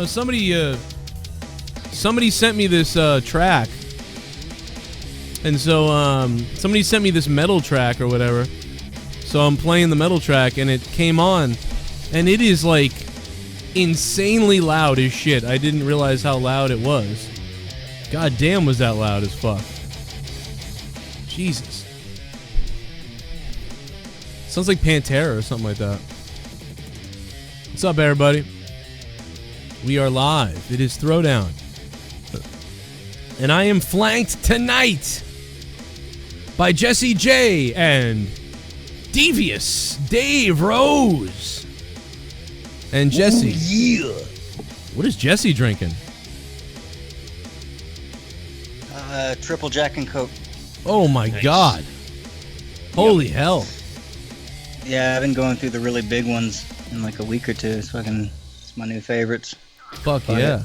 Somebody sent me this track, and so somebody sent me this metal track or whatever. So I'm playing the metal track, and it came on, and it is like insanely loud as shit. I didn't realize how loud it was. God damn, was that loud as fuck. Jesus. Sounds like Pantera or something like that. What's up, everybody? We are live. It is Throwdown. And I am flanked tonight by Jesse J and Devious Dave Rose. And Jesse. Ooh, yeah. What is Jesse drinking? Triple Jack and Coke. Oh my God. Holy hell. Yeah, I've been going through the really big ones in like a week or two. It's my new favorites. Fuck yeah.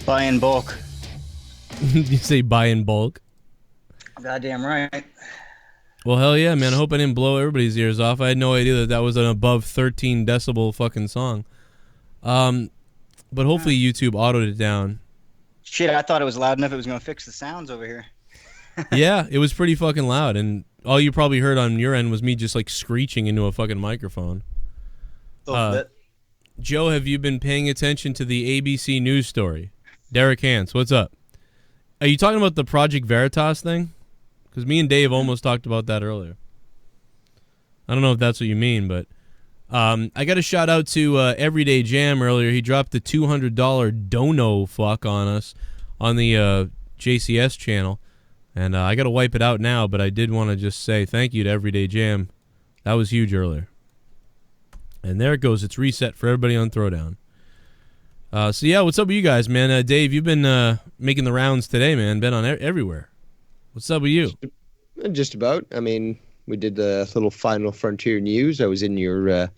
Buy in bulk. You say buy in bulk? Goddamn right. Well, hell yeah, man. I hope I didn't blow everybody's ears off. I had no idea that was an above 13 decibel fucking song. But hopefully YouTube autoed it down. Shit, I thought it was loud enough it was going to fix the sounds over here. Yeah, it was pretty fucking loud, and all you probably heard on your end was me just like screeching into a fucking microphone. A little bit. Joe, have you been paying attention to the ABC News story? Derek Hans, what's up? Are you talking about the Project Veritas thing? Because me and Dave almost talked about that earlier. I don't know if that's what you mean, but I got a shout out to Everyday Jam earlier. He dropped the $200 dono fuck on us on the JCS channel. And I got to wipe it out now, but I did want to just say thank you to Everyday Jam. That was huge earlier. And there it goes. It's reset for everybody on Throwdown. So, yeah, what's up with you guys, man? Dave, you've been making the rounds today, man. Been on everywhere. What's up with you? Just about. I mean, we did the little Final Frontier news. I was in your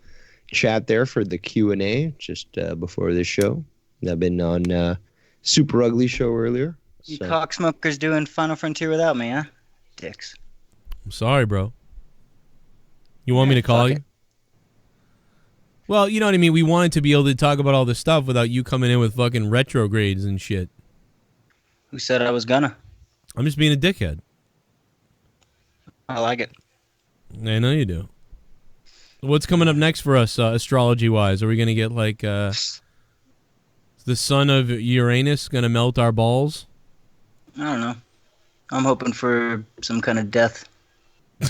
chat there for the Q&A just before this show. I've been on Super Ugly show earlier. You cocksmokers doing Final Frontier without me, huh? Dicks. I'm sorry, bro. You want me to call you? Well, you know what I mean? We wanted to be able to talk about all this stuff without you coming in with fucking retrogrades and shit. Who said I was gonna? I'm just being a dickhead. I like it. I know you do. What's coming up next for us, astrology-wise? Are we going to get, like, the sun of Uranus going to melt our balls? I don't know. I'm hoping for some kind of death. I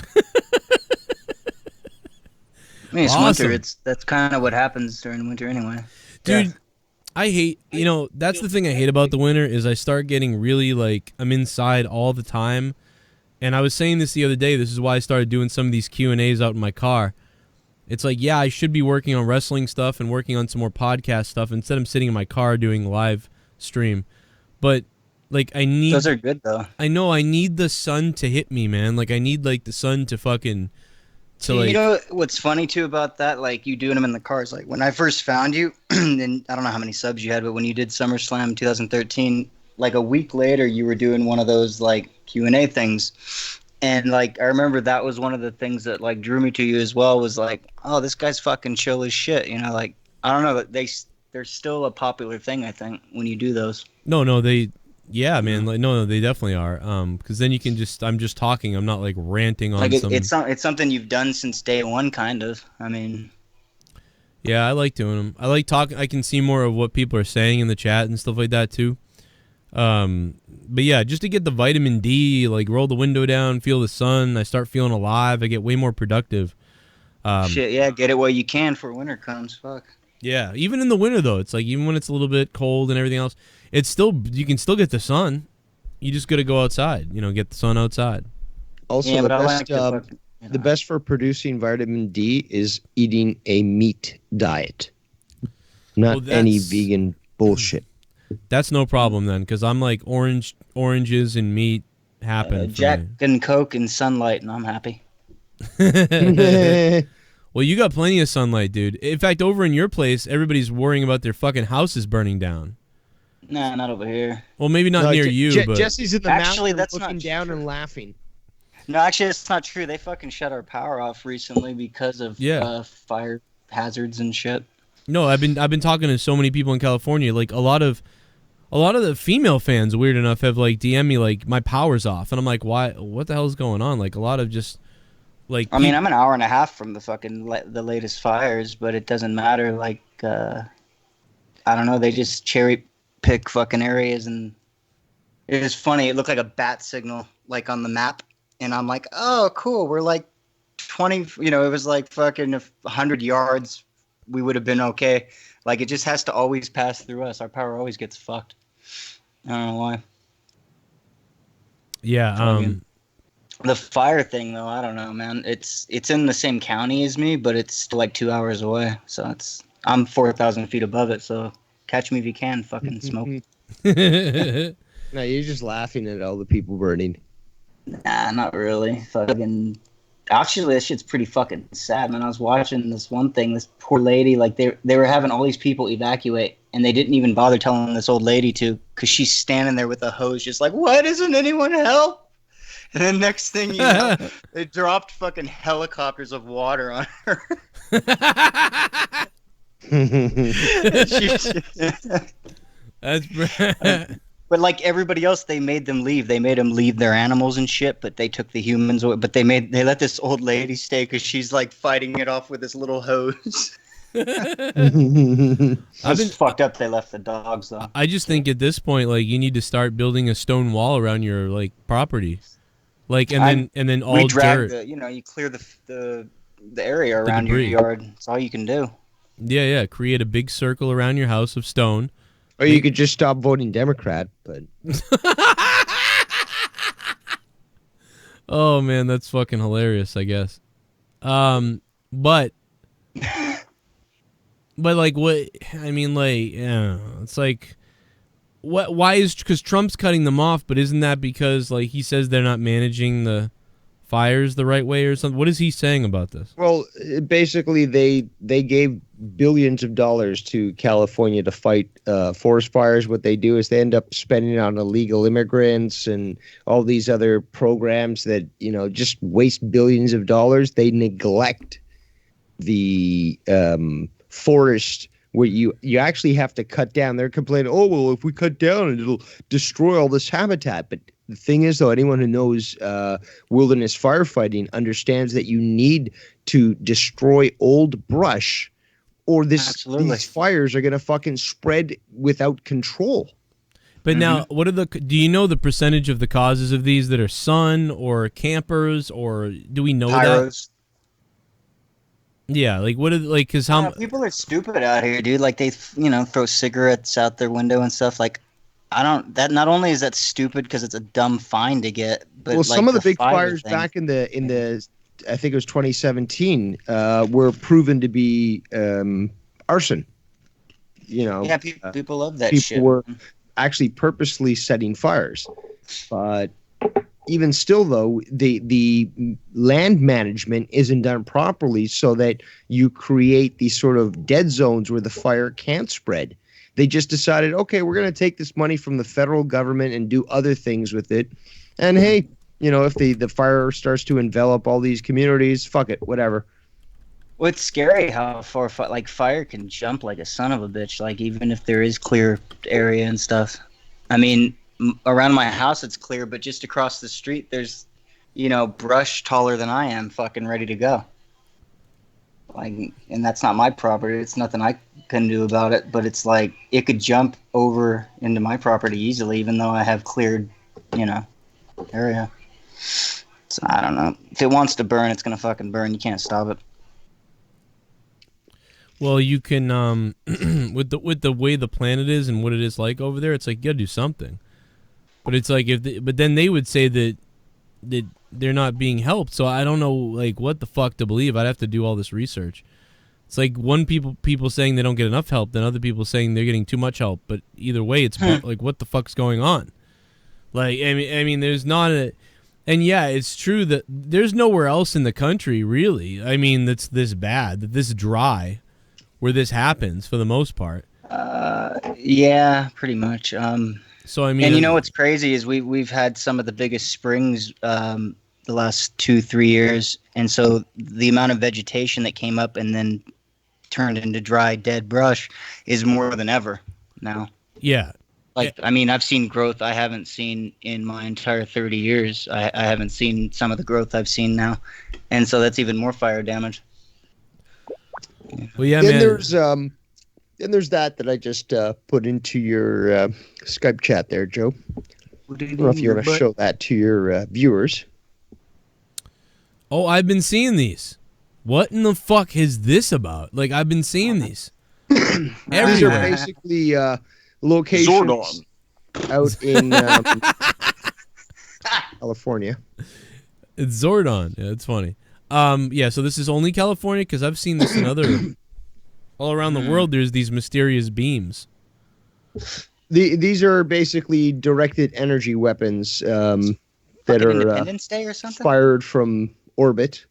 mean, it's Awesome. winter. That's kind of what happens during winter anyway. Dude, Death. I hate, that's the thing I hate about the winter is I start getting really, like, I'm inside all the time. And I was saying this the other day. This is why I started doing some of these Q&As out in my car. It's like, yeah, I should be working on wrestling stuff and working on some more podcast stuff. Instead, I'm sitting in my car doing live stream. But, like, I need... Those are good, though. I know, I need the sun to hit me, man. Like, I need, like, the sun to fucking... You know what's funny, too, about that? Like, you doing them in the cars. Like, when I first found you, and I don't know how many subs you had, but when you did SummerSlam 2013, like, a week later, you were doing one of those, like, Q&A things. And, like, I remember that was one of the things that, like, drew me to you as well was, like, oh, this guy's fucking chill as shit. You know, like, I don't know. They're still a popular thing, I think, when you do those. No, yeah, man. Like, no, they definitely are. Because then you can I'm just talking. I'm not, like, ranting on like some... It's something you've done since day one, kind of. I mean... Yeah, I like doing them. I like talking. I can see more of what people are saying in the chat and stuff like that, too. But yeah, just to get the vitamin D, like roll the window down, feel the sun, I start feeling alive, I get way more productive. Shit, yeah, get it while you can before winter comes, fuck. Yeah, even in the winter though, it's like even when it's a little bit cold and everything else, it's still, you can still get the sun. You just gotta go outside, get the sun outside. Also, yeah, the best for producing vitamin D is eating a meat diet. Not any vegan bullshit. That's no problem then, because I'm like oranges and meat happen. Jack and Coke and sunlight, and I'm happy. Well, you got plenty of sunlight, dude. In fact, over in your place, everybody's worrying about their fucking houses burning down. Nah, not over here. Well, maybe not near you, but... Jesse's in the actually, mountain that's looking not down true. and laughing. No, actually, it's not true. They fucking shut our power off recently because of fire hazards and shit. No, I've been talking to so many people in California. Like a lot of the female fans, weird enough, have like DM me like my power's off, and I'm like, why? What the hell is going on? Like a lot of just like. I mean, I'm an hour and a half from the fucking the latest fires, but it doesn't matter. Like, I don't know. They just cherry pick fucking areas, and it was funny. It looked like a bat signal, like on the map, and I'm like, oh, cool. We're like 20. You know, it was like fucking 100 yards. We would have been okay. Like, it just has to always pass through us. Our power always gets fucked. I don't know why. Yeah. The fire thing, though, I don't know, man. It's in the same county as me, but it's still like 2 hours away. So I'm 4,000 feet above it. So catch me if you can, fucking smoke. No, you're just laughing at all the people burning. Nah, not really. Fucking. Actually, this shit's pretty fucking sad, man. I was watching this one thing. This poor lady, like they were having all these people evacuate, and they didn't even bother telling this old lady to, because she's standing there with a hose, just like, why doesn't anyone help? And then next thing you know, they dropped fucking helicopters of water on her. That's. But like everybody else, they made them leave. They made them leave their animals and shit, but they took the humans away. But they let this old lady stay because she's like fighting it off with this little hose. I've been fucked up. They left the dogs though. I just think at this point, like, you need to start building a stone wall around your like property, like, and then all dirt. You clear the area around your yard. That's all you can do. Yeah. Create a big circle around your house of stone. Or you could just stop voting Democrat, but. Oh man, that's fucking hilarious, I guess. But like, what? I mean, like, yeah, it's like, what? Why is, because Trump's cutting them off? But isn't that because like he says they're not managing the fires the right way or something? What is he saying about this? Well, basically, they gave billions of dollars to California to fight forest fires. What they do is they end up spending it on illegal immigrants and all these other programs that, just waste billions of dollars. They neglect the forest where you actually have to cut down. They're complaining, oh, well, if we cut down, it'll destroy all this habitat. But the thing is, though, anyone who knows wilderness firefighting understands that you need to destroy old brush, or these fires are going to fucking spread without control. But now, do you know the percentage of the causes of these that are sun or campers, or do we know Pyros. that? Yeah, like what are like? Because how people are stupid out here, dude. Like they, throw cigarettes out their window and stuff. Like, I don't. That not only is that stupid because it's a dumb fine to get, but well, like, some of the big fires back in the I think it was 2017 were proven to be arson. Yeah, people love that people shit. People were actually purposely setting fires, but even still, though, the land management isn't done properly, so that you create these sort of dead zones where the fire can't spread. They just decided, okay, we're going to take this money from the federal government and do other things with it. And hey, if the fire starts to envelop all these communities, fuck it, whatever. Well, it's scary how far fire can jump like a son of a bitch. Like, even if there is clear area and stuff. I mean, around my house it's clear, but just across the street there's, brush taller than I am, fucking ready to go. Like, and that's not my property. It's nothing I can do about it. But it's like it could jump over into my property easily, even though I have cleared, area. So I don't know. If it wants to burn, it's gonna fucking burn. You can't stop it. Well, you can with the way the planet is and what it is like over there, it's like you gotta do something. But it's like but then they would say that they're not being helped. So I don't know like what the fuck to believe. I'd have to do all this research. It's like one people saying they don't get enough help, then other people saying they're getting too much help. But either way, it's like what the fuck's going on? Like I mean, there's not a. And yeah, it's true that there's nowhere else in the country, really. I mean, that's this bad, that this dry, where this happens for the most part. Yeah, pretty much. So I mean, and what's crazy is we've had some of the biggest springs the last 2-3 years, and so the amount of vegetation that came up and then turned into dry, dead brush is more than ever now. Yeah. Like, I mean, I've seen growth I haven't seen in my entire 30 years. I haven't seen some of the growth I've seen now. And so that's even more fire damage. Well, yeah, then man. there's that I just put into your Skype chat there, Joe. I don't know if you want to show that to your viewers. Oh, I've been seeing these. What in the fuck is this about? Like, I've been seeing these. These are basically locations out in California. It's Zordon. Yeah, it's funny. Yeah, so this is only California because I've seen this in other... all around the world, there's these mysterious beams. These are basically directed energy weapons that are Independence Day or something? fired from orbit,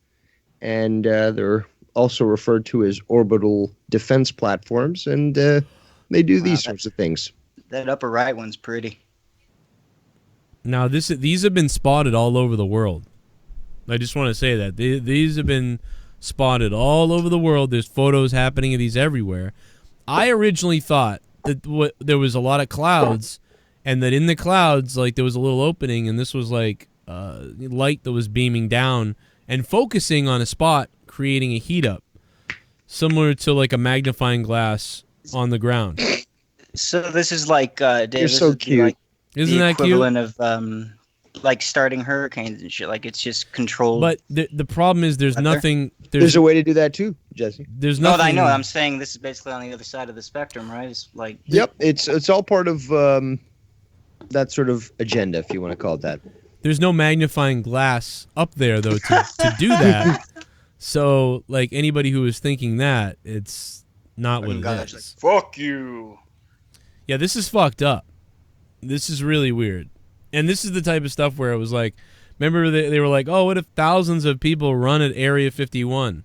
and they're also referred to as orbital defense platforms, and they do these sorts of things. That upper right one's pretty. Now, these have been spotted all over the world. I just want to say that. These have been spotted all over the world. There's photos happening of these everywhere. I originally thought that there was a lot of clouds, and that in the clouds, like, there was a little opening, and this was like light that was beaming down and focusing on a spot, creating a heat up, similar to like a magnifying glass on the ground. So this is like Dave, You're so cute. Like Isn't the that cute? equivalent of like starting hurricanes and shit. Like, it's just controlled. But the problem is there's nothing. There's a way to do that too, Jesse. There's no, nothing. I know. I'm saying this is basically on the other side of the spectrum, right? It's like Yep, it's all part of that sort of agenda, if you want to call it that. There's no magnifying glass up there though to do that. So like anybody who was thinking that, it's not what it is. like, fuck you. Yeah, this is fucked up. This is really weird. And this is the type of stuff where it was like, remember they were like, oh, what if thousands of people run at Area 51?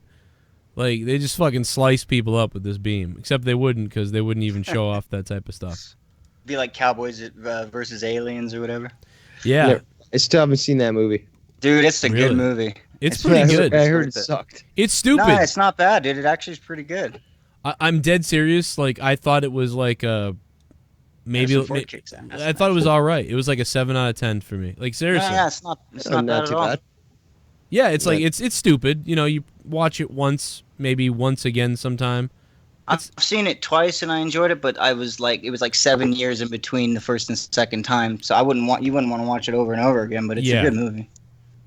Like, they just fucking slice people up with this beam. Except they wouldn't, because they wouldn't even show off that type of stuff. Be like Cowboys versus Aliens or whatever. Yeah. No, I still haven't seen that movie. Dude, it's a Really? good movie. It's pretty good. I heard it sucked. It's stupid. No, it's not bad, dude. It actually is pretty good. I'm dead serious. Like, I thought it was like a... Maybe I thought it was all right. It was like a 7 out of 10 for me. Like, seriously. Yeah, it's not bad at too all. bad. Yeah, it's like it's stupid. You know, you watch it once, maybe once again sometime. I've seen it twice and I enjoyed it, but it was like 7 years in between the first and second time. So you wouldn't want to watch it over and over again. But it's a good movie.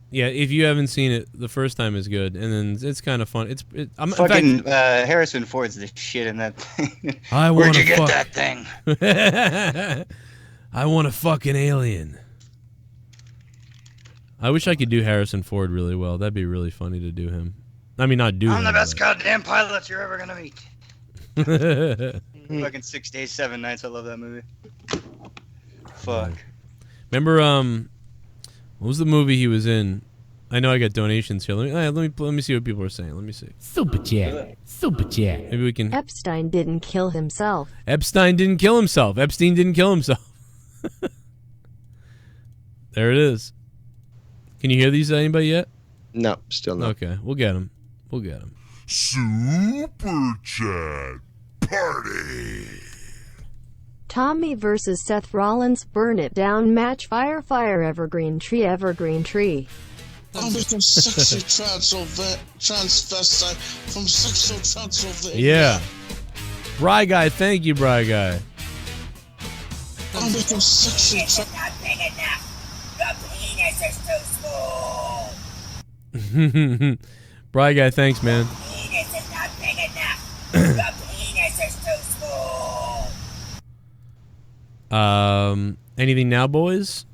Yeah, if you haven't seen it, the first time is good, and then it's kind of fun. Harrison Ford's the shit in that thing. Where'd you get that thing? I want a fucking alien. I wish I could do Harrison Ford really well. That'd be really funny to do him. I mean, not do him. I'm the best goddamn pilot you're ever gonna meet. Fucking 6 Days, 7 Nights. I love that movie. Fuck. Remember, what was the movie he was in? I know I got donations here. Let me see what people are saying. Let me see. Super chat. Super chat. Maybe we can. Epstein didn't kill himself. Epstein didn't kill himself. Epstein didn't kill himself. There it is. Can you hear these? Anybody yet? No, still not. Okay, we'll get them. We'll get them. Super Chat Party. Tommy versus Seth Rollins, burn it down match, fire, fire, evergreen tree, evergreen tree. I'm from sexy transvestite from sexual Transylvania. Yeah. Bry Guy, thank you, Bry Guy. I'm from sexy It's not big enough. The penis is too small. Bry Guy, thanks, man. The penis is not big enough. The penis is too small. Anything now, boys?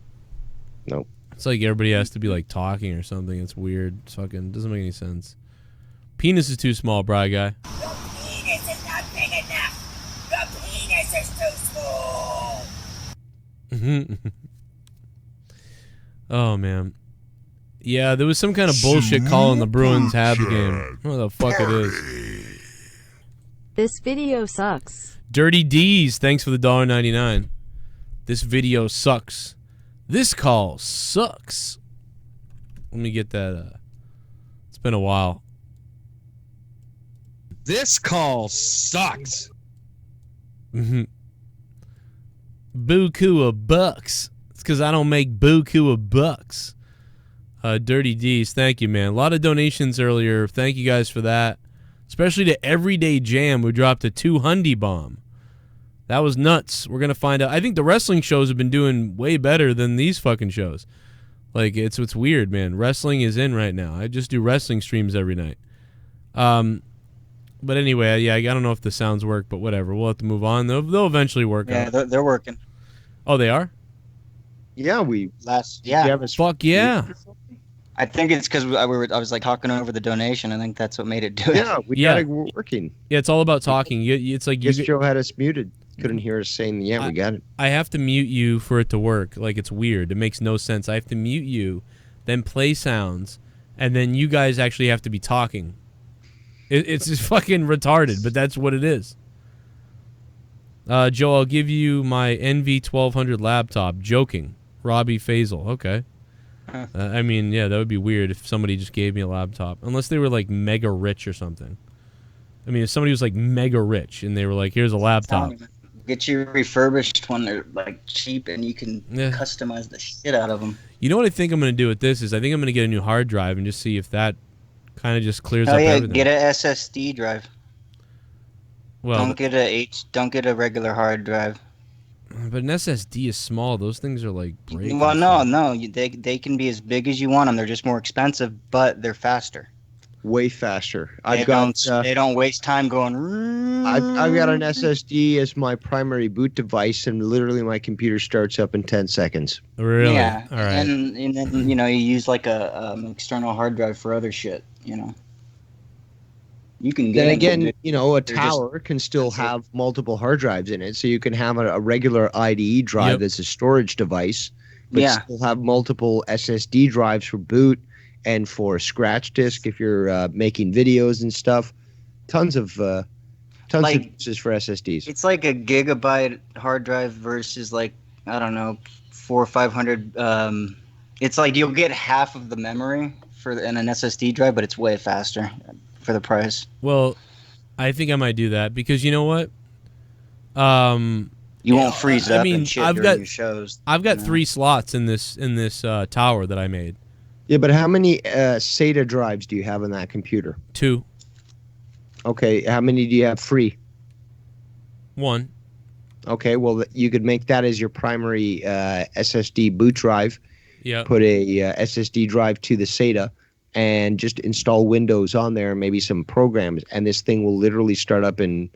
Nope. It's like everybody has to be like talking or something. It's weird. It's fucking doesn't make any sense. Penis is too small, Bry Guy. The penis is not big enough. The penis is too small. Oh man. Yeah, there was some kind of bullshit call in the Bruins Habs game. I don't know what the fuck it is. This video sucks. Dirty D's, thanks for the $1.99. This video sucks. This call sucks. Let me get that. It's been a while. This call sucks. Mm-hmm. Buku of bucks. It's because I don't make buku of bucks. Dirty D's, thank you, man. A lot of donations earlier. Thank you guys for that. Especially to Everyday Jam, who dropped a $200 bomb. That was nuts. We're going to find out. I think the wrestling shows have been doing way better than these fucking shows. Like, it's weird, man. Wrestling is in right now. I just do wrestling streams every night. But anyway, yeah, I don't know if the sounds work, but whatever. We'll have to move on. They'll eventually work out. Yeah, they're working. Oh, they are? Yeah, Fuck yeah. I think it's because I was like talking over the donation. I think that's what made it do it. Yeah, we got it working. Yeah, it's all about talking. It's like Yes, Joe had us muted. Couldn't hear us saying, yeah, we got it. I have to mute you for it to work. Like, it's weird. It makes no sense. I have to mute you, then play sounds, and then you guys actually have to be talking. It's just fucking retarded, but that's what it is. Joe, I'll give you my NV1200 laptop. Joking. Robbie Faisal. Okay. I mean, yeah, that would be weird if somebody just gave me a laptop. Unless they were, like, mega rich or something. I mean, if somebody was, like, mega rich and they were like, here's a laptop. Get you refurbished when they're, like, cheap and you can customize the shit out of them. You know what I think I'm going to do with this is I think I'm going to get a new hard drive and just see if that kind of just clears up everything. Get an SSD drive. Well, don't get a regular hard drive. But an SSD is small. Those things are like breaking. Well, no. They can be as big as you want them. They're just more expensive, but they're faster. Way faster. They don't waste time going. I've got an SSD as my primary boot device, and literally my computer starts up in 10 seconds. Really? Yeah. All right. And then you use like an external hard drive for other shit. You can get. Then again, a tower can still have multiple hard drives in it, so you can have a regular IDE drive that's a storage device, but still have multiple SSD drives for boot and for scratch disk if you're making videos and stuff. Tons of uses for SSDs. It's like a gigabyte hard drive versus like, I don't know, 400 or 500. It's like you'll get half of the memory in an SSD drive, but it's way faster for the price. Well, I think I might do that because you know what? You won't freeze up and shit during your shows. I've got 3 slots in this tower that I made. Yeah, but how many SATA drives do you have on that computer? 2. Okay, how many do you have free? 1. Okay, well, you could make that as your primary SSD boot drive. Yeah. Put a SSD drive to the SATA and just install Windows on there, maybe some programs, and this thing will literally start up in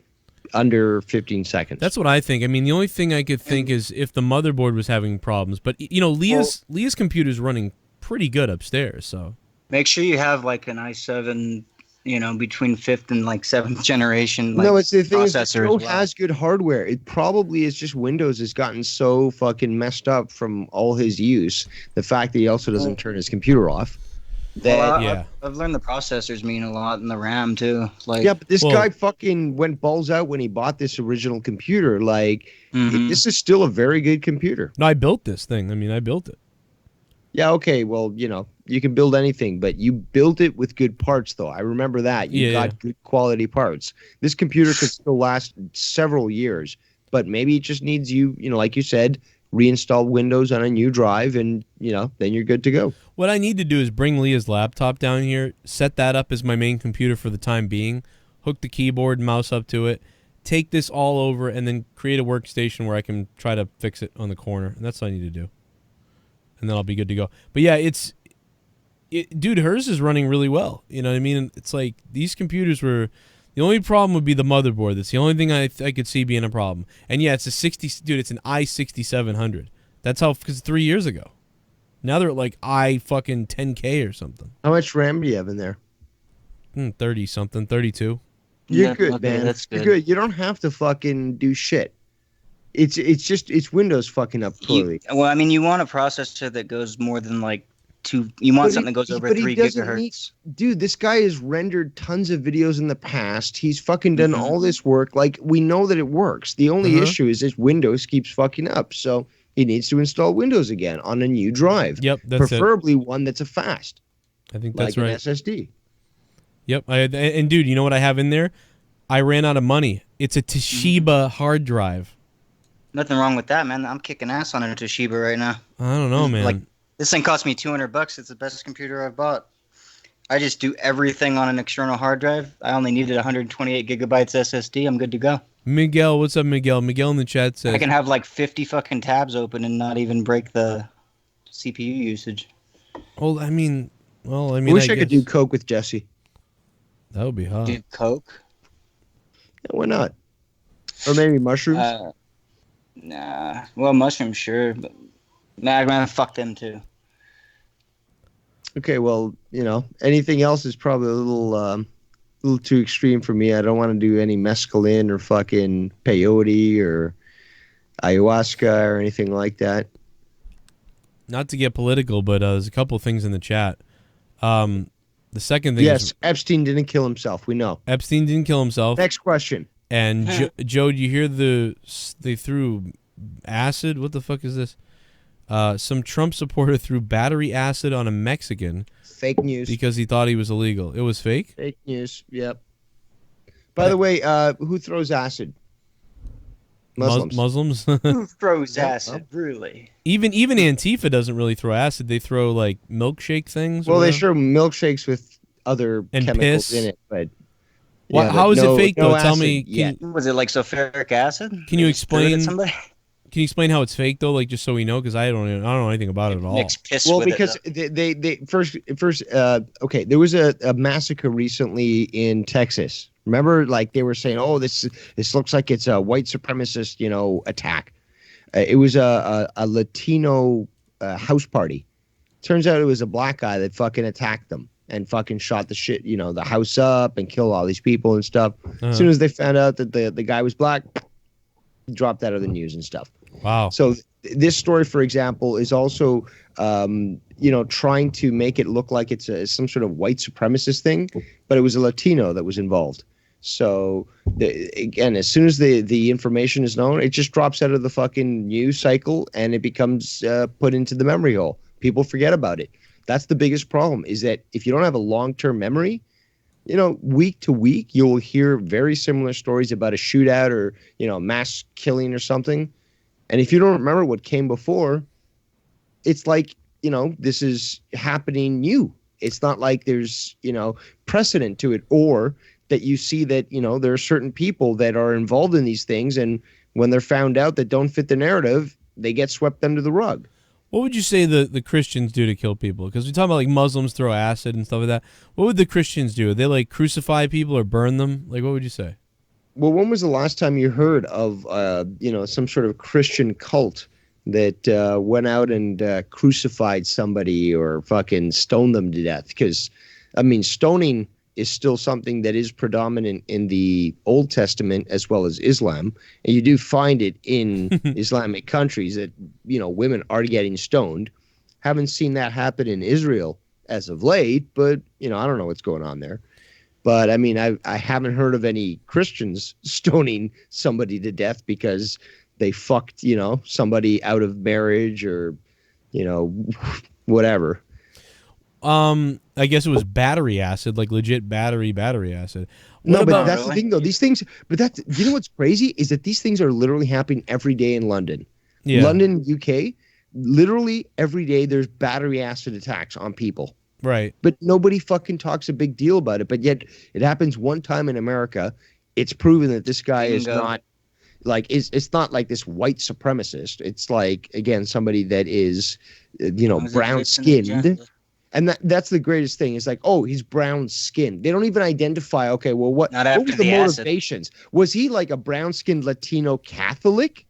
under 15 seconds. That's what I think. I mean, the only thing I could think is if the motherboard was having problems. But, Leah's computer's running pretty good upstairs, so. Make sure you have like an i7, between 5th and like 7th generation it's the thing processor is, it has good hardware. It probably is just Windows has gotten so fucking messed up from all his use. The fact that he also doesn't turn his computer off. I've learned the processors mean a lot, and the RAM too. But this guy fucking went balls out when he bought this original computer. This is still a very good computer. No, I built this thing. I mean, I built it. Yeah, okay. Well, you can build anything, but you built it with good parts, though. I remember that. You got good quality parts. This computer could still last several years, but maybe it just needs like you said, reinstall Windows on a new drive, and, then you're good to go. What I need to do is bring Leah's laptop down here, set that up as my main computer for the time being, hook the keyboard and mouse up to it, take this all over, and then create a workstation where I can try to fix it on the corner. And that's what I need to do. And then I'll be good to go. But yeah, dude, hers is running really well. You know what I mean? It's like these computers were, the only problem would be the motherboard. That's the only thing I could see being a problem. And yeah, it's it's an i6700. That's how, because 3 years ago. Now they're at like fucking 10K or something. How much RAM do you have in there? 30 something, 32. You're good, man. That's good. You're good. You don't have to fucking do shit. It's Windows fucking up poorly. You want a processor that goes more than like 2. You want something that goes over 3 gigahertz. Dude, this guy has rendered tons of videos in the past. He's fucking done all this work. Like, we know that it works. The only issue is that Windows keeps fucking up. So he needs to install Windows again on a new drive. Yep, that's preferably one that's a fast. I think that's right. Like an SSD. Yep. And dude, you know what I have in there? I ran out of money. It's a Toshiba hard drive. Nothing wrong with that, man. I'm kicking ass on a Toshiba right now. I don't know, man. Like, this thing cost me $200. It's the best computer I've bought. I just do everything on an external hard drive. I only needed 128 gigabytes SSD. I'm good to go. Miguel, what's up, Miguel? Miguel in the chat says I can have like 50 fucking tabs open and not even break the CPU usage. Well, I mean, I wish I could do coke with Jesse. That would be hot. Do coke? Yeah, why not? Or maybe mushrooms? Nah. Well, mushrooms, sure. But nah, man, fuck them too. Okay, well, anything else is probably a little too extreme for me. I don't want to do any mescaline or fucking peyote or ayahuasca or anything like that. Not to get political, but there's a couple things in the chat. The second thing is... Epstein didn't kill himself. We know. Epstein didn't kill himself. Next question. And Joe, do you hear they threw acid? What the fuck is this? Some Trump supporter threw battery acid on a Mexican. Fake news. Because he thought he was illegal. It was fake? Fake news, yep. By the way, who throws acid? Muslims. Muslims? Who throws acid, really? Even Antifa doesn't really throw acid. They throw, like, milkshake things. Well, they throw milkshakes with other chemicals in it. But how is it fake, though? Tell me. Was it like sulfuric acid? Can you explain... Can you explain how it's fake though, like just so we know? Because I don't know anything about it at all. Well, because they first okay, there was a massacre recently in Texas. Remember, like they were saying, oh, this looks like it's a white supremacist, attack. It was a Latino house party. Turns out it was a black guy that fucking attacked them and fucking shot the house up and killed all these people and stuff. As soon as they found out that the guy was black, dropped out of the news and stuff. Wow. So this story, for example, is also, trying to make it look like it's some sort of white supremacist thing, but it was a Latino that was involved. So again, as soon as the information is known, it just drops out of the fucking news cycle and it becomes put into the memory hole. People forget about it. That's the biggest problem, is that if you don't have a long-term memory, week to week, you'll hear very similar stories about a shootout or, mass killing or something. And if you don't remember what came before, it's like, this is happening new. It's not like there's, precedent to it, or that you see that, there are certain people that are involved in these things. And when they're found out that don't fit the narrative, they get swept under the rug. What would you say the Christians do to kill people? Because we talk about like Muslims throw acid and stuff like that. What would the Christians do? Would they like crucify people or burn them? Like, what would you say? Well, when was the last time you heard of, some sort of Christian cult that went out and crucified somebody or fucking stoned them to death? Because, stoning is still something that is predominant in the Old Testament as well as Islam. And you do find it in Islamic countries that, women are getting stoned. Haven't seen that happen in Israel as of late, but, I don't know what's going on there. But, I haven't heard of any Christians stoning somebody to death because they fucked, somebody out of marriage or, whatever. I guess it was battery acid, like legit battery acid. But that's the thing, though. These things, you know what's crazy is that these things are literally happening every day in London. Yeah. London, UK, literally every day there's battery acid attacks on people. Right. But nobody fucking talks a big deal about it. But yet it happens one time in America. It's proven that this guy is not like, it's not like this white supremacist. It's like, again, somebody that is, brown skinned. And that's the greatest thing. It's like, oh, he's brown skinned. They don't even identify, okay, well, what was the motivations? Acid. Was he like a brown skinned Latino Catholic?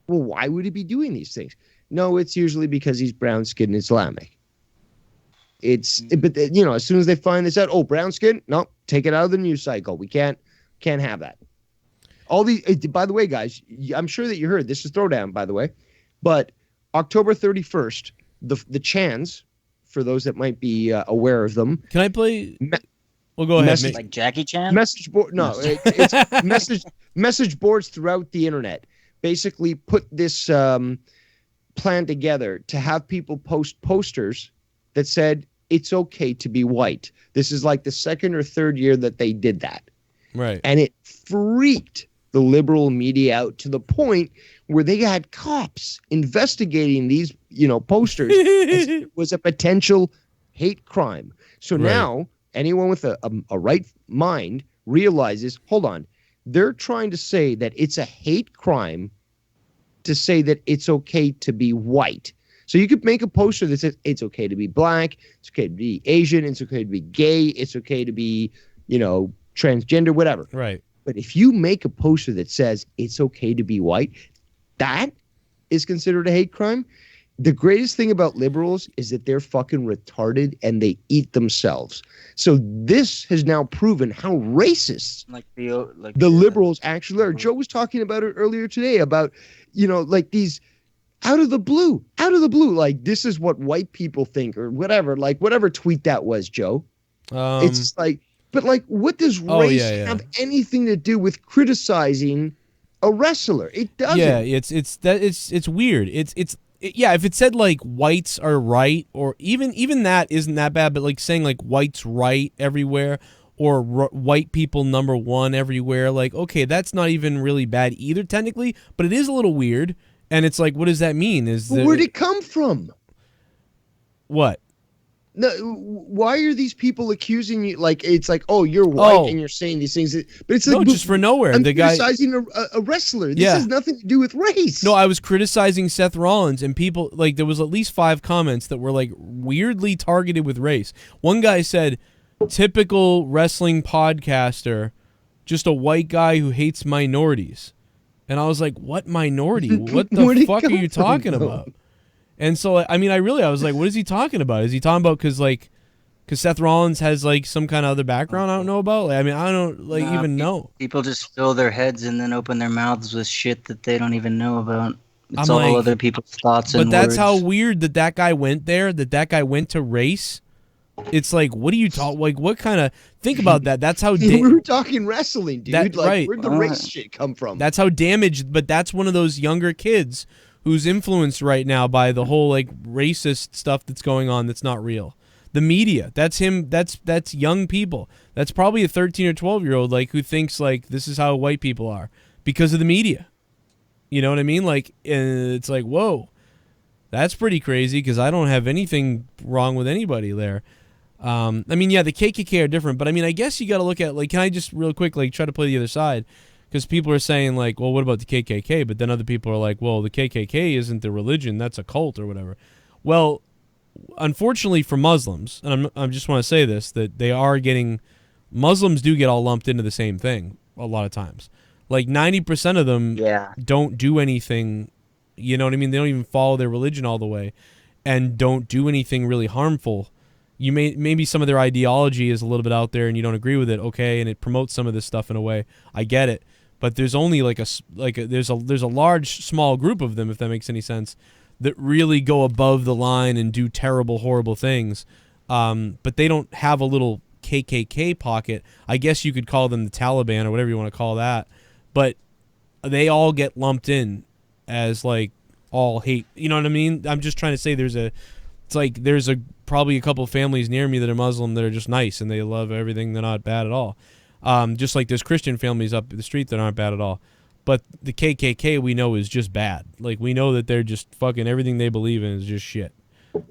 Well, why would he be doing these things? No, it's usually because he's brown skinned Islamic. But as soon as they find this out, oh, brown skin, no, take it out of the news cycle. We can't have that. All these, by the way, guys, I'm sure that you heard this is Throwdown, by the way, but October 31st, the Chans, for those that might be aware of them. Can I play? Well, go ahead. Like Jackie Chan? Message board. No, it's message boards throughout the internet. Basically, put this plan together to have people post posters that said it's okay to be white. This is like the second or third year that they did that. Right. And it freaked the liberal media out to the point where they had cops investigating these, posters as if it was a potential hate crime. So now anyone with a right mind realizes, hold on, they're trying to say that it's a hate crime to say that it's okay to be white. So you could make a poster that says it's okay to be black, it's okay to be Asian, it's okay to be gay, it's okay to be, transgender, whatever. Right. But if you make a poster that says it's okay to be white, that is considered a hate crime. The greatest thing about liberals is that they're fucking retarded and they eat themselves. So this has now proven how racist the liberals actually are. Joe was talking about it earlier today about, like these out of the blue, like this is what white people think or whatever, like whatever tweet that was, Joe. It's just like, but like, what does race have anything to do with criticizing a wrestler? It doesn't. Yeah, it's weird. Yeah, if it said like whites are right, or even that isn't that bad, but like saying like whites right everywhere, or white people number one everywhere, like, okay, that's not even really bad either technically, but it is a little weird. And it's like, what does that mean? Where'd it come from? What? No, why are these people accusing you? Like, it's like, oh, you're white and you're saying these things. But it's like, no, just for nowhere. I'm the guy criticizing a wrestler. This has nothing to do with race. No, I was criticizing Seth Rollins, and people, like, there was at least 5 comments that were, like, weirdly targeted with race. One guy said, typical wrestling podcaster, just a white guy who hates minorities. And I was like, what minority? What the fuck are you talking about? And so, I mean, I was like, what is he talking about? Is he talking about because Seth Rollins has, like, some kind of other background I don't know about? Like, I mean, I don't, like, even know. People just fill their heads and then open their mouths with shit that they don't even know about. It's I'm all like, other people's thoughts and But that's words. how weird that guy went there, that guy went to race. It's like, what are you talking? Like, what kind of? Think about that. That's how we were talking wrestling, dude. Where'd the race shit come from? That's how damaged. But that's one of those younger kids who's influenced right now by the whole like racist stuff that's going on. That's not real. The media. That's him. That's young people. That's probably a 13 or 12-year-old like who thinks like this is how white people are because of the media. You know what I mean? Like, it's like, whoa, that's pretty crazy because I don't have anything wrong with anybody there. I mean, yeah, the KKK are different, but I mean, I guess you got to look at, like, can I just real quick, like, try to play the other side? Because people are saying, like, well, what about the KKK? But then other people are like, well, the KKK isn't the religion, that's a cult or whatever. Well, unfortunately for Muslims, and I just want to say this, that they are getting, Muslims do get all lumped into the same thing a lot of times. Like 90% of them don't do anything, you know what I mean? They don't even follow their religion all the way and don't do anything really harmful. You maybe some of their ideology is a little bit out there and you don't agree with it, okay, and it promotes some of this stuff in a way. I get it, but there's only there's a large small group of them, if that makes any sense, that really go above the line and do terrible, horrible things. But they don't have a little KKK pocket. I guess you could call them the Taliban or whatever you want to call that, but they all get lumped in as like all hate. You know what I mean? I'm just trying to say there's probably a couple of families near me that are Muslim that are just nice and they love everything. They're not bad at all. Just like there's Christian families up the street that aren't bad at all. But the KKK we know is just bad. Like we know that they're just fucking everything they believe in is just shit.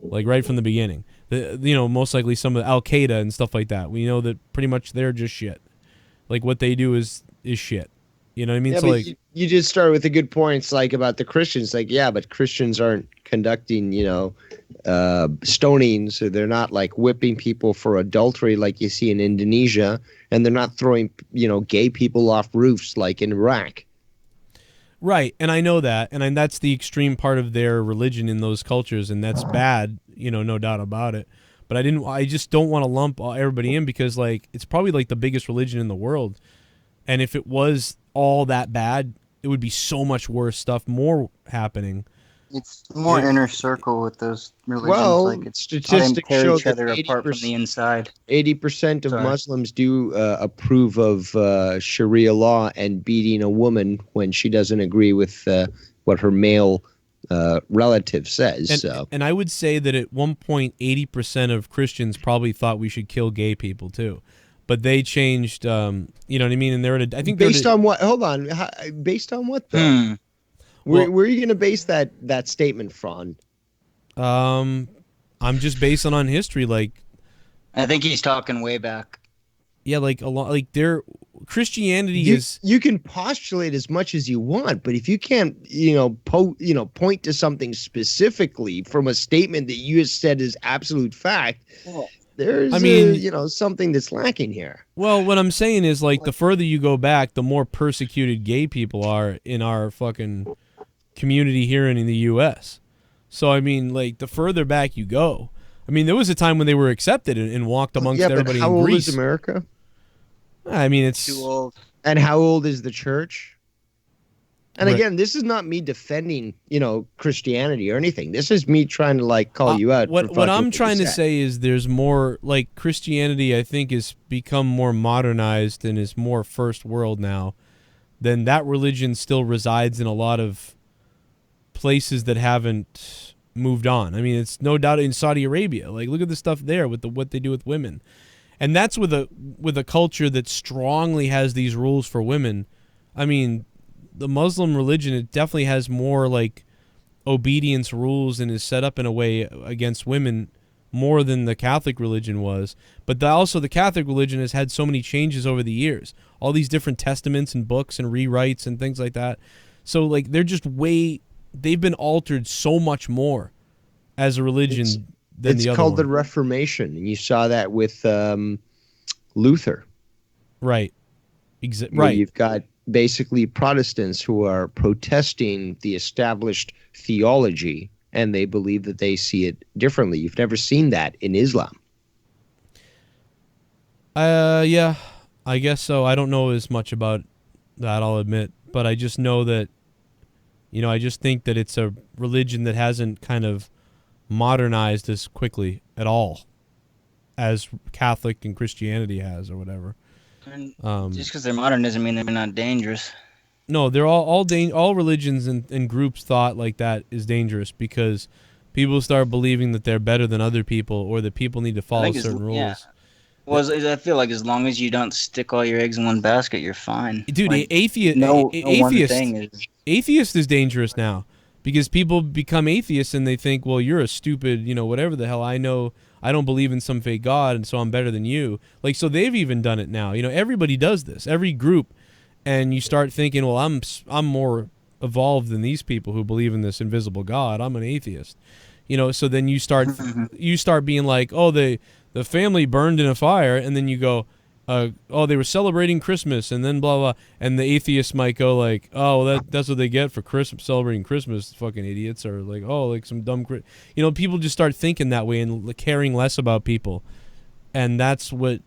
Like right from the beginning. Most likely some of Al Qaeda and stuff like that. We know that pretty much they're just shit. Like what they do is shit. You know what I mean? Yeah, so but like you did start with the good points, like about the Christians. Like, yeah, but Christians aren't conducting, stonings. So they're not like whipping people for adultery like you see in Indonesia, and they're not throwing, gay people off roofs like in Iraq. Right, and I know that, and that's the extreme part of their religion in those cultures, and that's bad, no doubt about it. But I just don't want to lump everybody in because like it's probably like the biggest religion in the world, and if it was all that bad, it would be so much worse stuff more happening. It's more inner circle with those religions. Well, like it's statistics tear show each other that apart from the inside. 80% of Muslims do approve of Sharia law and beating a woman when she doesn't agree with what her male relative says. And I would say that at one point, 80% of Christians probably thought we should kill gay people too. but they changed. You know what I mean? And they're I think based on what? Hold on. Based on what though? Where are you going to base that statement from? I'm just basing on history. Like, I think he's talking way back. Yeah, like a lot. Like Christianity is. You can postulate as much as you want, but if you can't, point to something specifically from a statement that you just said is absolute fact, there's something that's lacking here. Well, what I'm saying is, like, the further you go back, the more persecuted gay people are in our fucking community here in the U.S. So, I mean, like, the further back you go, I mean, there was a time when they were accepted and walked amongst everybody in Greece. How old is America? I mean, it's too old. And how old is the church? And again, this is not me defending, Christianity or anything. This is me trying to call you out. What I'm trying to say is there's more, like, Christianity, I think, has become more modernized and is more first world now. Then that religion still resides in a lot of places that haven't moved on. I mean, it's no doubt in Saudi Arabia. Like, look at the stuff there with what they do with women. And that's with a culture that strongly has these rules for women. I mean, the Muslim religion, it definitely has more like obedience rules and is set up in a way against women more than the Catholic religion was. But also the Catholic religion has had so many changes over the years. All these different testaments and books and rewrites and things like that. So like they've been altered so much more as a religion than the other. It's called the one. Reformation, and you saw that with Luther. Right. Right. You've got basically Protestants who are protesting the established theology, and they believe that they see it differently. You've never seen that in Islam. Yeah, I guess so. I don't know as much about that, I'll admit, but I just know that, I just think that it's a religion that hasn't kind of modernized as quickly at all as Catholic and Christianity has or whatever. And just because they're modern doesn't mean they're not dangerous. No, they're all religions and groups thought like that is dangerous because people start believing that they're better than other people or that people need to follow certain rules. Yeah. Well, I feel like as long as you don't stick all your eggs in one basket, you're fine. Dude, atheist is dangerous now because people become atheists and they think, well, you're a stupid, whatever the hell. I know I don't believe in some fake God, and so I'm better than you. Like, so they've even done it now. Everybody does this. Every group. And you start thinking, well, I'm more evolved than these people who believe in this invisible God. I'm an atheist. So then you start being like, oh, the family burned in a fire, and then you go, oh, they were celebrating Christmas, and then blah, blah. And the atheist might go like, oh, well, that's what they get for celebrating Christmas, fucking idiots, or like, oh, like some dumb people just start thinking that way and caring less about people. And that's what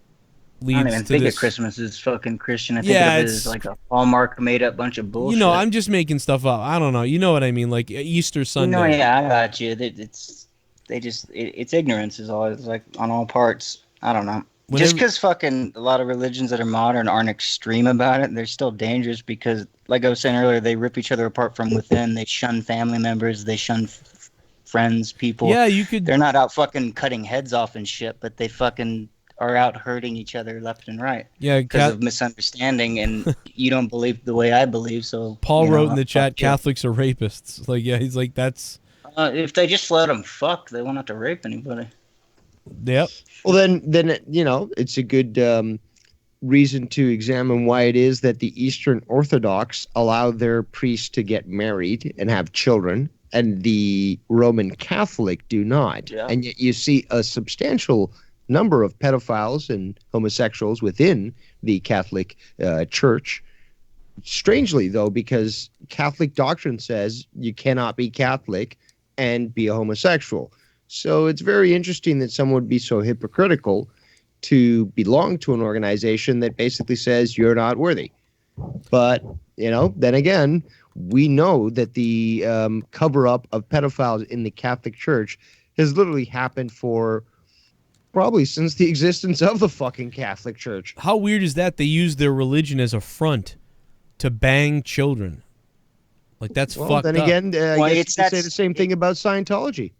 leads to this. I don't even think of Christmas as fucking Christian. I think of it as like a Hallmark made up bunch of bullshit. I'm just making stuff up. I don't know. You know what I mean? Like Easter Sunday. Yeah, I got you. It's ignorance is always like on all parts. I don't know. Just because fucking a lot of religions that are modern aren't extreme about it, they're still dangerous because, like I was saying earlier, they rip each other apart from within. They shun family members. They shun friends, people. Yeah, They're not out fucking cutting heads off and shit, but they fucking are out hurting each other left and right. Yeah, because of misunderstanding, and you don't believe the way I believe. So Paul wrote in the chat, Catholics are rapists. Like, yeah, he's like, that's. If they just let them fuck, they won't have to rape anybody. Yep. Well, then it's a good reason to examine why it is that the Eastern Orthodox allow their priests to get married and have children, and the Roman Catholic do not. Yeah. And yet you see a substantial number of pedophiles and homosexuals within the Catholic Church. Strangely, though, because Catholic doctrine says you cannot be Catholic and be a homosexual. So it's very interesting that someone would be so hypocritical to belong to an organization that basically says you're not worthy. But, then again, we know that the cover-up of pedophiles in the Catholic Church has literally happened for probably since the existence of the fucking Catholic Church. How weird is that? They use their religion as a front to bang children. Like, that's fucked up. Then again, I guess you could say the same thing about Scientology.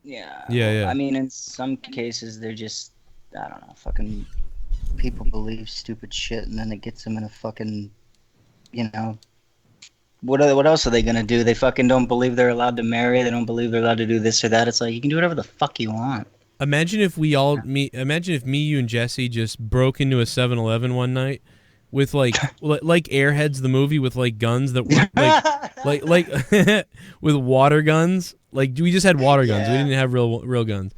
Yeah. Yeah. I mean, in some cases, they're just, I don't know, fucking people believe stupid shit, and then it gets them in a fucking, what else are they gonna do? They fucking don't believe they're allowed to marry. They don't believe they're allowed to do this or that. It's like, you can do whatever the fuck you want. Imagine if imagine if me, you, and Jesse just broke into a 7-Eleven one night with like Airheads the movie with like guns that were like with water guns. Like we just had water guns. We didn't have real guns.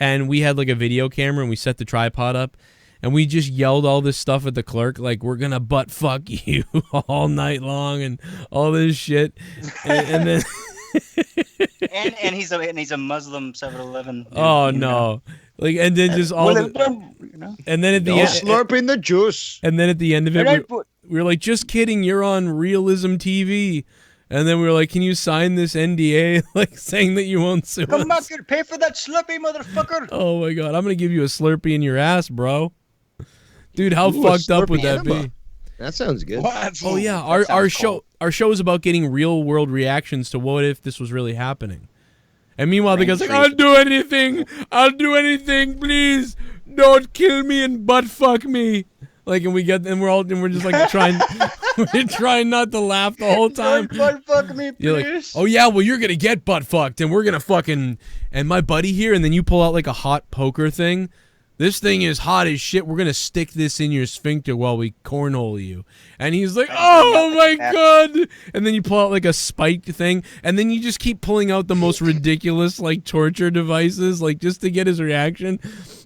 And we had like a video camera and we set the tripod up and we just yelled all this stuff at the clerk like we're gonna butt fuck you all night long and all this shit. And then and he's a Muslim 7-Eleven. Oh no. Like and then just all and then at the end slurping the juice. And then at the end of it we were like, just kidding, you're on Realism TV. And then we were like, can you sign this NDA, like saying that you won't sue us? Come back here, pay for that Slurpee, motherfucker. Oh my god, I'm gonna give you a Slurpee in your ass, bro. Dude, how fucked up would that be? That sounds good. Oh yeah, our show is about getting real world reactions to what if this was really happening. And meanwhile, the guy's like, I'll do anything, please. Don't kill me and butt fuck me. Like, and we're just like trying not to laugh the whole time. Butt fuck me, please. You're like, oh yeah, well you're gonna get butt fucked, and we're gonna fucking, and my buddy here, and then you pull out like a hot poker thing. This thing is hot as shit. We're gonna stick this in your sphincter while we cornhole you. And he's like, oh my god. And then you pull out like a spiked thing, and then you just keep pulling out the most ridiculous like torture devices, like just to get his reaction,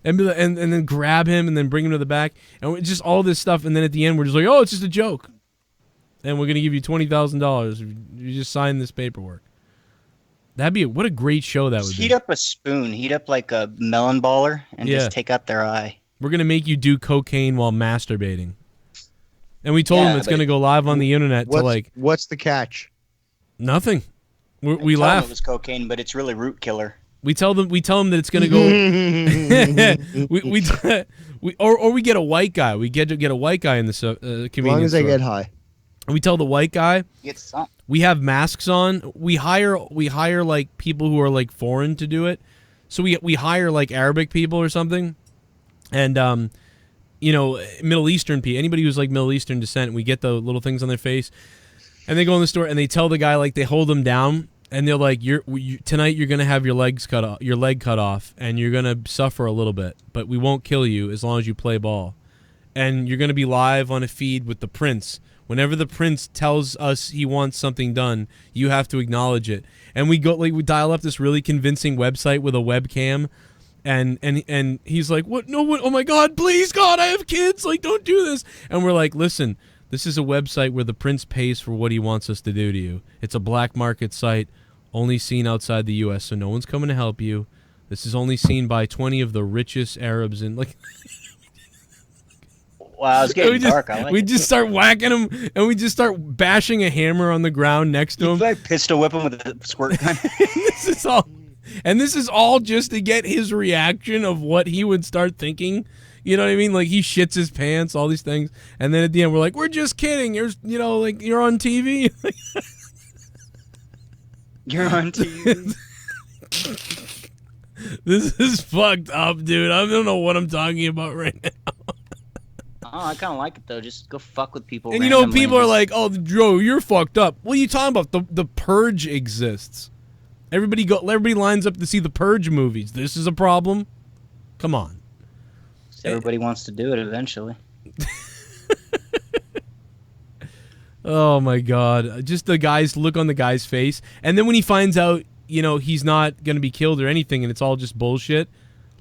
and then grab him and then bring him to the back, and just all this stuff. And then at the end, we're just like, oh, it's just a joke, and we're gonna give you $20,000 if you just sign this paperwork. What a great show that would be. Heat up a spoon, heat up like a melon baller, and just take out their eye. We're going to make you do cocaine while masturbating. And we told him it's going to go live on the internet to like... What's the catch? Nothing. We laugh. It was cocaine, but it's really root killer. We tell them that it's going to go... or we get a white guy. We get a white guy in the convenience store. As long as they get high. And we tell the white guy... Get some. We have masks on. We hire like people who are like foreign to do it. So we hire like Arabic people or something, and Middle Eastern people. Anybody who's like Middle Eastern descent. We get the little things on their face, and they go in the store and they tell the guy, like, they hold them down and they're like, tonight you're gonna have your leg cut off, and you're gonna suffer a little bit, but we won't kill you as long as you play ball, and you're gonna be live on a feed with the prince. Whenever the prince tells us he wants something done, you have to acknowledge it. And we dial up this really convincing website with a webcam, and he's like, "What? No, what? Oh my God! Please, God, I have kids! Like, don't do this!" And we're like, "Listen, this is a website where the prince pays for what he wants us to do to you. It's a black market site, only seen outside the U.S., so no one's coming to help you. This is only seen by 20 of the richest Arabs in like." Wow, it's getting dark. We just start whacking him, and we just start bashing a hammer on the ground next to him. Like pistol whip him with a squirt gun. This is all just to get his reaction of what he would start thinking. You know what I mean? Like, he shits his pants, all these things, and then at the end we're like, "We're just kidding. You're on TV." You're on TV. This is fucked up, dude. I don't know what I'm talking about right now. Oh, I kind of like it though. Just go fuck with people. And people are like, "Oh, Joe, you're fucked up." What are you talking about? The Purge exists. Everybody lines up to see the Purge movies. This is a problem. Come on. Everybody wants to do it eventually. Oh my God! Just the look on the guy's face, and then when he finds out, he's not gonna be killed or anything, and it's all just bullshit.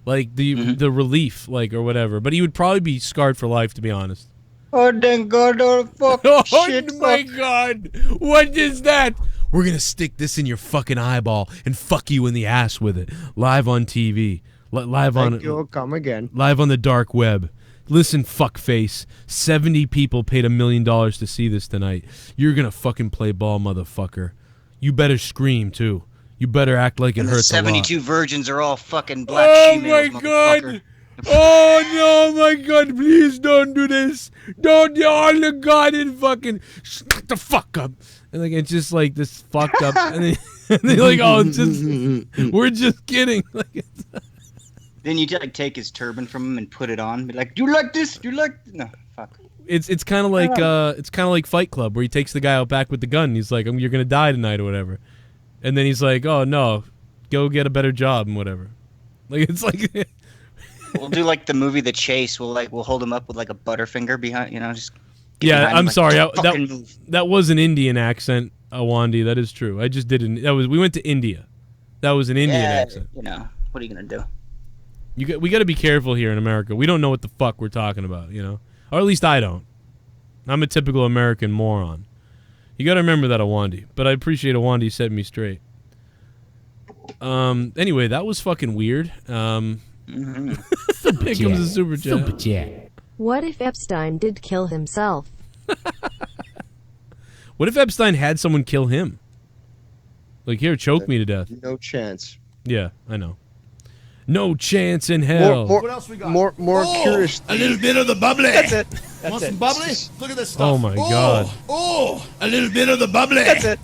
Like the relief, like, or whatever. But he would probably be scarred for life, to be honest. Oh, thank God! Oh, fuck! Oh my God! What is that? We're gonna stick this in your fucking eyeball and fuck you in the ass with it, live on TV, Come again. Live on the dark web. Listen, fuckface. 70 people paid $1 million to see this tonight. You're gonna fucking play ball, motherfucker. You better scream too. You better act like it hurts a lot. 72 virgins are all fucking black Oh females, my God! Oh no, my God! Please don't do this! Don't, all the God, and fucking shut the fuck up! And like, it's just like this fucked up, and they're like, "Oh, it's just, we're just kidding." Like, Then you like take his turban from him and put it on. Be like, "Do you like this? Do you like?" No, fuck. It's kind of like Fight Club, where he takes the guy out back with the gun. And he's like, "You're gonna die tonight" or whatever, and then he's like, "Oh no, go get a better job and whatever." Like it's like. We'll do like the movie The Chase. We'll hold him up with like a butterfinger behind. Just. Yeah, I'm like, sorry. That was an Indian accent, Awonddy. That is true. I just didn't. We went to India. That was an Indian accent. What are you gonna do? We got to be careful here in America. We don't know what the fuck we're talking about, or at least I don't. I'm a typical American moron. You got to remember that, Awonddy. But I appreciate Awonddy setting me straight. Anyway, that was fucking weird. Here comes a super chat. Super chat. What if Epstein did kill himself? What if Epstein had someone kill him? Like, here, choke me to death. No chance. Yeah, I know. No chance in hell. What else we got? More curious. A little bit of the bubbly. That's it. Want some bubbly? Look at this stuff. Oh my god. Oh, a little bit of the bubbly. That's it.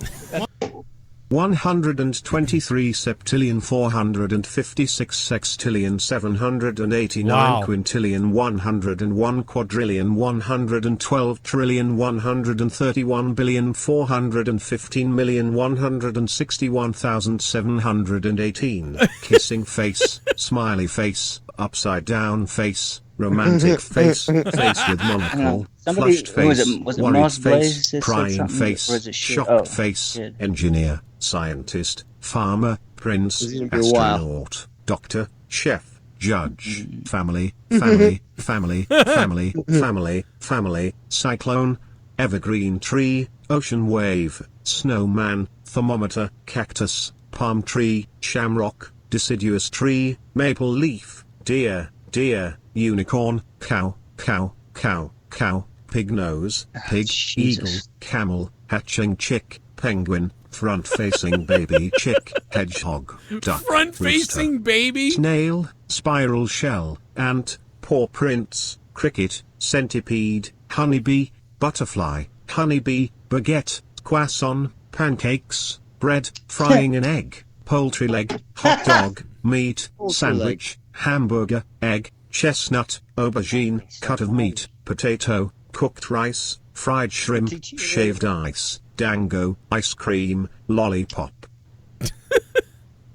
123 septillion 456 sextillion 789 Wow. quintillion 101 quadrillion 112 trillion 131 billion 415 million 161,718 kissing face, smiley face, upside down face, romantic face, face with monocle, flushed face, worried face, crying face, shocked face, engineer, scientist, farmer, prince, This is gonna be a while. astronaut, doctor, chef, judge, family, family, family, family, family, family, cyclone, evergreen tree, ocean wave, snowman, thermometer, cactus, palm tree, shamrock, deciduous tree, maple leaf, deer, deer, unicorn, cow, cow, cow, cow, pig nose, pig, eagle, camel, hatching chick, penguin, front-facing baby chick, hedgehog, duck, Front-facing rooster, baby? snail, spiral shell, ant, paw prints, cricket, centipede, honeybee, butterfly, honeybee, baguette, croissant, pancakes, bread, frying an egg, poultry leg, hot dog, meat, sandwich, hamburger, egg, chestnut, aubergine, cut of meat, potato, cooked rice, fried shrimp, shaved ice, dango, ice cream, lollipop.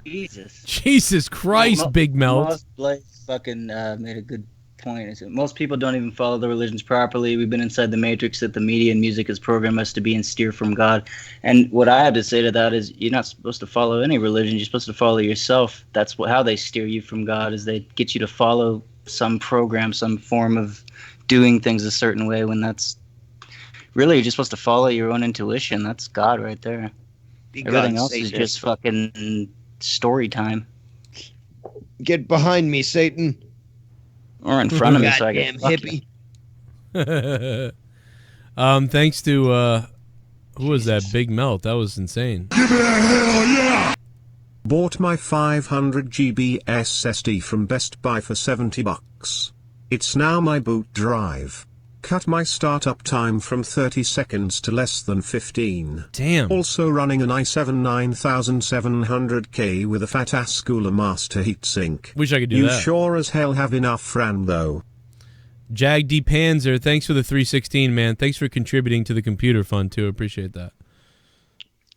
Jesus Christ, Big Melt. Most Blake fucking made a good point. Is that most people don't even follow the religions properly. We've been inside the matrix that the media and music has programmed us to be and steer from God. And what I have to say to that is, you're not supposed to follow any religion. You're supposed to follow yourself. That's how they steer you from God, is they get you to follow some program, some form of doing things a certain way, when that's really, you're just supposed to follow your own intuition. That's God right there. Everything else is just fucking story time. Get behind me, Satan. Or in front of me, so I Goddamn can hippie. Thanks to who was that? Big Melt. That was insane. Give it a hell yeah! Bought my 500 GB SSD from Best Buy for $70. It's now my boot drive. Cut my startup time from 30 seconds to less than 15. Damn. Also running an i7 9700K with a fat-ass Cooler Master heatsink. Wish I could do you that. You sure as hell have enough RAM though. Jag D. Panzer, thanks for the 316, man. Thanks for contributing to the computer fund, too. Appreciate that.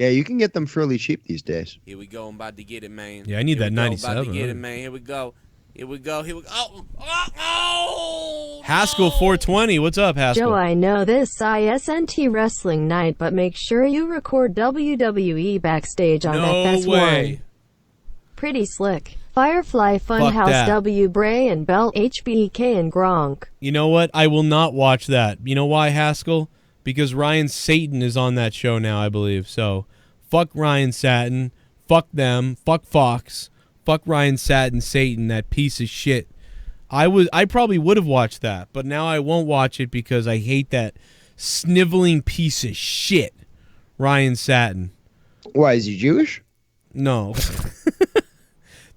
Yeah, you can get them fairly cheap these days. Here we go. I'm about to get it, man. Yeah, I need that 97. About to get it, man. Here we go. Here we go. Here we go. Oh, Haskell 420. What's up, Haskell? Joe, I know this ISNT wrestling night, but make sure you record WWE backstage on FS1. Way. Pretty slick. Firefly Funhouse W. Bray and Belt HBK and Gronk. You know what? I will not watch that. You know why, Haskell? Because Ryan Satan is on that show now, I believe. So, fuck Ryan Satin. Fuck them. Fuck Fox. Fuck Ryan Satan, that piece of shit. I probably would have watched that, but now I won't watch it because I hate that sniveling piece of shit, Ryan Satin. Why, is he Jewish? No.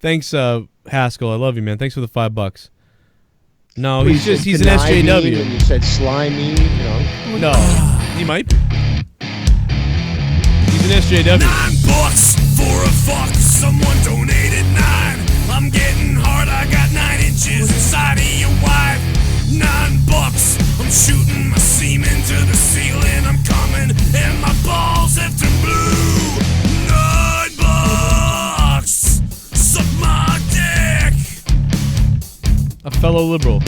Thanks, Haskell. I love you, man. Thanks for the $5. No, he's an SJW. And you said slimy, No, he might be. He's an SJW. $9 for a fuck. Someone donated 9. I'm getting hard. I got 9 jizz inside of your wife. $9. I'm shooting my semen to the ceiling. I'm coming and my balls have turned blue. $9. Suck my dick. A fellow liberal.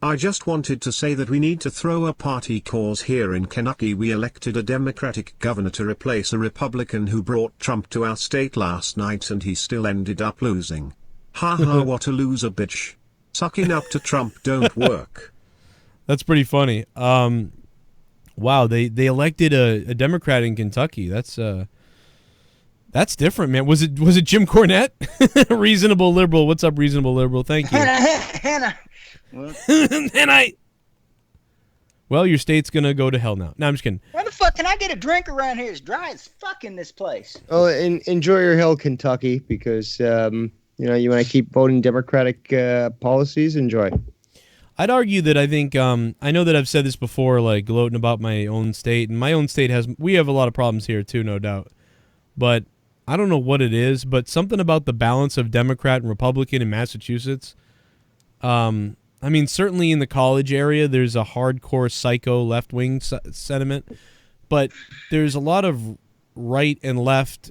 I just wanted to say that we need to throw a party cause here in Kentucky. We elected a Democratic governor to replace a Republican who brought Trump to our state last night, and he still ended up losing. Ha ha, what a loser, bitch. Sucking up to Trump don't work. That's pretty funny. Wow, they elected a Democrat in Kentucky. That's different, man. Was it Jim Cornette? Reasonable liberal. What's up, reasonable liberal? Thank you. Hannah. Well, your state's gonna go to hell now. No, I'm just kidding. Where the fuck can I get a drink around here? It's dry as fuck in this place. Oh, enjoy your hill, Kentucky, because you want to keep voting Democratic policies. Enjoy. I'd argue that I think I know that I've said this before, like gloating about my own state, and my own state we have a lot of problems here too, no doubt. But I don't know what it is, but something about the balance of Democrat and Republican in Massachusetts. I mean, certainly in the college area, there's a hardcore psycho left-wing sentiment, but there's a lot of right and left,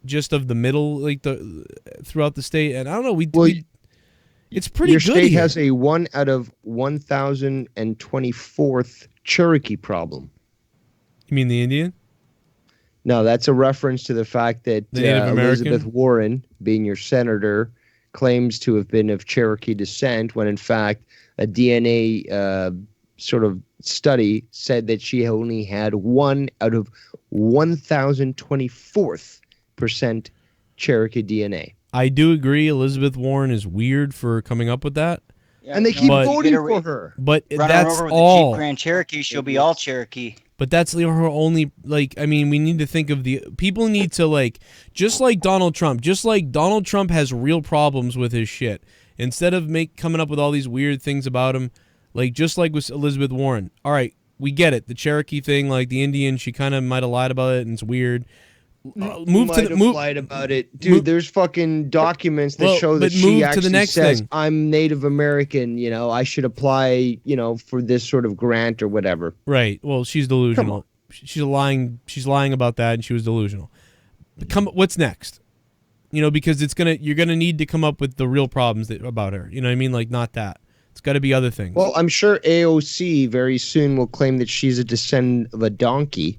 just of the middle, like throughout the state. And I don't know, it's pretty good. Your state here. has a 1 out of 1,024th Cherokee problem. You mean the Indian? No, that's a reference to the fact that The Native American? Elizabeth Warren, being your senator, claims to have been of Cherokee descent, when in fact a DNA sort of study said that she only had 1 out of 1,024th% Cherokee DNA. I do agree Elizabeth Warren is weird for coming up with that. Yeah, and they keep voting for her. But Run that's her over with all. the Jeep Grand Cherokee, she'll be all Cherokee. But that's her only, like, I mean, we need to think of people need to, like, just like Donald Trump has real problems with his shit. Instead of coming up with all these weird things about him, like, just like with Elizabeth Warren. All right, we get it. The Cherokee thing, like the Indian, she kind of might have lied about it, and it's weird. Lied about it, dude. There's fucking documents that show that she actually says, "I'm Native American. I should apply. For this sort of grant or whatever." Right. Well, she's delusional. She's lying. She's lying about that, and she was delusional. What's next? Because you're gonna need to come up with the real problems about her. You know what I mean? Like, not that. It's got to be other things. Well, I'm sure AOC very soon will claim that she's a descendant of a donkey.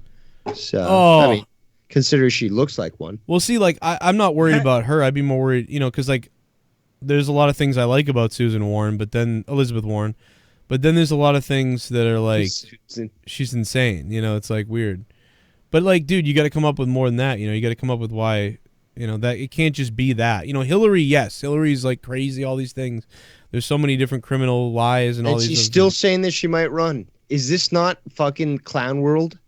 So, I mean, consider she looks like one. Well, see, like, I'm not worried about her. I'd be more worried, because, like, there's a lot of things I like about Susan Warren, Elizabeth Warren, but then there's a lot of things that are like, she's insane. It's like weird. But, like, dude, you got to come up with more than that. You got to come up with why, that it can't just be that. Hillary, yes, Hillary's like crazy, all these things. There's so many different criminal lies and all these. And she's still saying that she might run. Is this not fucking clown world?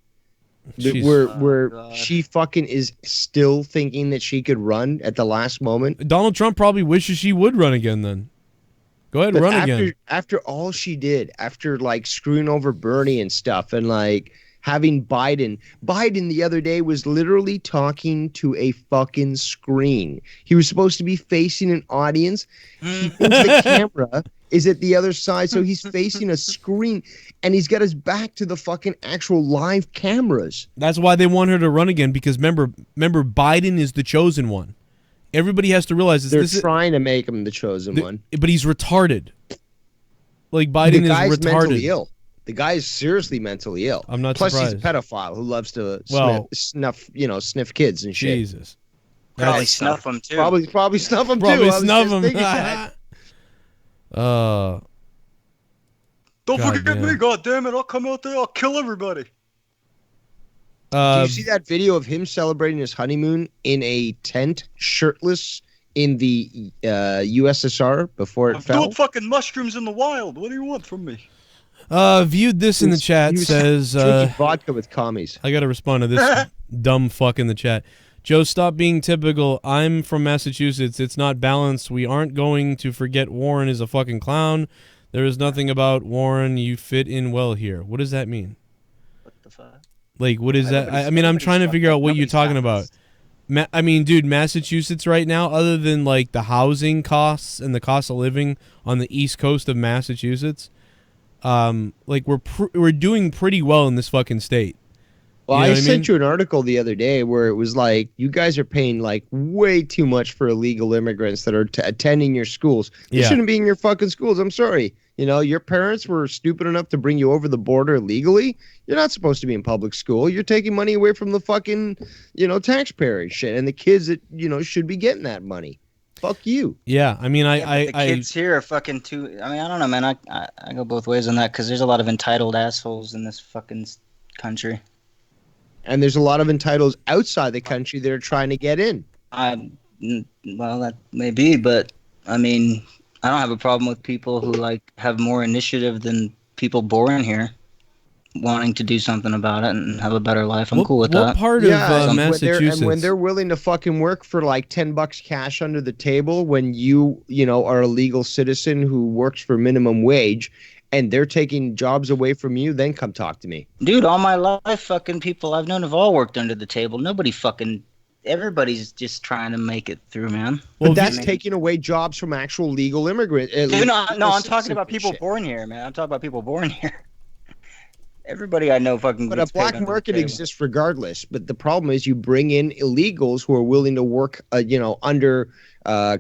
Where she fucking is still thinking that she could run at the last moment. Donald Trump probably wishes she would run again then. Go ahead and run again. After all she did, after like screwing over Bernie and stuff, and like having Biden the other day was literally talking to a fucking screen. He was supposed to be facing an audience. He thinks the camera is at the other side, so he's facing a screen, and he's got his back to the fucking actual live cameras. That's why they want her to run again, because remember, Biden is the chosen one. Everybody has to realize this. They're trying to make him the chosen one. But he's retarded. Like, Biden is retarded. Mentally ill. The guy is seriously mentally ill. I'm not surprised. Plus, he's a pedophile who loves to sniff kids and shit. Jesus. Probably snuff them too. Probably snuff them too. Probably snuff them. Don't forget me, goddammit. I'll come out there, I'll kill everybody. Do you see that video of him celebrating his honeymoon in a tent, shirtless, in the USSR before it fell? Doing fucking mushrooms in the wild. What do you want from me? Viewed this in the chat, says drinking vodka with commies. I gotta respond to this dumb fuck in the chat. Joe, stop being typical. I'm from Massachusetts. It's not balanced. We aren't going to forget Warren is a fucking clown. There is nothing about Warren. You fit in well here. What does that mean? What the fuck? Like, what is that? I mean, I'm trying to figure out what you're talking about. I mean, dude, Massachusetts right now, other than like the housing costs and the cost of living on the east coast of Massachusetts, like we're doing pretty well in this fucking state. Well, You know I what I sent mean? you an article the other day where it was like, you guys are paying like way too much for illegal immigrants that are attending your schools. They Yeah. shouldn't be in your fucking schools. I'm sorry. You know, your parents were stupid enough to bring you over the border legally. You're not supposed to be in public school. You're taking money away from the fucking, taxpayer and shit. And the kids that, should be getting that money. Fuck you. Yeah, I mean, The kids here are fucking too. I mean, I don't know, man. I go both ways on that because there's a lot of entitled assholes in this fucking country. And there's a lot of entitles outside the country that are trying to get in. Well, that may be, but I mean, I don't have a problem with people who like have more initiative than people born here, wanting to do something about it and have a better life. I'm cool with that. What part of Massachusetts? When they're willing to fucking work for like $10 cash under the table, when you are a legal citizen who works for minimum wage, and they're taking jobs away from you, then come talk to me. Dude, all my life, fucking people I've known have all worked under the table. Everybody's just trying to make it through, man. But that's taking away jobs from actual legal immigrants. Dude, no, I'm talking about people born here, man. I'm talking about people born here. Everybody I know fucking. But a gets paid black under the market table. exists regardless. But the problem is you bring in illegals who are willing to work, under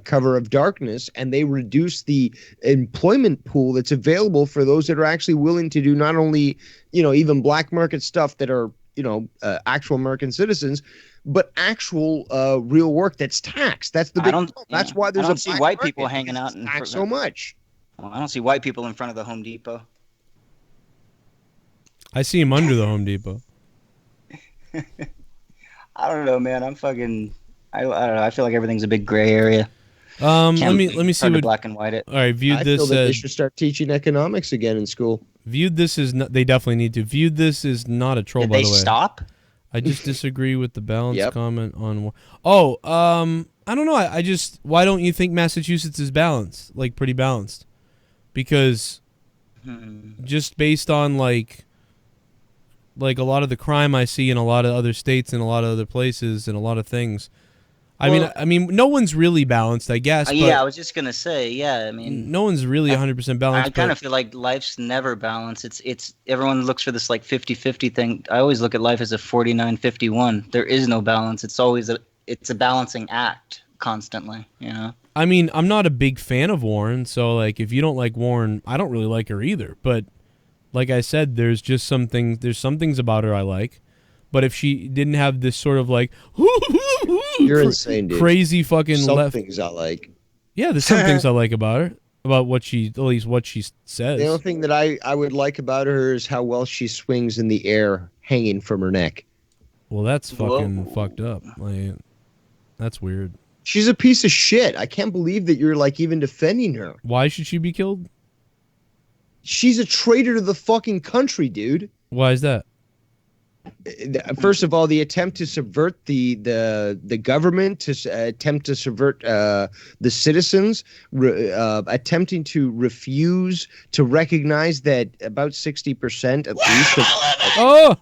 cover of darkness, and they reduce the employment pool that's available for those that are actually willing to do not only, even black market stuff that are, actual American citizens, but actual real work that's taxed. That's the big problem. That's why there's I don't see black white market. people hanging out in Taxed so much. Well, I don't see white people in front of the Home Depot. I see him under the Home Depot. I don't know, man. I'm fucking. I don't know. I feel like everything's a big gray area. Let me see hard to what black and white it. All right, viewed I this. feel that they should start teaching economics again in school. Viewed this as they definitely need to. Viewed this is not a troll. Did by they the way, stop? I just disagree with the balanced Yep. comment on. I don't know. I just why don't you think Massachusetts is balanced, like pretty balanced? Because just based on like a lot of the crime I see in a lot of other states and a lot of other places and a lot of things. I mean, no one's really balanced, I guess. But Yeah, I was just gonna say. Yeah, I mean, no one's really 100% balanced. I kind of feel like life's never balanced. It's everyone looks for this like 50-50 thing. I always look at life as a 49-51. There is no balance. It's always it's a balancing act constantly. I mean, I'm not a big fan of Warren, so like if you don't like Warren, I don't really like her either. But like I said, there's some things about her I like. But if she didn't have this sort of like You're insane, dude. crazy fucking Some left things I like. Yeah, there's some things I like about her. About what she says. The only thing that I would like about her is how well she swings in the air hanging from her neck. Well, that's fucking fucked up. Like, that's weird. She's a piece of shit. I can't believe that you're like even defending her. Why should she be killed? She's a traitor to the fucking country, dude. Why is that? First of all, the attempt to subvert the government, to attempt to subvert the citizens, attempting to refuse to recognize that about 60% at least. Oh!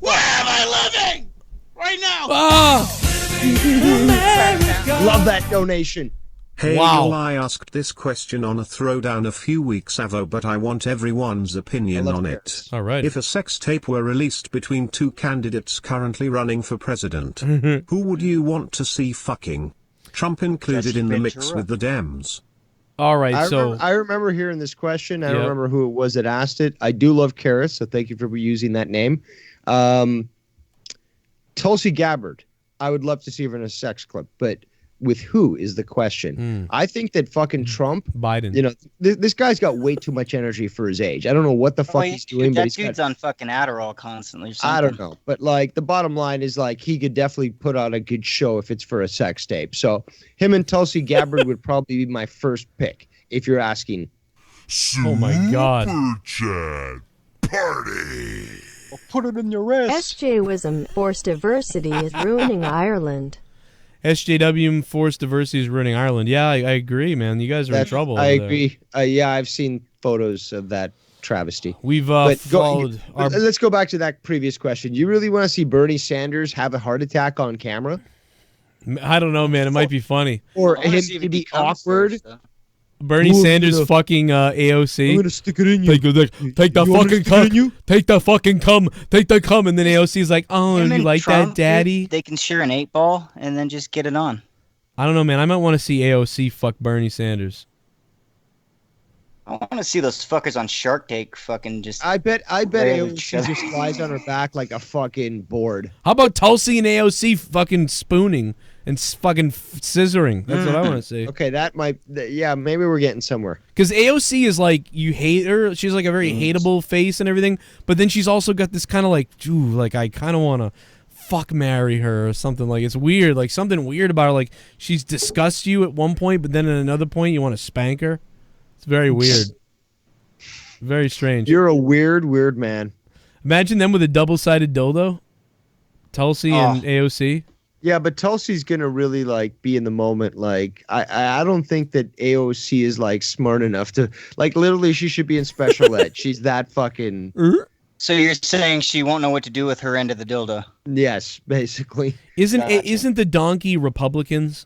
Where am I living? Right now! Love that donation. Hey, Wow. Joel, I asked this question on a throwdown a few weeks ago, but I want everyone's opinion on it. All right. If a sex tape were released between two candidates currently running for president, who would you want to see fucking? Trump included in the mix with the Dems. All right, I remember hearing this question. I don't Yep. remember who it was that asked it. I do love Karis, so thank you for using that name. Tulsi Gabbard. I would love to see her in a sex clip, but with who is the question? I think that fucking Trump, Biden, this guy's got way too much energy for his age. I don't know what the fuck he's doing, but That he's dude's got, on fucking Adderall constantly. Or I don't something. know. But like the bottom line is like he could definitely put on a good show if it's for a sex tape. So him and Tulsi Gabbard would probably be my first pick if you're asking. Oh my God. Chat party. I'll put it in your ass. SJwism, forced diversity is ruining Ireland. SJW forced diversity is ruining Ireland. Yeah, I agree, man. You guys are in trouble. I over there. agree. Yeah, I've seen photos of that travesty. We've followed. Let's go back to that previous question. You really want to see Bernie Sanders have a heart attack on camera? I don't know, man. It might be funny. Or him to be awkward. Bernie Sanders fucking AOC. I'm gonna stick it in you. Take the fucking cum. Take the fucking cum. Take the cum. And then AOC's like, oh, Him you and like Trump, that, daddy? They can share an 8-ball and then just get it on. I don't know, man. I might want to see AOC fuck Bernie Sanders. I want to see those fuckers on Shark Tank fucking just. I bet AOC just lies on her back like a fucking board. How about Tulsi and AOC fucking spooning and fucking scissoring? That's what I want to see. Okay, that might. Yeah, maybe we're getting somewhere. Because AOC is like, you hate her. She's like a very hateable face and everything. But then she's also got this kind of like, ooh, like I kind of want to fuck marry her or something. Like it's weird. Like something weird about her. Like she's disgusts you at one point, but then at another point you want to spank her. It's very weird. Very strange. You're a weird man. Imagine them with a double-sided dildo. Tulsi and AOC. Yeah, but Tulsi's gonna really like be in the moment. Like I don't think that AOC is like smart enough to like literally she should be in special ed. She's that fucking. So you're saying she won't know what to do with her end of the dildo? Yes, basically. Isn't the donkey Republicans?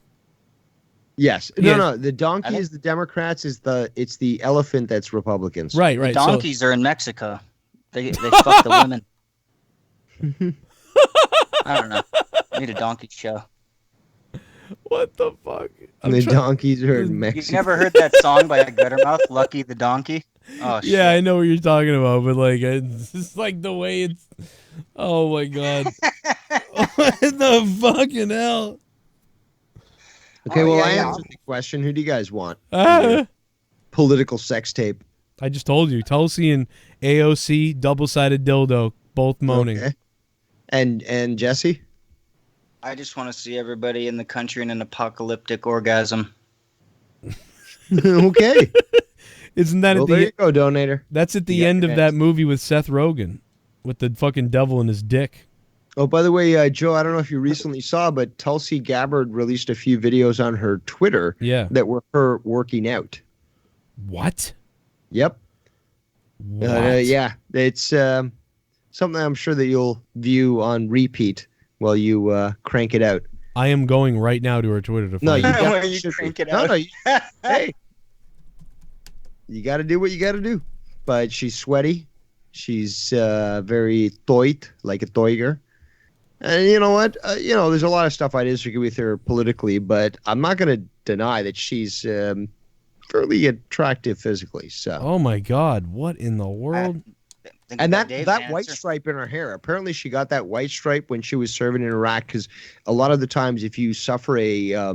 Yes. Yeah. No. The donkey is the Democrats. It's the elephant that's Republicans. Right. The donkeys are in Mexico. They fuck the women. I don't know. I need a donkey show. What the fuck? The donkeys are in Mexico. You've never heard that song by Guttermouth, Lucky the Donkey? Oh, shit. Yeah, I know what you're talking about, but like, it's just like the way it's. Oh my god! What the fucking hell? Okay, I answered the question. Who do you guys want? Political sex tape. I just told you, Tulsi and AOC, double-sided dildo, both moaning. Okay. And Jesse? I just want to see everybody in the country in an apocalyptic orgasm. Okay. Isn't that at there you go, donator. That's at the end of that movie with Seth Rogen, with the fucking devil in his dick. Oh, by the way, Joe, I don't know if you recently saw, but Tulsi Gabbard released a few videos on her Twitter that were her working out. What? Yep. Yeah, it's something I'm sure that you'll view on repeat while you crank it out. I am going right now to her Twitter to find you crank it out. Hey, you got to do what you got to do. But she's sweaty. She's very toit, like a toiger. And you know what? There's a lot of stuff I disagree with her politically, but I'm not going to deny that she's fairly attractive physically. So. Oh my God! What in the world? And that white stripe in her hair. Apparently, she got that white stripe when she was serving in Iraq. Because a lot of the times, if you suffer a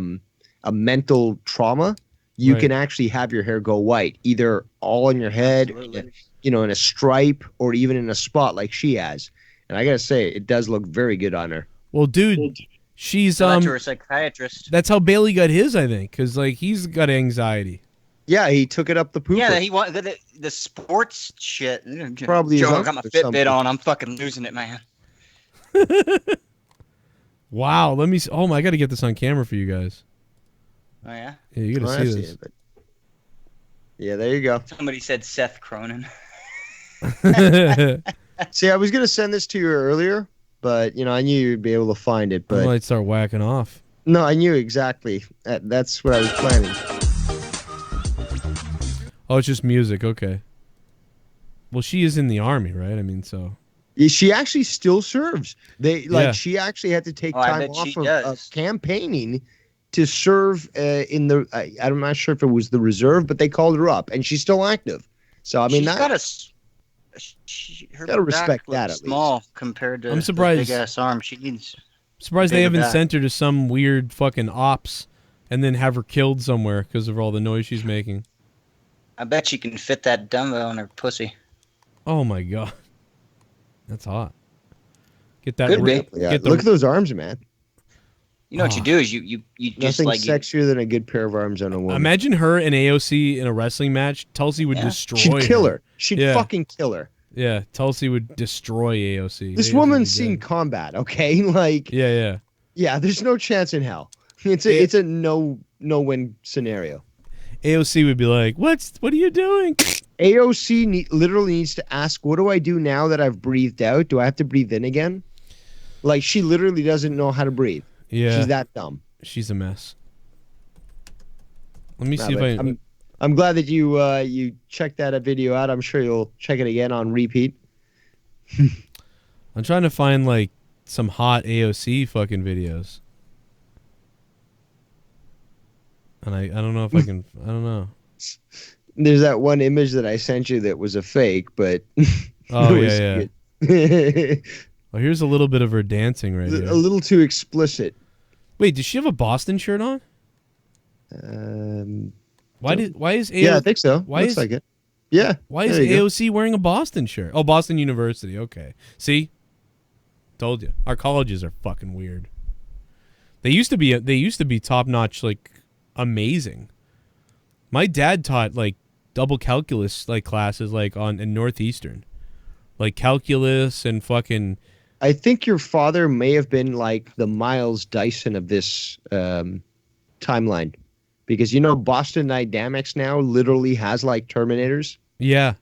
mental trauma, you can actually have your hair go white, either all on your head, in a stripe, or even in a spot like she has. And I gotta say, it does look very good on her. Well, dude, she's to her psychiatrist. That's how Bailey got his, I think, because like he's got anxiety. Yeah, he took it up the pooper. Yeah, he wanted the sports shit. Probably. Joe, I got my Fitbit on. I'm fucking losing it, man. Wow, let me. I got to get this on camera for you guys. Oh yeah. Yeah, you got to see this. Yeah, there you go. Somebody said Seth Cronin. See, I was gonna send this to you earlier, but I knew you'd be able to find it. But I might start whacking off. No, I knew exactly. That's what I was planning. Oh, it's just music. Okay. Well, she is in the army, right? I mean, so. She actually still serves. She actually had to take time off of campaigning to serve in the. I'm not sure if it was the reserve, but they called her up, and she's still active. So I mean, her gotta respect back that. At small least. compared to I'm surprised. Big ass arm. She needs. Surprised they haven't sent her to some weird fucking ops, and then have her killed somewhere because of all the noise she's making. I bet she can fit that dumbbell in her pussy. Oh my God, that's hot. Get that. Could be. Yeah, look at those arms, man. You know what you do is you just nothing like sexier than a good pair of arms on a woman. Imagine her and AOC in a wrestling match. Tulsi would destroy. She'd kill her. She'd fucking kill her. Yeah, Tulsi would destroy AOC. This woman's seen combat, okay? Like yeah. There's no chance in hell. It's a no win scenario. AOC would be like, "What are you doing?" AOC literally needs to ask, what do I do now that I've breathed out? Do I have to breathe in again? Like, she literally doesn't know how to breathe. Yeah. She's that dumb. She's a mess. Let me see if I'm glad that you checked that video out. I'm sure you'll check it again on repeat. I'm trying to find, like, some hot AOC fucking videos. And I don't know if I can... I don't know. There's that one image that I sent you that was a fake, but... Oh, yeah. Well, here's a little bit of her dancing right here. A little too explicit. Wait, does she have a Boston shirt on? Why is AOC... Yeah, I think so. Looks like it. Yeah. Why is AOC wearing a Boston shirt? Oh, Boston University. Okay. See? Told you. Our colleges are fucking weird. They used to be top-notch, like, amazing. My dad taught, like, double calculus, like, classes, like, in Northeastern. Like, calculus and fucking... I think your father may have been, like, the Miles Dyson of this timeline. Because, you know, Boston Dynamics now literally has, like, Terminators. Yeah.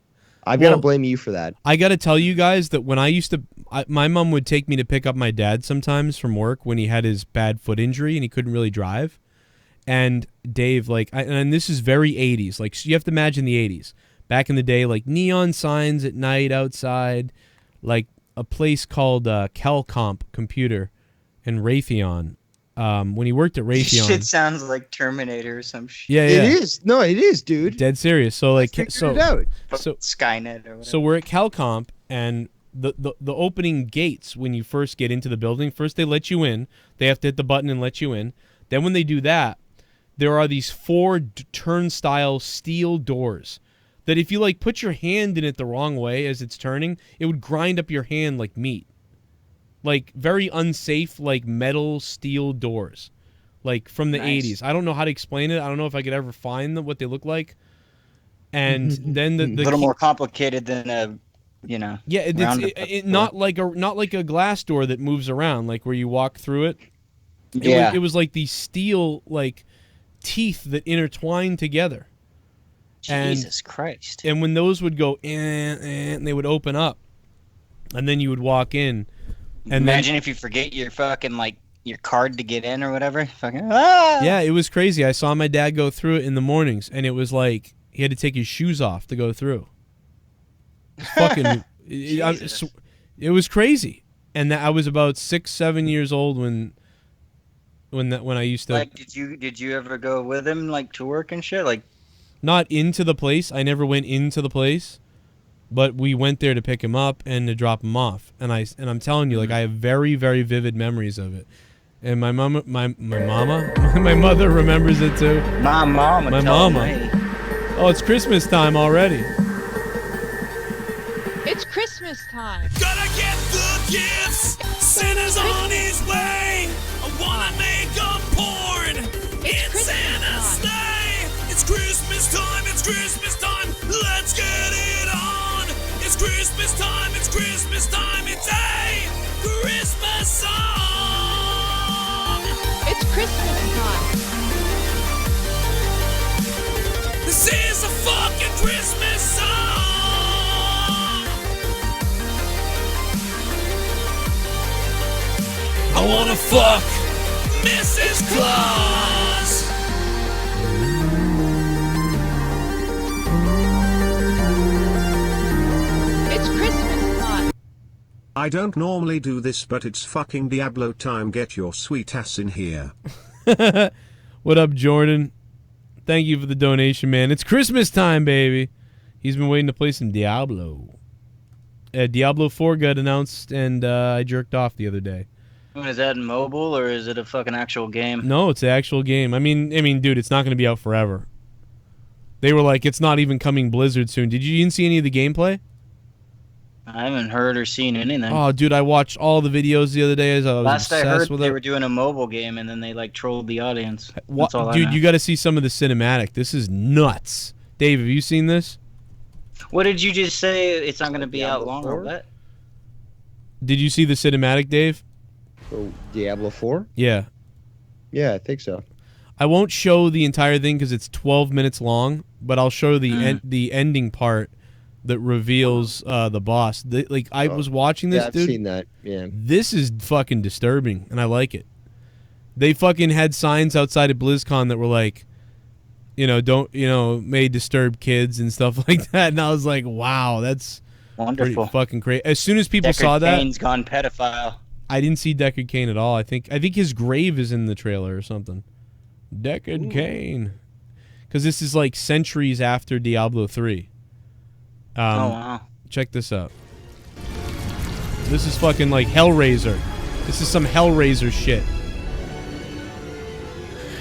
I've got to blame you for that. I got to tell you guys that when I used to... my mom would take me to pick up my dad sometimes from work when he had his bad foot injury and he couldn't really drive. And Dave, like... and this is very 80s. Like, you have to imagine the 80s. Back in the day, like, neon signs at night outside. Like, a place called Calcomp Computer in Raytheon. When he worked at Raytheon... Shit sounds like Terminator or some shit. Yeah. It is. No, it is, dude. Dead serious. So, like... It out. So Skynet or whatever. So we're at Calcomp, and the opening gates, when you first get into the building, first they let you in. They have to hit the button and let you in. Then when they do that, there are these 4 turnstile steel doors that if you, like, put your hand in it the wrong way as it's turning, it would grind up your hand like meat. Like, very unsafe, like, metal steel doors. Like, from the 80s. I don't know how to explain it. I don't know if I could ever find what they look like. And then the a little more complicated than a, you know. Yeah, it's not like a glass door that moves around, like where you walk through it. It was like these steel, like, teeth that intertwine together. Jesus Christ. And when those would go and they would open up, and then you would walk in. And imagine if you forget your fucking, like, your card to get in or whatever. Fucking Yeah, it was crazy. I saw my dad go through it in the mornings, and it was like he had to take his shoes off to go through. Fucking, it was crazy. And I was about 6-7 years old when I used to. Like, did you ever go with him, like, to work and shit? Like, not into the place. I never went into the place, but we went there to pick him up and to drop him off. And I'm telling you, like, I have very, very vivid memories of it. And my mama, my mother remembers it too. My mama. Oh, it's Christmas time already. It's Christmas time. Gotta get the gifts. Santa's on his way. I wanna make a porn. It's Santa's sleigh. It's Christmas time. It's Christmas time. Let's get it on. It's Christmas time. It's Christmas time. It's a Christmas song. It's Christmas time. This is a fucking Christmas song. I wanna fuck Mrs. Claus. It's Christmas time. I don't normally do this, but it's fucking Diablo time. Get your sweet ass in here. What up, Jordan? Thank you for the donation, man. It's Christmas time, baby. He's been waiting to play some Diablo. Diablo 4 got announced, and I jerked off the other day. Is that mobile or is it a fucking actual game? No, it's the actual game. I mean, dude, it's not going to be out forever. They were like, it's not even coming Blizzard soon. Did you even see any of the gameplay? I haven't heard or seen anything. Oh, dude, I watched all the videos the other day as I was Last I obsessed heard, with they it. were doing a mobile game and then they, like, trolled the audience. That's all Dude, I know. you got to see some of the cinematic. This is nuts. Dave, have you seen this? What did you just say? It's not going to be out long or what? Did you see the cinematic, Dave? For Diablo 4? Yeah. Yeah, I think so. I won't show the entire thing because it's 12 minutes long, but I'll show the ending part that reveals the boss. I was watching this, I've dude. seen that. Yeah. This is fucking disturbing, and I like it. They fucking had signs outside of BlizzCon that were like, don't, may disturb kids and stuff like that. And I was like, wow, that's wonderful. Pretty fucking crazy. As soon as people Deckard saw that, Cain's gone pedophile. I didn't see Deckard Cain at all. I think his grave is in the trailer or something. Deckard Cain, because this is like centuries after Diablo 3. Oh wow! Check this out. This is fucking like Hellraiser. This is some Hellraiser shit.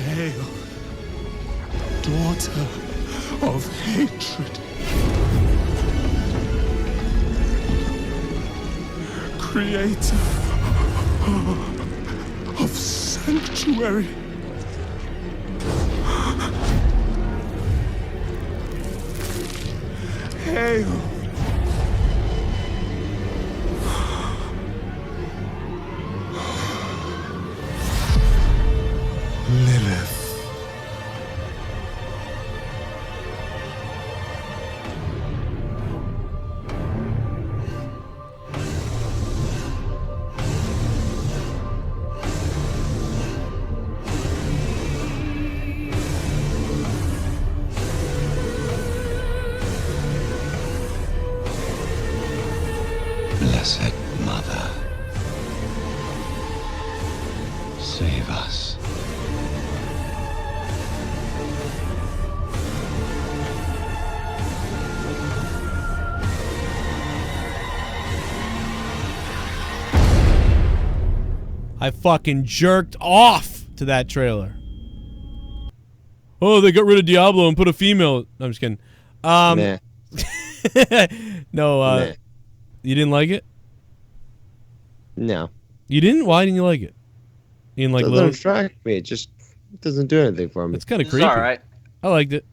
Hail, daughter of hatred. Creator of sanctuary. Hail. Lilith. Blessed Mother, save us. I fucking jerked off to that trailer. Oh, they got rid of Diablo and put a female. No, I'm just kidding. Nah. No, Nah. You didn't like it? No. You didn't? Why didn't you like it? You didn't like It Lilith? doesn't attract me. It just doesn't do anything for me. It's kind of creepy. It's all right. I liked it.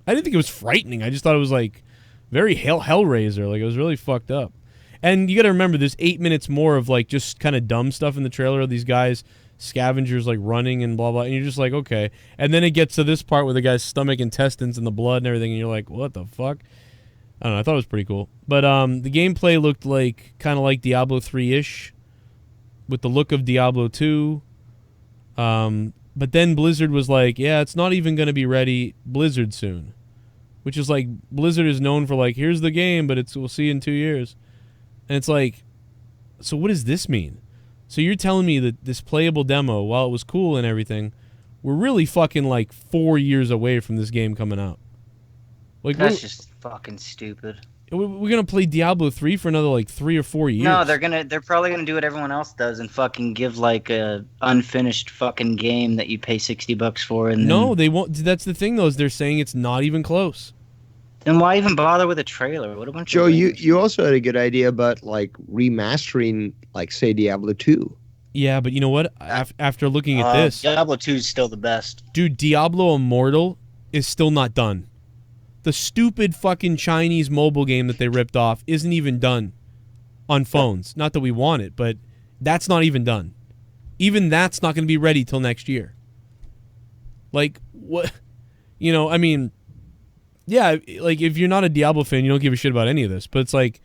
I didn't think it was frightening. I just thought it was like very Hellraiser. Like it was really fucked up. And you got to remember, there's 8 minutes more of like just kind of dumb stuff in the trailer of these guys, scavengers like running and blah blah. And you're just like, okay. And then it gets to this part where the guy's stomach, intestines, and the blood and everything, and you're like, what the fuck? I don't know. I thought it was pretty cool. But the gameplay looked like kind of like Diablo 3-ish, with the look of Diablo 2. But then Blizzard was like, yeah, it's not even going to be ready Blizzard soon. Which is like, Blizzard is known for like, here's the game, but we'll see you in 2 years. And it's like, so what does this mean? So you're telling me that this playable demo, while it was cool and everything, we're really fucking like 4 years away from this game coming out. Like That's just fucking stupid. We're gonna play Diablo 3 for another like 3 or 4 years. No, they're probably gonna do what everyone else does and fucking give like a unfinished fucking game that you pay $60 for. And no, they won't. That's the thing, though. Is they're saying it's not even close. Then why even bother with a trailer? What a bunch Joe, of you also had a good idea about like remastering, like say Diablo 2. Yeah, but you know what? After looking at this, Diablo 2 is still the best. Dude, Diablo Immortal is still not done. The stupid fucking Chinese mobile game that they ripped off isn't even done on phones. Not that we want it, but that's not even done. Even that's not going to be ready till next year. Like, what? You know, I mean, yeah, like, if you're not a Diablo fan, you don't give a shit about any of this. But it's like,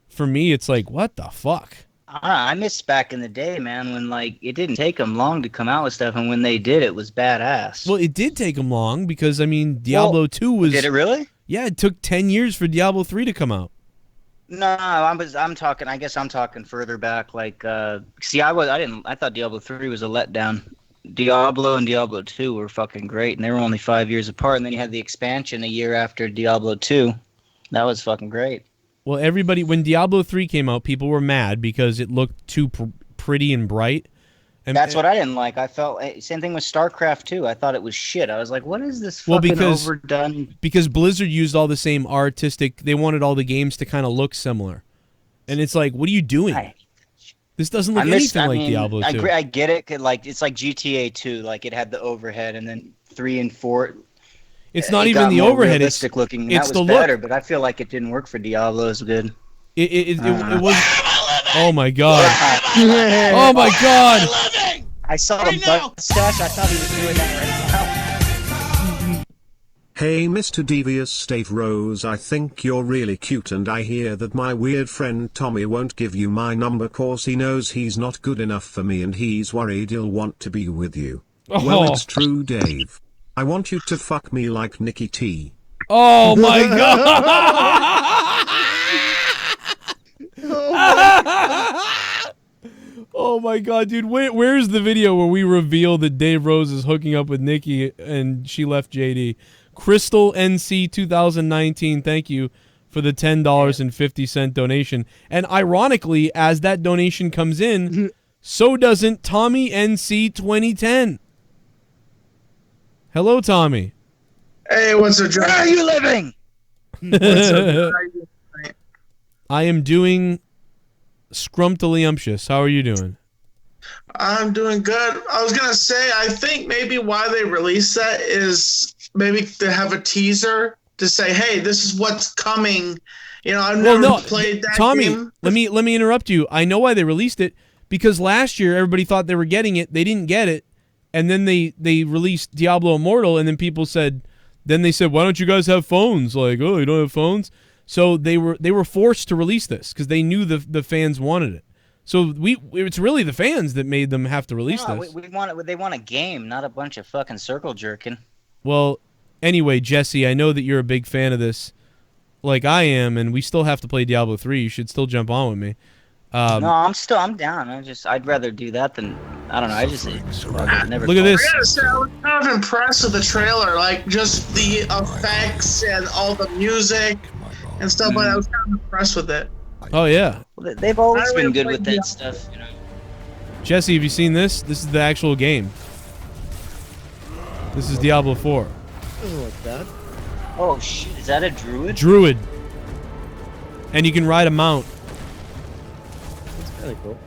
for me, it's like, what the fuck? I miss back in the day, man, when like it didn't take them long to come out with stuff, and when they did, it was badass. Well, it did take them long because, I mean, Diablo 2 was... Did it really? Yeah, it took 10 years for Diablo 3 to come out. No, I'm talking. I guess I'm talking further back. Like, see, I thought Diablo 3 was a letdown. Diablo and Diablo 2 were fucking great, and they were only 5 years apart. And then you had the expansion a year after Diablo 2. That was fucking great. Well, everybody, when Diablo 3 came out, people were mad because it looked too pretty and bright. And that's what I didn't like. I felt same thing with StarCraft 2. I thought it was shit. I was like, what is this fucking overdone? Because Blizzard used all the same artistic. They wanted all the games to kind of look similar, and it's like, what are you doing? This doesn't look anything like Diablo 2. I get it. Like it's like GTA 2. Like it had the overhead, and then 3 and 4. It's not even the overhead. It's looking. It's that was the better, look. but I feel like it didn't work for Diablo as good. It was. Oh my god! Oh my god! I saw the mustache. I thought he was doing that right now. Hey Mr. Devious Dave Rose, I think you're really cute and I hear that my weird friend Tommy won't give you my number cause he knows he's not good enough for me and he's worried he'll want to be with you. Oh. Well, it's true, Dave. I want you to fuck me like Nikki T. Oh my god! Oh my god, dude! Where's the video where we reveal that Dave Rose is hooking up with Nikki and she left JD? Crystal NC 2019, thank you for the $10.50 donation. And ironically, as that donation comes in, so doesn't Tommy NC 2010. Hello, Tommy. Hey, what's up, John? Where are you living? What's up, John? How are you doing? I am doing scrumptious. How are you doing? I'm doing good. I was gonna say, I think maybe why they released that is maybe to have a teaser to say, "Hey, this is what's coming." You know, I've never played that Tommy, game. let me interrupt you. I know why they released it because last year everybody thought they were getting it. They didn't get it, and then they released Diablo Immortal, and then people said, "Why don't you guys have phones?" Like, oh, you don't have phones. So they were forced to release this because they knew the fans wanted it. So it's really the fans that made them have to release this. They want a game, not a bunch of fucking circle jerking. Well, anyway, Jesse, I know that you're a big fan of this, like I am, and we still have to play Diablo 3. You should still jump on with me. No, I'm down. I'd rather do that than I don't know. Never. Look at this. I gotta say, I was kind of impressed with the trailer, like just the effects and all the music and stuff like that. I was kind of impressed with it. Oh yeah. Well, they've always been good with that stuff, you know. Jesse, have you seen this? This is the actual game. This is Diablo 4. Like that. Oh shit! Is that a druid? Druid. And you can ride a mount. That's kind of cool.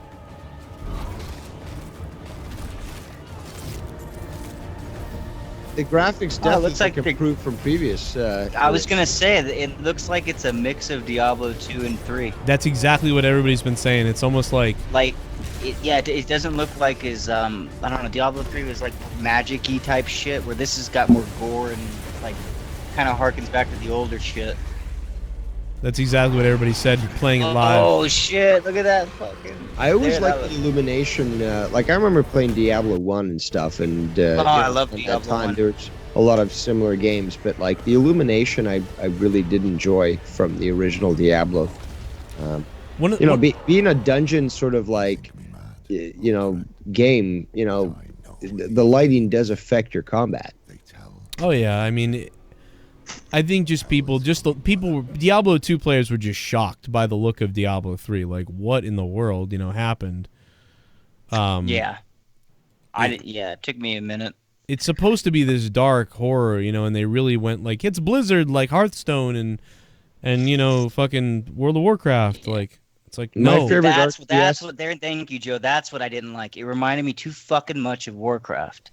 The graphics definitely looks like improved from previous. I was gonna say it looks like it's a mix of Diablo 2 and 3. That's exactly what everybody's been saying. It's almost like it doesn't look like his I don't know. Diablo 3 was like magic-y type shit, where this has got more gore and like kind of harkens back to the older shit. that's exactly what everybody said playing it live. Oh shit! Look at that fucking. I always liked the illumination. Like I remember playing Diablo 1 and stuff, and I love at Diablo that time 1. there was a lot of similar games, but like the illumination, I really did enjoy from the original Diablo. Being a dungeon sort of like, game, the lighting does affect your combat. Oh yeah, I mean, I think Diablo 2 players were just shocked by the look of Diablo 3. Like, what in the world, happened? Yeah. It took me a minute. It's supposed to be this dark horror, and they really went like, it's Blizzard, like Hearthstone and fucking World of Warcraft. Like, it's like, no. That's what they're. Thank you, Joe. That's what I didn't like. It reminded me too fucking much of Warcraft.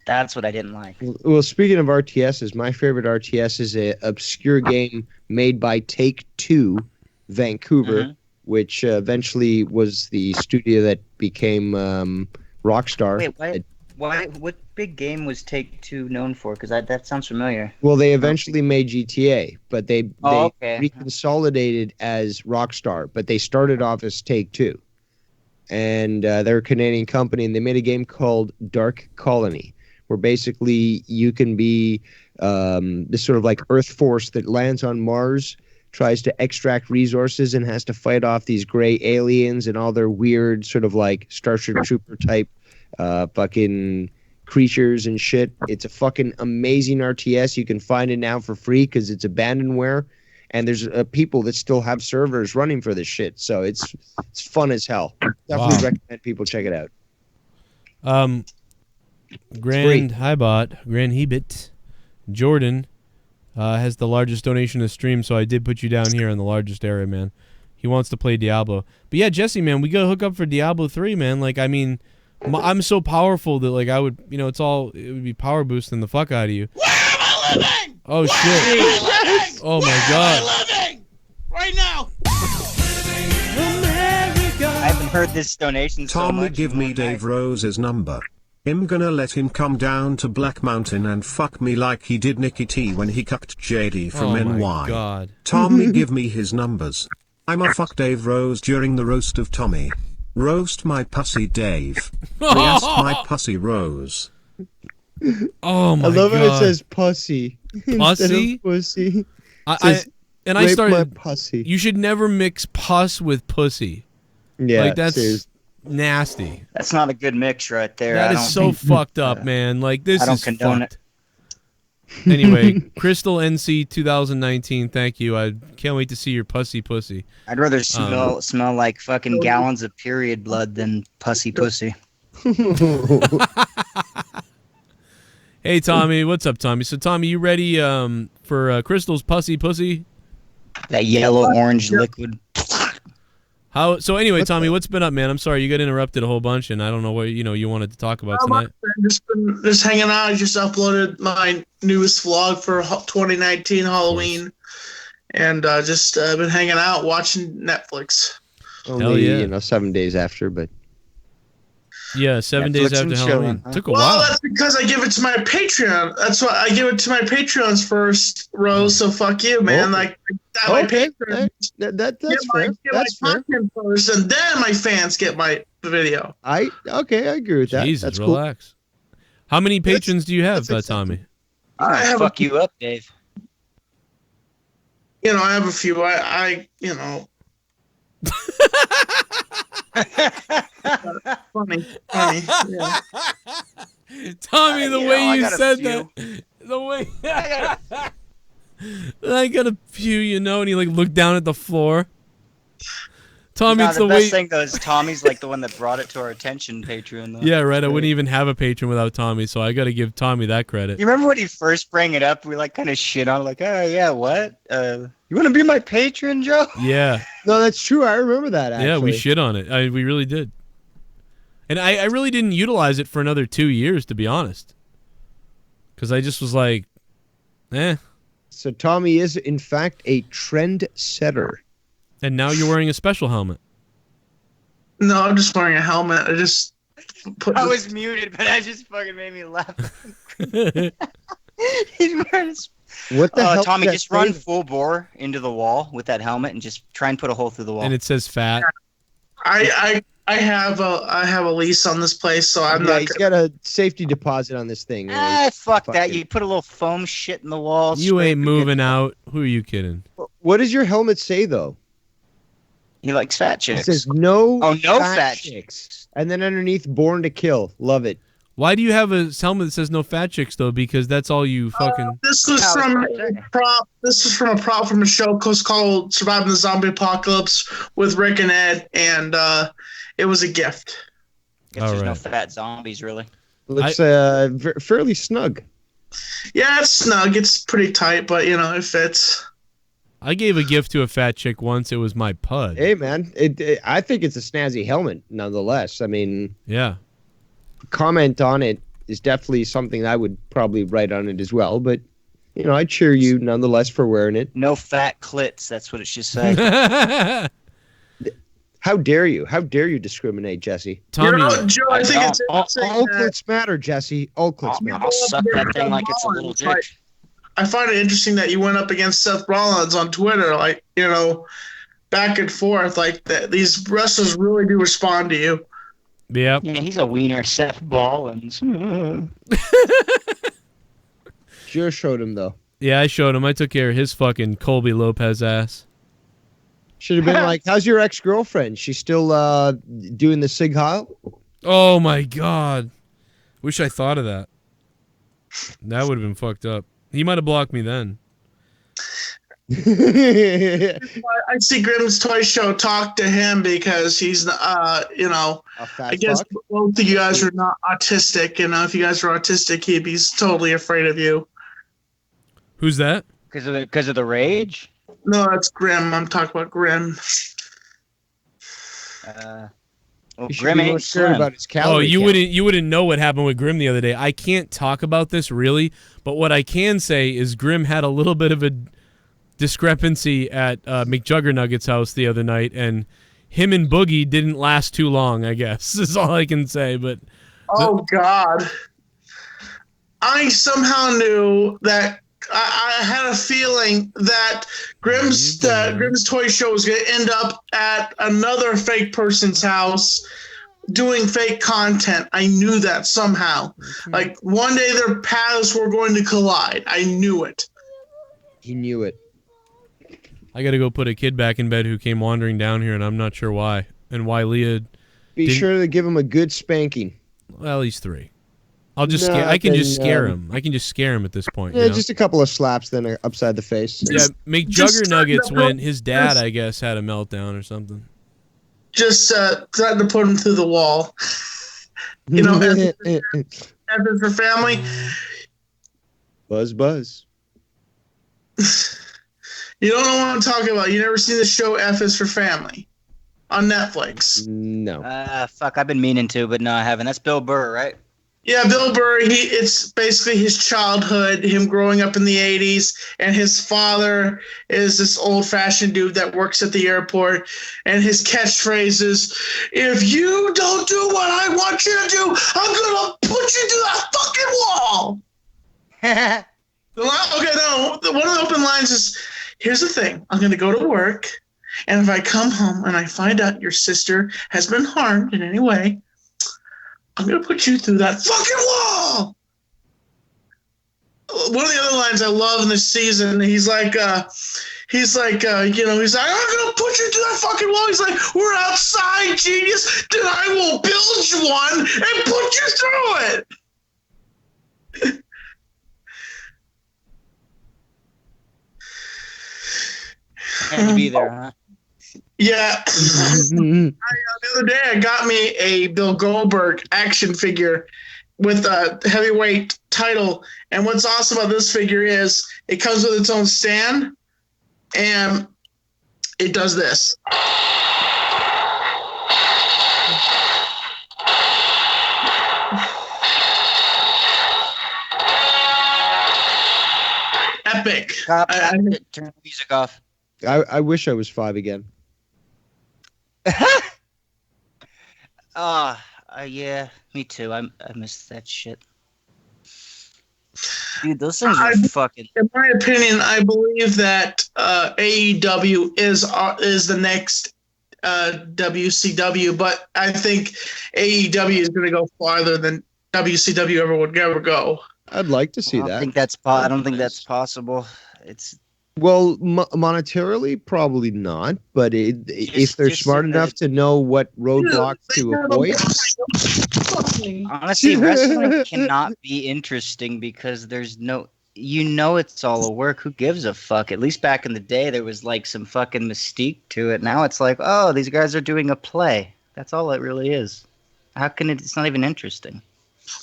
That's what I didn't like. Well, speaking of RTSs, my favorite RTS is an obscure game made by Take-Two, Vancouver, which eventually was the studio that became Rockstar. Wait, what big game was Take-Two known for? Because that sounds familiar. Well, they eventually made GTA, but they okay. reconsolidated as Rockstar, but they started off as Take-Two. And they're a Canadian company, and they made a game called Dark Colony, where basically you can be this sort of like Earth force that lands on Mars, tries to extract resources, and has to fight off these gray aliens and all their weird sort of like Starship Trooper type fucking creatures and shit. It's a fucking amazing RTS. You can find it now for free because it's abandonware. And there's people that still have servers running for this shit, so it's fun as hell. Definitely recommend people check it out. Grand Hebit Jordan has the largest donation to stream, so I did put you down here in the largest area, man. He wants to play Diablo, but yeah, Jesse, man, we gotta hook up for Diablo 3, man. Like, I mean, I'm so powerful that like I would, it would be power boosting the fuck out of you. Where am I living? Oh shit! Oh my god! Where am I living? Right now. I haven't heard this donation so Tommy, much. give me Dave Rose's number. I'm gonna let him come down to Black Mountain and fuck me like he did Nikki T when he cucked JD from Oh my NY. God. Tommy, give me his numbers. I'ma fuck Dave Rose during the roast of Tommy. Roast my pussy, Dave. Yes, my pussy Rose. Oh my God. I love how it says pussy. instead Pussy? of pussy. It I says, and I "Rape started. my pussy." You should never mix pus with pussy. Yeah, like that's seriously. nasty. That's not a good mix right there. That I is don't so think- fucked up, man. Like this I don't is condone fucked. Anyway, Crystal NC 2019. Thank you. I can't wait to see your pussy. I'd rather smell like fucking gallons of period blood than pussy. Hey Tommy, what's up, Tommy? So Tommy, you ready for Crystal's pussy? That yellow orange liquid. How? So anyway, Tommy, what's been up, man? I'm sorry you got interrupted a whole bunch, and I don't know what you wanted to talk about tonight. Just hanging out. I just uploaded my newest vlog for 2019 Halloween, and just been hanging out watching Netflix. Only 7 days after, but yeah, 7 days Netflix after and Halloween. chilling, huh? Took a Well, while. that's because I give it to my Patreon. That's why I give it to my Patreons first, Rose. So fuck you, man. Like my Patreon. That's fair. That's fair. Content first, and then my fans get my video. I agree with that. Jesus, That's cool. relax. How many patrons do you have, Tommy? I have fuck you up, Dave. I have a few. I funny. Yeah. Tommy, the way I you got a said few. that, the way I got a few, and he like looked down at the floor. Tommy, Nah, it's the the best way. thing though is Tommy's like the one that brought it to our attention, Patreon. Though. Yeah, right. I wouldn't even have a patron without Tommy, so I got to give Tommy that credit. You remember when he first bring it up? We like kind of shit on, like, oh yeah, what? You want to be my patron, Joe? Yeah. No, that's true. I remember that. Actually. Yeah, we shit on it. We really did. And I really didn't utilize it for another 2 years, to be honest. Because I just was like, eh. So Tommy is, in fact, a trend setter. And now you're wearing a special helmet. No, I'm just wearing a helmet. I just put. I was muted, but that just fucking made me laugh. He's wearing his. What the hell? Tommy, does that just run say? full bore into the wall with that helmet and just try and put a hole through the wall. And it says fat. I have a lease on this place, so I'm not. He's got a safety deposit on this thing. Fuck that. You put a little foam shit in the wall. You ain't moving out. Who are you kidding? What does your helmet say, though? He likes fat It chicks. says no. Oh, no fat chicks. And then underneath, born to kill. Love it. Why do you have a helmet that says no fat chicks, though? Because that's all you fucking... This was from a prop. This is from a prop from a show called "Surviving the Zombie Apocalypse" with Rick and Ed, and it was a gift. Guess there's no fat zombies, really. Looks fairly snug. Yeah, it's snug. It's pretty tight, but it fits. I gave a gift to a fat chick once. It was my pud. Hey, man. I think it's a snazzy helmet, nonetheless. I mean... Yeah. Comment on it is definitely something I would probably write on it as well, but I cheer you nonetheless for wearing it. No fat clits, that's what it should say. How dare you? How dare you discriminate, Jesse? Tommy, Joe, I think it's all clits matter, Jesse. All clits matter. I'll suck that thing like it's a little dick. I find it interesting that you went up against Seth Rollins on Twitter, like, back and forth, like that. These wrestlers really do respond to you. Yep. Yeah, he's a wiener, Seth Rollins. Sure showed him, though. Yeah, I showed him. I took care of his fucking Colby Lopez ass. Should have been like, how's your ex-girlfriend? She's still doing the Sig Heil? Oh, my God. Wish I thought of that. That would have been fucked up. He might have blocked me then. I see Grimm's Toy Show talk to him because he's, I guess both of you guys are not autistic. If you guys are autistic, he'd be totally afraid of you. Who's that? Because of the rage? No, that's Grimm. I'm talking about Grimm. Grimm ain't slim. About his Oh, you wouldn't know what happened with Grimm the other day. I can't talk about this really, but what I can say is Grimm had a little bit of a discrepancy at McJuggernugget's house the other night, and him and Boogie didn't last too long, I guess. Is all I can say. But Oh, God. I somehow knew that I had a feeling that Grimm's toy show was going to end up at another fake person's house doing fake content. I knew that somehow. Like, one day their paths were going to collide. I knew it. He knew it. I got to go put a kid back in bed who came wandering down here, and I'm not sure why. And why Leah... Be sure to give him a good spanking. Well, he's 3. I'll just I can just scare him. I can just scare him at this point. Yeah, you know? just a couple of slaps then upside the face. Yeah, make Jugger Nuggets when his dad, I guess, had a meltdown or something. Just threatened to put him through the wall. You know, F is for family. Buzz. You don't know what I'm talking about. You never seen the show F is for Family on Netflix? No. Fuck, I've been meaning to, but no, I haven't. That's Bill Burr, right? Yeah, Bill Burr, it's basically his childhood, him growing up in the 80s, and his father is this old-fashioned dude that works at the airport, and his catchphrase is, if you don't do what I want you to do, I'm going to put you through that fucking wall! Okay, no, one of the open lines is, here's the thing, I'm going to go to work, and if I come home and I find out your sister has been harmed in any way, I'm going to put you through that fucking wall. One of the other lines I love in this season, he's like, you know, he's like, I'm going to put you through that fucking wall. He's like, we're outside, genius. Then I will build you one and put you through it. Had to be there, huh? Yeah. The other day, I got me a Bill Goldberg action figure with a heavyweight title. And what's awesome about this figure is it comes with its own stand, and it does this. Epic. Turn the music off. I wish I was 5 again. Yeah, me too. I missed that shit. Dude, those things are fucking... In my opinion, I believe that AEW is the next WCW, but I think AEW is going to go farther than WCW would ever go. I'd like to see that. I don't think that's possible. It's... Well, monetarily, probably not. But if they're smart enough to know what roadblocks to avoid. Honestly, wrestling cannot be interesting because there's no... You know it's all a work. Who gives a fuck? At least back in the day, there was like some fucking mystique to it. Now it's like, oh, these guys are doing a play. That's all it really is. How can it... It's not even interesting.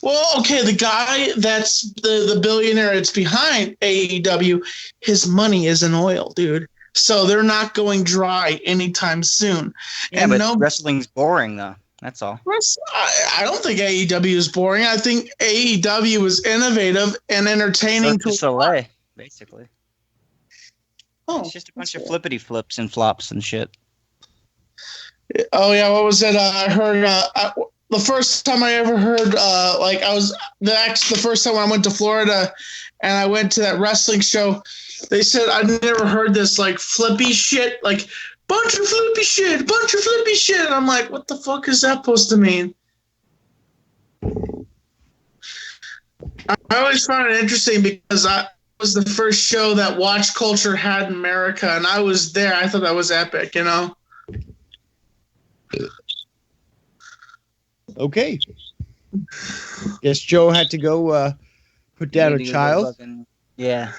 Well, okay, the guy that's the billionaire that's behind AEW, his money is in oil, dude. So they're not going dry anytime soon. Yeah, but wrestling's boring, though. That's all. I don't think AEW is boring. I think AEW is innovative and entertaining. Cirque du Soleil, basically. Oh, it's just a bunch of flippity flips and flops and shit. Oh, yeah, what was it? I heard... the first time I ever heard, the first time I went to Florida and I went to that wrestling show, they said I'd never heard this, like, flippy shit, like, bunch of flippy shit. And I'm like, what the fuck is that supposed to mean? I always found it interesting because it was the first show that Watch Culture had in America, and I was there. I thought that was epic, you know? Okay. Guess Joe had to go put down a child. Yeah.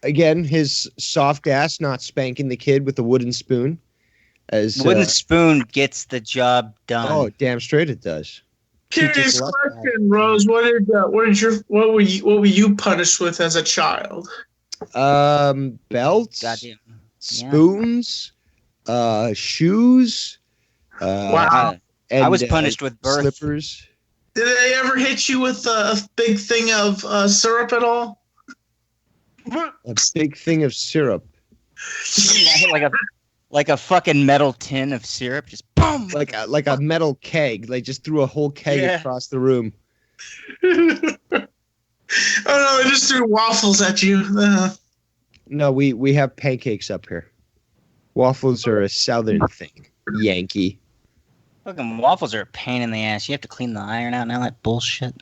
Again, his soft ass not spanking the kid with a wooden spoon. Wooden spoon gets the job done. Oh, damn straight it does. Curious question, Rose. What were you punished with as a child? Belts, Goddamn. spoons, shoes. Wow. I was punished with birth. Slippers. Did they ever hit you with a big thing of syrup at all? A big thing of syrup. Like a fucking metal tin of syrup, just boom. Like a metal keg. They just threw a whole keg across the room. Oh no, I just threw waffles at you. No, we have pancakes up here. Waffles are a southern thing. Yankee. Fucking waffles are a pain in the ass. You have to clean the iron out and all that bullshit.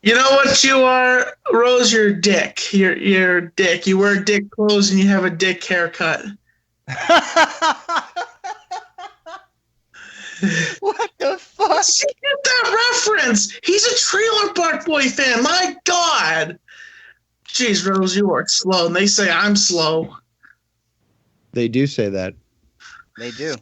You know what you are, Rose? You're a dick. You're a dick. You wear dick clothes and you have a dick haircut. What the fuck? Get that reference. He's a Trailer Park Boy fan. My God. Jeez, Rose, you are slow. And they say I'm slow. They do say that. They do.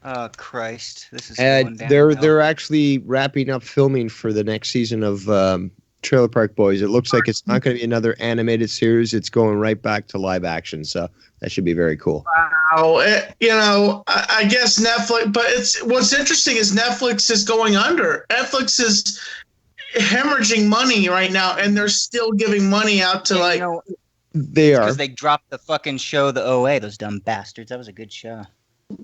Oh Christ! This is going down. They're actually wrapping up filming for the next season of Trailer Park Boys. It looks like it's not going to be another animated series. It's going right back to live action. So that should be very cool. Wow. I guess Netflix, but what's interesting is Netflix is going under. Netflix is hemorrhaging money right now, and they're still giving money out to they are. Because they dropped the fucking show, the OA, those dumb bastards. That was a good show.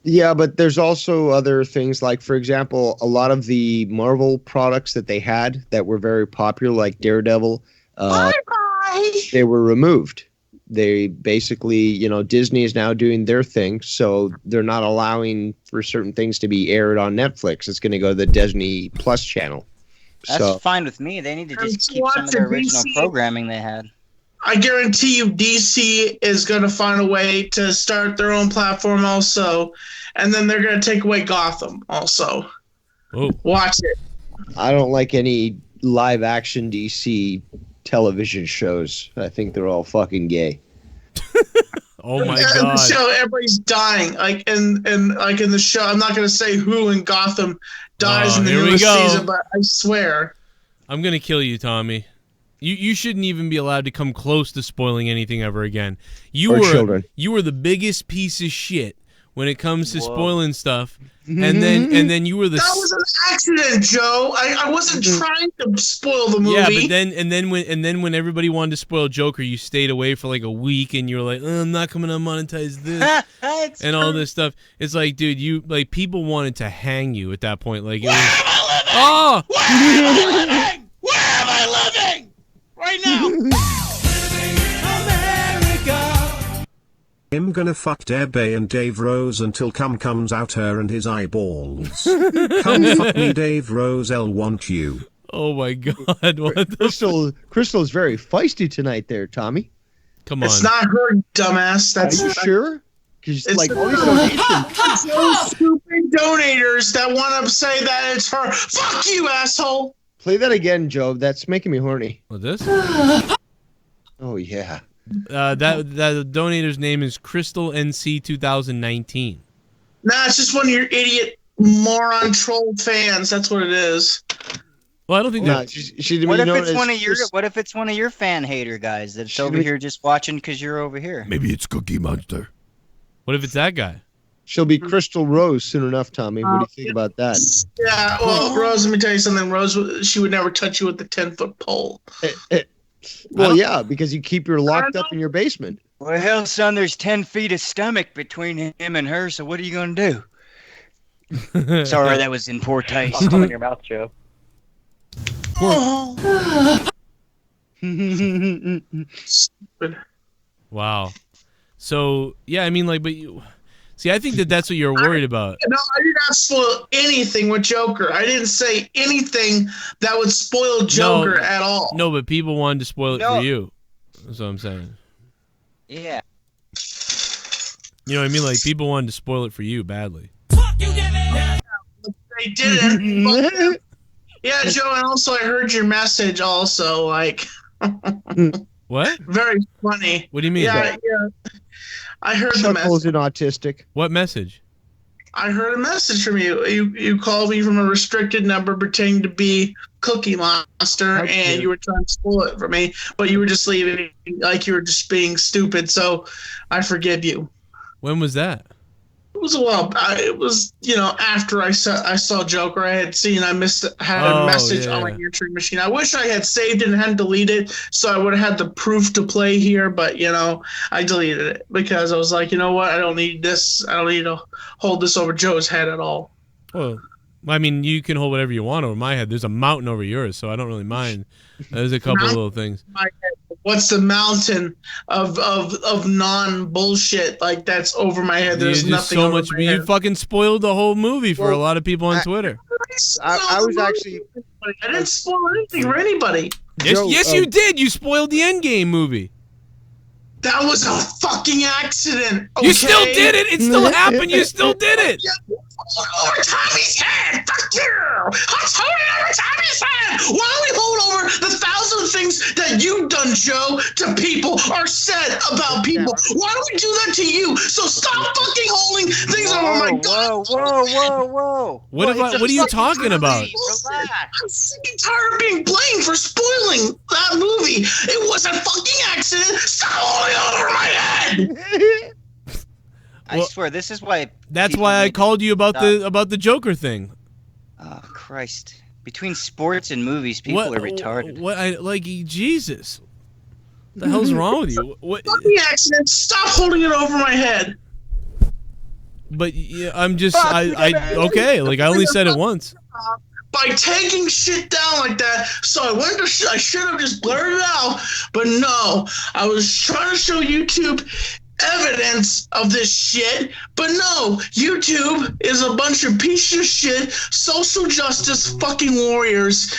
Yeah, but there's also other things like, for example, a lot of the Marvel products that they had that were very popular, like Daredevil, they were removed. They basically, Disney is now doing their thing, so they're not allowing for certain things to be aired on Netflix. It's going to go to the Disney Plus channel. That's fine with me. They need to just keep some of their original programming they had. I guarantee you DC is going to find a way to start their own platform also, and then they're going to take away Gotham also. Oh. Watch it. I don't like any live-action DC television shows. I think they're all fucking gay. Oh my God! God! The show, everybody's dying. Like in the show, I'm not going to say who in Gotham dies in the newest season, but I swear. I'm going to kill you, Tommy. You shouldn't even be allowed to come close to spoiling anything ever again. You were the biggest piece of shit when it comes to spoiling stuff, and then you were the. That was an accident, Joe. I wasn't trying to spoil the movie. Yeah, but then when everybody wanted to spoil Joker, you stayed away for like a week, and you were like, I'm not coming to monetize this and all this stuff. It's like, dude, people wanted to hang you at that point. Like, Where am I living? Where am I living? Right now. America. I'm gonna fuck Debbie and Dave Rose until cum comes out her and his eyeballs. Come fuck me, Dave Rose. I'll want you. Oh my God! What Crystal is very feisty tonight, there, Tommy. Come on. It's not her, dumbass. Are you sure? Because it's all these donations. Those stupid donators that want to say that it's her. Fuck you, asshole. Play that again, Joe. That's making me horny. What, this? Oh, yeah. That donator's name is Crystal NC 2019. Nah, it's just one of your idiot moron troll fans. That's what it is. Well, I don't think that. What if it's one of your fan hater guys that's over here just watching because you're over here? Maybe it's Cookie Monster. What if it's that guy? She'll be Crystal Rose soon enough, Tommy. What do you think about that? Yeah, well, Rose, let me tell you something. Rose, she would never touch you with the 10-foot pole. Well, yeah, because you keep her locked up in your basement. Well, hell, son, there's 10 feet of stomach between him and her, so what are you going to do? Sorry, that was in poor taste. I'll come in your mouth, Joe. Wow. So, yeah, I mean, but you... See, I think that's what you're worried about. No, I did not spoil anything with Joker. I didn't say anything that would spoil Joker at all. No, but people wanted to spoil it for you. That's what I'm saying. Yeah. You know what I mean? People wanted to spoil it for you badly. They didn't. Yeah, Joe, and also I heard your message also, What? Very funny. What do you mean? Yeah. I heard the message. Chuckles and autistic. What message? I heard a message from you. You called me from a restricted number pretending to be Cookie Monster, and you were trying to spoil it for me, but you were just leaving like you were just being stupid, so I forgive you. When was that? It was a while. It was, after I saw Joker. I had a message on my answering machine. I wish I had saved it and hadn't deleted it, so I would have had the proof to play here. But I deleted it because I was like, you know what? I don't need this. I don't need to hold this over Joe's head at all. Well, I mean, you can hold whatever you want over my head. There's a mountain over yours, so I don't really mind. There's a couple of little things. What's the mountain of non-bullshit like that's over my head? There's nothing so over much. my You head. fucking spoiled the whole movie for a lot of people on Twitter. I was actually. I didn't spoil anything for anybody. Yes, you did. You spoiled the Endgame movie. That was a fucking accident. Okay? You still did it. It still happened. You still did it. Over Tommy's head. Fuck you. I'm holding over Tommy's head. Why don't we hold over the 1,000 things that you've done, Joe, to people or said about people? Why don't we do that to you? So stop fucking holding things over my God. Whoa. What are you talking about? I'm sick and tired of being blamed for spoiling that movie. It was a fucking accident. Stop holding over my head. I swear, this is why. That's why I called you about the Joker thing. Oh Christ! Between sports and movies, people are retarded. Jesus. What the hell's wrong with you? What? Fucking accident! Stop holding it over my head. But yeah, I'm just okay. Like I only said it once. By taking shit down like that, so I should have just blurred it out, but no, I was trying to show YouTube evidence of this shit, but no, YouTube is a bunch of pieces of shit, social justice fucking warriors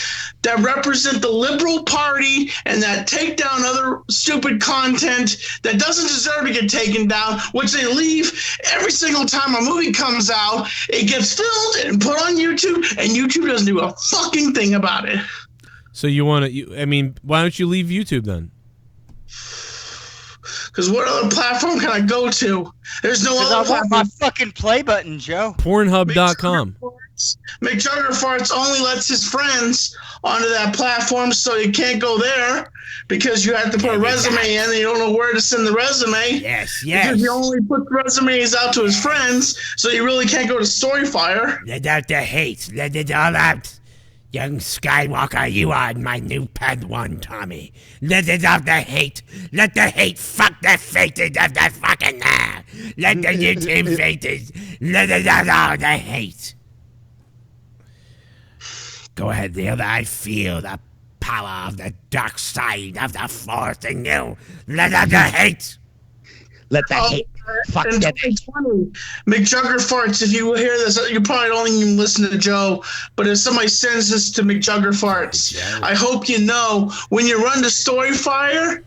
that represent the liberal party and that take down other stupid content that doesn't deserve to get taken down, which they leave every single time a movie comes out. It gets filmed and put on YouTube, and YouTube doesn't do a fucking thing about it. So why don't you leave YouTube then? Because what other platform can I go to? There's no other platform. My fucking play button, Joe. Pornhub.com. McJuggerfarts only lets his friends onto that platform, so you can't go there because you have to put a resume in and you don't know where to send the resume. Yes. Because he only puts resumes out to his friends, so you really can't go to Storyfire. Let out the hate. Let it all out. Young Skywalker, you are my new Padawan, Tommy. Let it out the hate. Let the hate fuck the faces of the fucking Let the YouTube faces. Let it out all the hate. Go ahead, the other. I feel the power of the dark side of the Force in you. Let out the hate. Let the hate. Fuck in that. 2020, McJuggerfarts, if you hear this, you probably don't even listen to Joe, but if somebody sends this to McJuggerfarts, I hope you know when you run to Storyfire,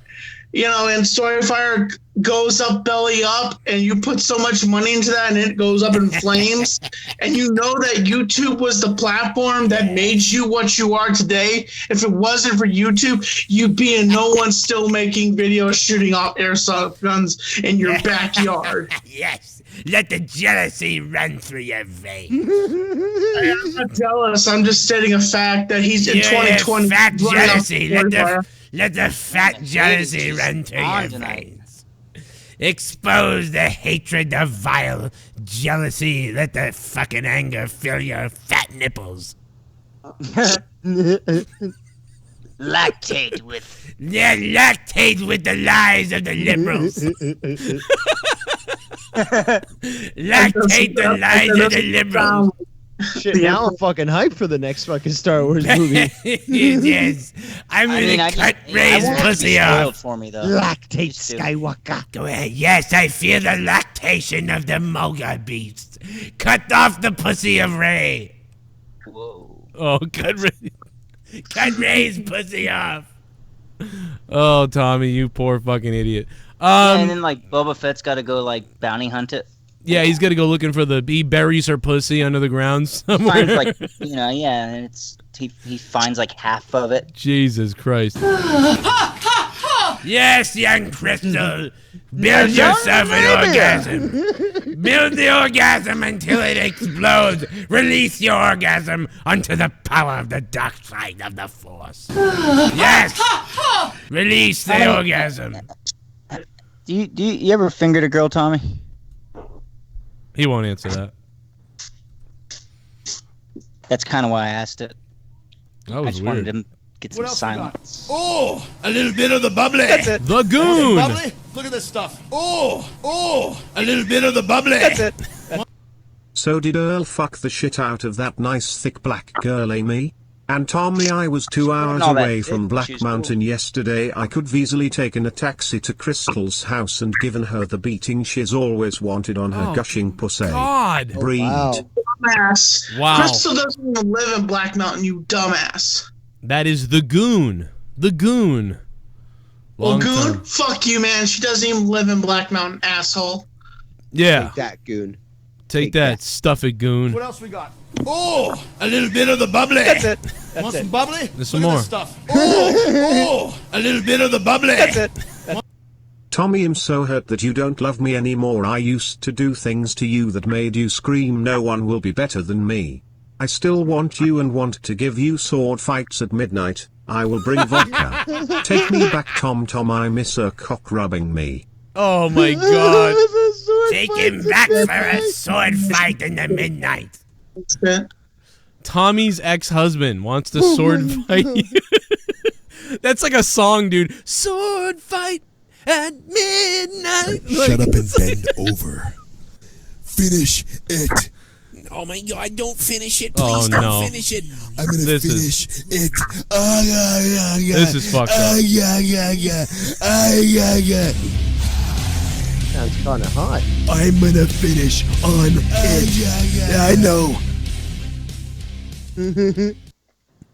and Storyfire goes up belly up and you put so much money into that and it goes up in flames and you know that YouTube was the platform that made you what you are today. If it wasn't for YouTube, you'd be in no one still making videos shooting off airsoft guns in your backyard. Yes. Let the jealousy run through your veins. I'm not jealous. I'm just stating a fact that he's in 2020. Fat jealousy. Let the fat jealousy run through your veins. Expose the hatred of vile jealousy. Let the fucking anger fill your fat nipples. Lactate with. Yeah, lactate with the lies of the liberals. Lactate the lies of the liberals. Shit, now I'm fucking hyped for the next fucking Star Wars movie. Yes. I'm gonna cut Ray's pussy off. For me, though. Lactate Skywalker. Go ahead. Yes, I feel the lactation of the Moga beast. Cut off the pussy of Ray. Whoa. Oh, Cut Ray's pussy off. Oh, Tommy, you poor fucking idiot. And then Boba Fett's got to go bounty hunt it. Yeah, he's got to go looking for he buries her pussy under the ground somewhere. Finds and he finds half of it. Jesus Christ. Yes, young Crystal. Build yourself an orgasm. Build the orgasm until it explodes. Release your orgasm onto the power of the dark side of the Force. Yes. Release the orgasm. Do you ever fingered a girl, Tommy? He won't answer that. That's kind of why I asked it. That I was just weird. wanted to get some silence. Oh, a little bit of the bubbly. That's it. The Goon. Bubbly? Look at this stuff. Oh, a little bit of the bubbly. That's it. So did Earl fuck the shit out of that nice thick black girl, Amy? And Tommy, I was 2 hours all that away dick, from Black she's Mountain yesterday. I could have easily taken a taxi to Crystal's house and given her the beating she's always wanted on her Oh, gushing pussy. God. Breed. Dumbass. Wow. Crystal doesn't even live in Black Mountain, you dumbass. That is the Goon. The Goon. Well, Long Goon, time. fuck you, man. She doesn't even live in Black Mountain, asshole. Yeah. Take that, Goon. Take that. Stuff it, Goon. What else we got? Oh, a little bit of the bubbly. That's it. Want That's some it. bubbly? There's some Look at more. this stuff. Oh, a little bit of the bubbly. That's it. Tommy, I'm so hurt that you don't love me anymore. I used to do things to you that made you scream, no one will be better than me. I still want you and want to give you sword fights at midnight. I will bring vodka. Take me back, Tom. I miss her cock rubbing me. Oh my God. Take him back for a sword fight in the midnight. Tommy's ex-husband wants to sword fight you. That's like a song, dude. Sword fight at midnight. Shut up and bend over. Finish it. Oh my God, don't finish it. Oh, Please don't no. finish it. I'm gonna This finish it. Ah, yeah, yeah, yeah. This is fucked Ah, up. yeah, yeah, yeah. Ah, yeah, yeah. Sounds kind of hot. I'm gonna finish on it. Yeah, I know.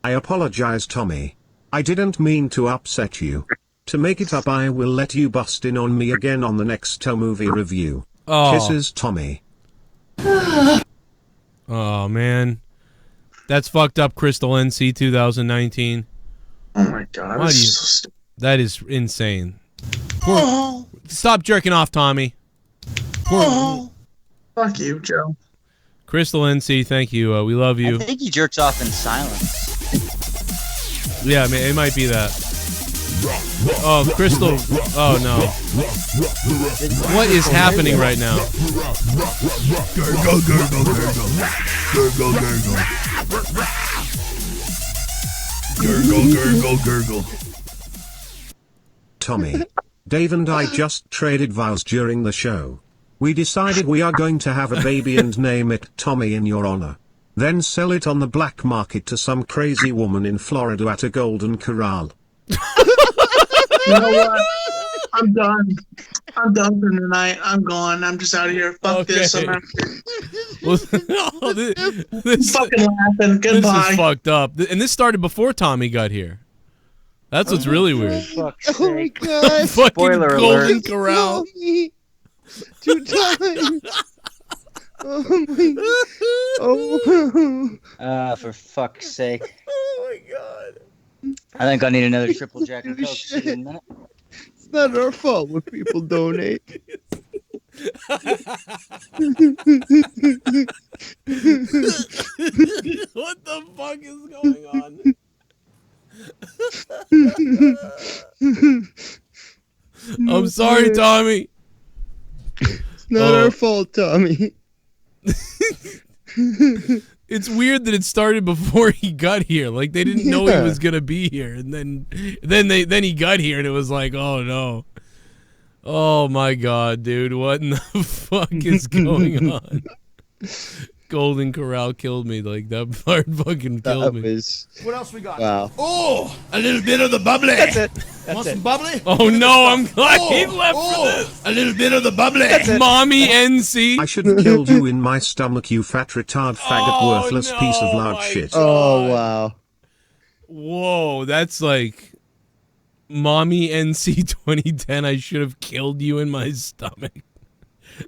I apologize, Tommy. I didn't mean to upset you. To make it up, I will let you bust in on me again on the next movie review. Oh. Kisses, Tommy. Oh, man. That's fucked up, Crystal NC 2019. Oh my God. Why this do you- is so stupid. That is insane. Oh, Stop jerking off, Tommy. oh. Fuck you, Joe. Crystal NC, thank you. We love I you. think he jerks off in silence. Yeah, it might be that. Oh, Crystal. Oh, no. What is happening right now? Gurgle, gurgle, gurgle. Gurgle, gurgle. Gurgle, gurgle, gurgle. Tommy. Dave and I just traded vows during the show. We decided we are going to have a baby and name it Tommy in your honor. Then sell it on the black market to some crazy woman in Florida at a Golden Corral. You know what? I'm done. I'm done for tonight. I'm gone. I'm just out of here. Fuck this. I'm out. Well, no, this Fucking laughing. This Goodbye. is fucked up. And this started before Tommy got here. That's what's really weird. Oh my God. Fucking Spoiler Golden alert. Corral. 2 times. Oh my. Oh. For fuck's sake. Oh my God. I think I need another triple Jack and Coke. Shit. See you in a minute. It's not our fault when people donate. What the fuck is going on? I'm sorry, Tommy. It's not our fault, Tommy. It's weird that it started before he got here. Like they didn't know he Yeah. was gonna be here, and then he got here, and it was like, oh no, oh my God, dude, what in the fuck is going on? Golden Corral killed me. Like that part fucking killed me. What else we got? Wow. Oh, a little bit of the bubbly. That's it. Want That's some it. bubbly? Oh Look at no, this I'm stuff. glad he left for this. A little bit of the bubbly. Mommy NC. I should have killed you in my stomach, you fat retard faggot Oh, worthless piece of no, loud my shit. Oh wow. Whoa, that's like Mommy NC 2010. I should have killed you in my stomach.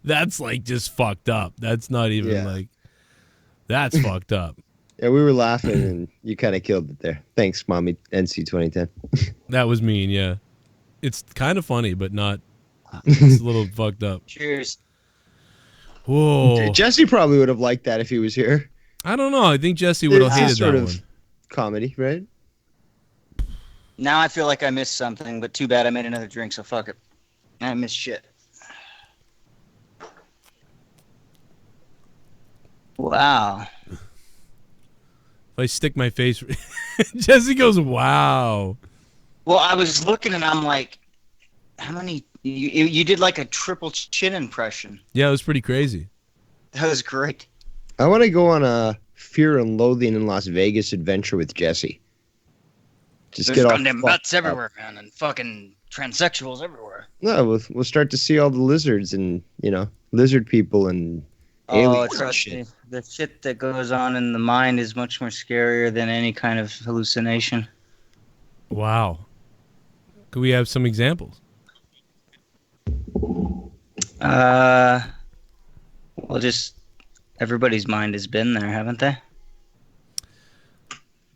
That's like just fucked up. That's not even Yeah. like. That's fucked up. Yeah, we were laughing and you kind of killed it there. Thanks, Mommy NC 2010. That was mean, yeah. It's kind of funny, but not. It's a little fucked up. Cheers. Whoa. Jesse probably would have liked that if he was here. I don't know. I think Jesse would have It's hated sort that of one. comedy, right? Now I feel like I missed something, but too bad I made another drink, so fuck it. I missed shit. Wow. If I stick my face, Jesse goes, "Wow." Well, I was looking and I'm like, how many? You did like a triple chin impression. Yeah, it was pretty crazy. That was great. I want to go on a Fear and Loathing in Las Vegas adventure with Jesse. Just There's get all goddamn fucked butts up. everywhere, man, and fucking transsexuals everywhere. No, we'll start to see all the lizards and lizard people and aliens and shit. The shit that goes on in the mind is much more scarier than any kind of hallucination. Wow. Could we have some examples? Well, just everybody's mind has been there, haven't they?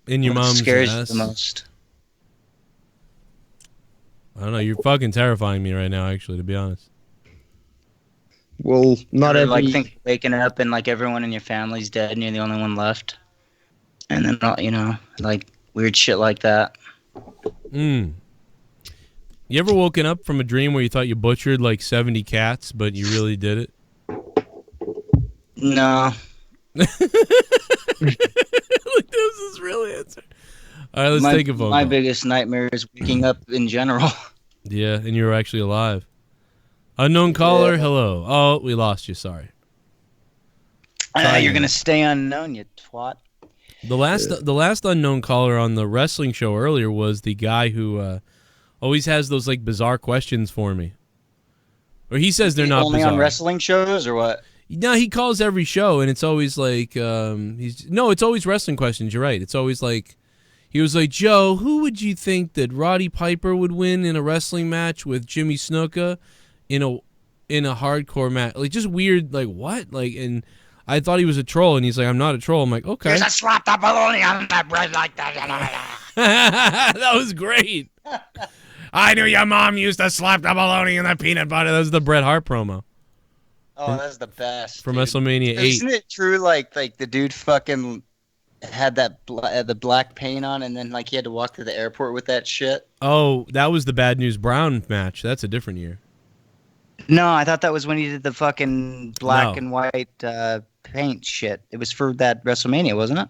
In your What mom's scares ass? you the most? I don't know. You're fucking terrifying me right now, actually, to be honest. Well, not Or, every. like think waking up and like everyone in your family's dead and you're the only one left, and then like weird shit like that. You ever woken up from a dream where you thought you butchered like 70 cats, but you really did it? No. Like, this is really answer. All right, let's take a phone My call. biggest nightmare is waking up in general. Yeah, and you were actually alive. Unknown caller, Yeah. hello. Oh, we lost you. Sorry. You're gonna stay unknown, you twat. The last unknown caller on the wrestling show earlier was the guy who always has those like bizarre questions for me. Or he says they're not only bizarre. on wrestling shows or what? No, he calls every show, and it's always like it's always wrestling questions. You're right. It's always like he was like, Joe, who would you think that Roddy Piper would win in a wrestling match with Jimmy Snuka in a hardcore match? Like just weird, like what? Like, and I thought he was a troll, and he's like, I'm not a troll. I'm like, okay. There's a slap the bologna on that bread like that. That was great. I knew your mom used to slap the bologna in the peanut butter. That was the Bret Hart promo. Oh, that's the best. From dude. WrestleMania 8. Isn't it true? Like the dude fucking had that the black paint on, and then like he had to walk to the airport with that shit. Oh, that was the Bad News Brown match. That's a different year. No, I thought that was when he did the fucking black No. and white paint shit. It was for that WrestleMania, wasn't it?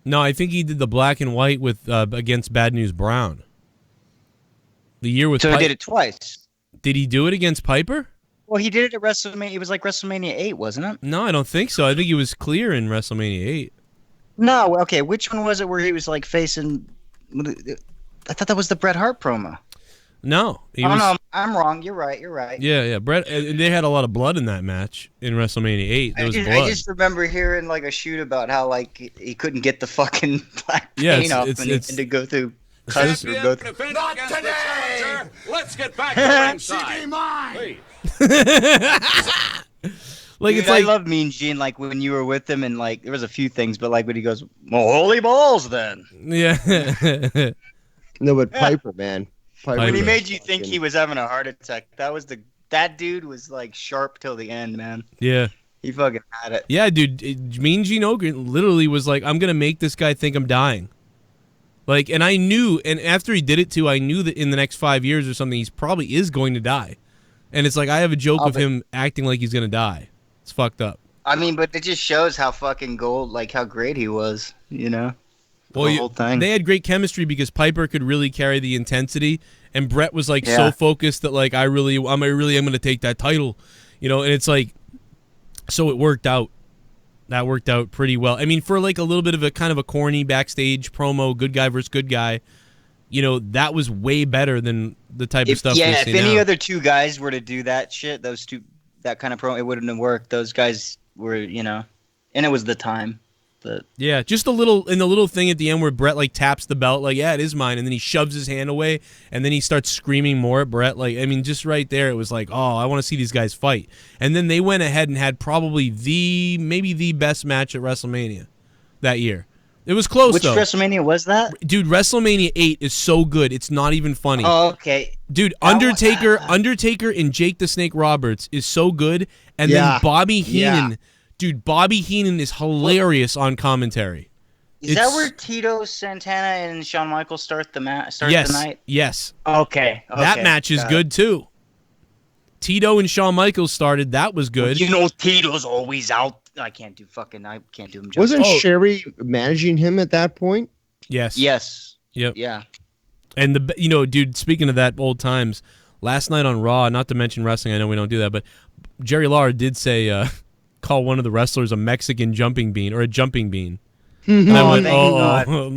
No, I think he did the black and white with against Bad News Brown. The year with So he did it twice. Did he do it against Piper? Well, he did it at WrestleMania. It was like WrestleMania 8, wasn't it? No, I don't think so. I think he was clear in WrestleMania 8. No, okay. Which one was it where he was like facing? I thought that was the Bret Hart promo. No, he Oh was. no, I'm wrong. You're right. You're right. Yeah. Bret. And they had a lot of blood in that match in WrestleMania 8. There was I blood. just remember hearing like a shoot about how like he couldn't get the fucking black Yeah, paint it's- off, it's- and he it's- had to go through. Not today! Let's get back to ringside. Like Dude, it's like I love Mean Gene. Like when you were with him, and like there was a few things, but like when he goes, "Well, holy balls!" Then yeah. No, but Piper, man. Piper when he was made you think fucking- he was having a heart attack, that dude was like sharp till the end, man. Yeah. He fucking had it. Yeah, dude. Mean Gene Okerlund literally was like, I'm gonna make this guy think I'm dying. Like, and I knew, and after he did it too, I knew that in the next 5 years or something, he's probably is going to die. And it's like I have a joke of him acting like he's gonna die. It's fucked up. I mean, but it just shows how fucking like how great he was, you know? Well, The whole thing. They had great chemistry because Piper could really carry the intensity, and Bret was like Yeah. so focused that like I really am going to take that title, you know. And it's like, so it worked out. That worked out pretty well. I mean, for like a little bit of a kind of a corny backstage promo, good guy versus good guy, you know, that was way better than the type of stuff. If we see any now. other two guys were to do that shit, that kind of promo, it wouldn't have worked. Those guys were, you know, and it was the time. But Yeah, just the little thing at the end where Bret like taps the belt, like, yeah, it is mine, and then he shoves his hand away, and then he starts screaming more at Bret. Like, I mean, just right there, it was like, oh, I want to see these guys fight. And then they went ahead and had probably maybe the best match at WrestleMania that year. It was close, which though. WrestleMania was that? Dude, WrestleMania 8 is so good, it's not even funny. Oh, okay. Dude, Undertaker and Jake the Snake Roberts is so good, and Yeah. then Bobby Heenan. Yeah. Dude, Bobby Heenan is hilarious on commentary. Is that where Tito Santana and Shawn Michaels start the Yes, night? yes. Okay. That match is got good it. too. Tito and Shawn Michaels started. That was good. You know, Tito's always out I can't do him. Wasn't justice. Sherry managing him at that point? Yes. Yes. Yep. Yeah. And dude, speaking of that old times, last night on Raw, not to mention wrestling, I know we don't do that, but Jerry Lawler did say, call one of the wrestlers a Mexican jumping bean or a jumping bean. And I went, no,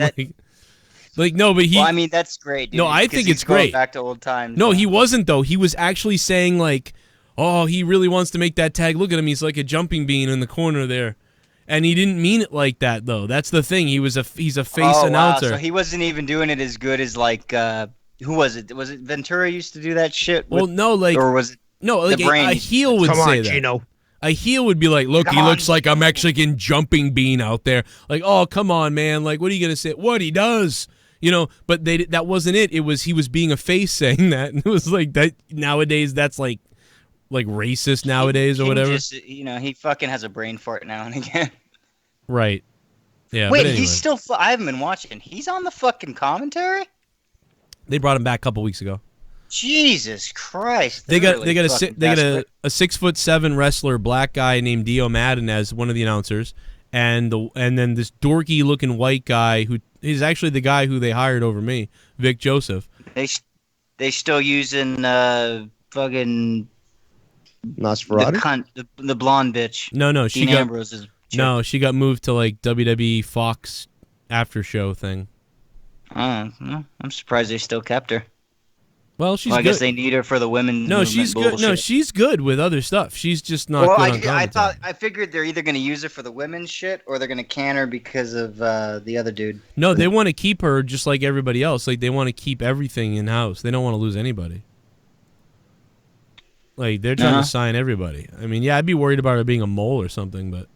but he. Well, I mean, that's great. Dude, no, I think it's going great. Back to old times. No, he wasn't though. He was actually saying like, oh, he really wants to make that tag. Look at him. He's like a jumping bean in the corner there. And he didn't mean it like that though. That's the thing. He's a face announcer. Wow. So he wasn't even doing it as good as like who was it? Was it Ventura used to do that shit? Well, no, like or was it a heel would say that. Gino. A heel would be like, look, he looks like a Mexican jumping bean out there. Like, oh, come on, man. Like, what are you gonna say? What he does? But that wasn't it. It was he was being a face saying that, and it was like that. Nowadays, that's like racist nowadays or whatever. Just, he fucking has a brain fart now and again. Right. Yeah. Wait, but anyway. he's still. I haven't been watching. He's on the fucking commentary. They brought him back a couple weeks ago. Jesus Christ! They got a 6'7" wrestler, black guy named Dio Madden as one of the announcers, and then this dorky looking white guy who is actually the guy who they hired over me, Vic Joseph. They still using fucking Nosferatu? the blonde bitch. No, she Dean got Ambrose's chick. no, she got moved to like WWE Fox after show thing. No, I'm surprised they still kept her. Well, she's I good. guess they need her for the women's. No, she's good. Bullshit. No, she's good with other stuff. She's just not good on commentary. I figured they're either going to use her for the women's shit or they're going to can her because of the other dude. No, they want to keep her just like everybody else. Like they want to keep everything in house. They don't want to lose anybody. Like they're trying to sign everybody. I mean, yeah, I'd be worried about her being a mole or something, but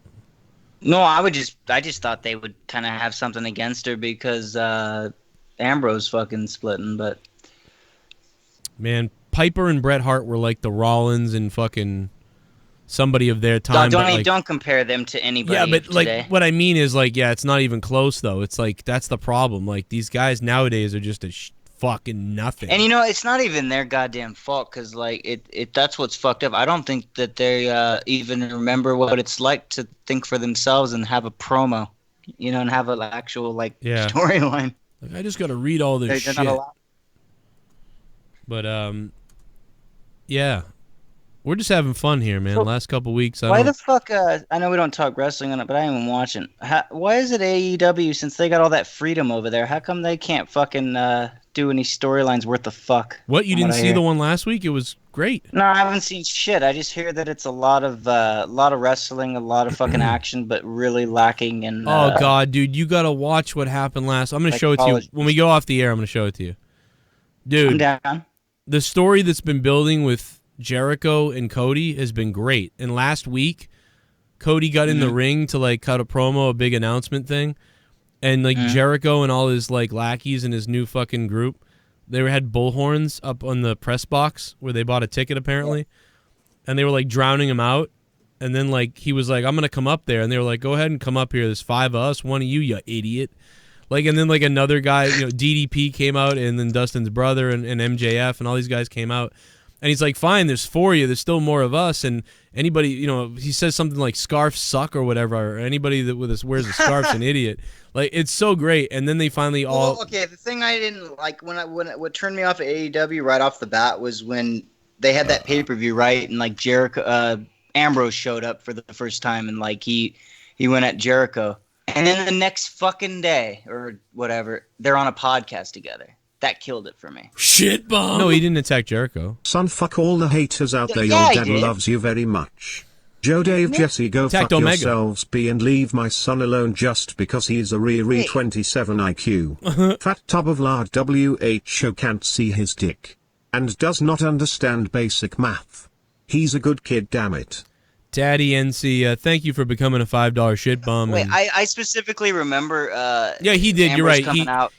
no, I just thought they would kind of have something against her because Ambrose fucking splitting, but. Man, Piper and Bret Hart were like the Rollins and fucking somebody of their time. Don't compare them to anybody. Yeah, but today. like what I mean is like, yeah, it's not even close though. It's like that's the problem. Like these guys nowadays are just fucking nothing. And it's not even their goddamn fault because like it that's what's fucked up. I don't think that they even remember what it's like to think for themselves and have a promo, and have an actual storyline. Like I just got to read all this shit. Not allowed. But yeah, we're just having fun here, man. Last couple weeks. Why the fuck? I know we don't talk wrestling on it, but I ain't even watching. Why is it AEW since they got all that freedom over there? How come they can't fucking do any storylines worth the fuck? What you didn't see the one last week? It was great. No, I haven't seen shit. I just hear that it's a lot of wrestling, a lot of fucking action, but really lacking in. Oh god, dude, you gotta watch what happened last. I'm gonna show it to you when we go off the air. I'm gonna show it to you, dude. I'm down. The story that's been building with Jericho and Cody has been great. And last week, Cody got in the ring to like cut a promo, a big announcement thing, and like Jericho and all his like lackeys and his new fucking group, they had bullhorns up on the press box where they bought a ticket apparently, and they were like drowning him out. And then like he was like, "I'm gonna come up there," and they were like, "Go ahead and come up here. There's 5 of us, one of you, you idiot." Like, and then like another guy, DDP came out, and then Dustin's brother and MJF and all these guys came out. And he's like, fine, there's 4 of you. There's still more of us. And anybody, he says something like scarves suck or whatever. Or anybody that wears a scarf's an idiot. Like, it's so great. And then they finally all. Well, okay, the thing I didn't like what turned me off at AEW right off the bat was when they had that pay-per-view, right? And like Jericho, Ambrose showed up for the first time, and like he went at Jericho. And then the next fucking day, or whatever, they're on a podcast together. That killed it for me. Shit bomb. No, he didn't attack Jericho. Son, fuck all the haters out there. Yeah, Your dad loves you very much. Joe, Dave, Jesse, go Attacked fuck Omega. yourselves, be, and leave my son alone just because he's a Riri 27 IQ. Fat tub of lard WHO can't see his dick. And does not understand basic math. He's a good kid, damn it. Daddy NC, thank you for becoming a $5 shit bum. Wait, I specifically remember. Yeah, he did. You're right.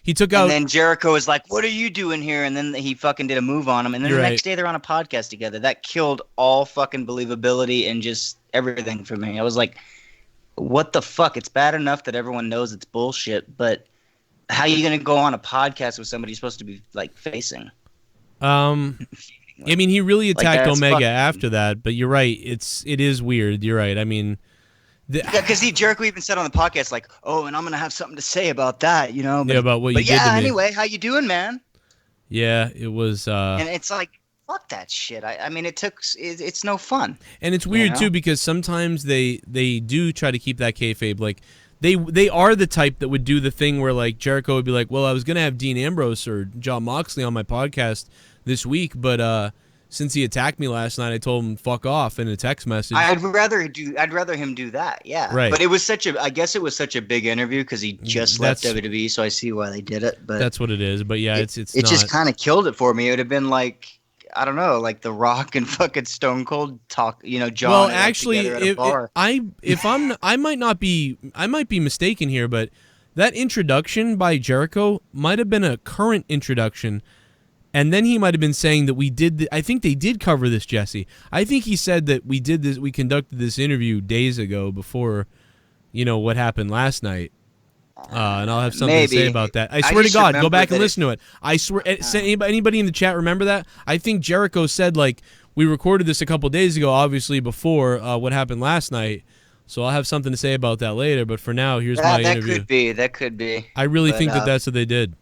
He took out. And then Jericho was like, "What are you doing here?" And then he fucking did a move on him. And then the next day they're on a podcast together. That killed all fucking believability and just everything for me. I was like, "What the fuck?" It's bad enough that everyone knows it's bullshit, but how are you gonna go on a podcast with somebody you're supposed to be like facing? I mean, he really attacked that's Omega fucking... after that, but you're right. It is weird. You're right. I mean, Yeah, because Jericho even said on the podcast, like, "Oh, and I'm gonna have something to say about that," you know. But, Yeah, about what you but did to yeah, me. anyway, how you doing, man? Yeah, it was. And it's like, fuck that shit. I mean, it's no fun. And it's weird you know? too because sometimes they do try to keep that kayfabe. Like they are the type that would do the thing where like Jericho would be like, "Well, I was gonna have Dean Ambrose or John Moxley on my podcast this week, but since he attacked me last night, I told him fuck off in a text message." I'd rather him do that. Yeah. Right. But I guess it was such a big interview because he just left WWE, so I see why they did it. But that's what it is. But yeah, it's it not. just kind of killed it for me. It would have been like, I don't know, like The Rock and fucking Stone Cold talk, John. Well, and actually, together at a bar. I might be mistaken here, but that introduction by Jericho might have been a current introduction, and then he might have been saying that we did. I think they did cover this, Jesse. I think he said that we did this. We conducted this interview days ago before, what happened last night. And I'll have something to say about that. I swear to God, go back and listen to it. I swear. Anybody in the chat remember that? I think Jericho said like we recorded this a couple days ago, obviously before what happened last night. So I'll have something to say about that later. But for now, here's my interview. That could be. I really think that's what they did.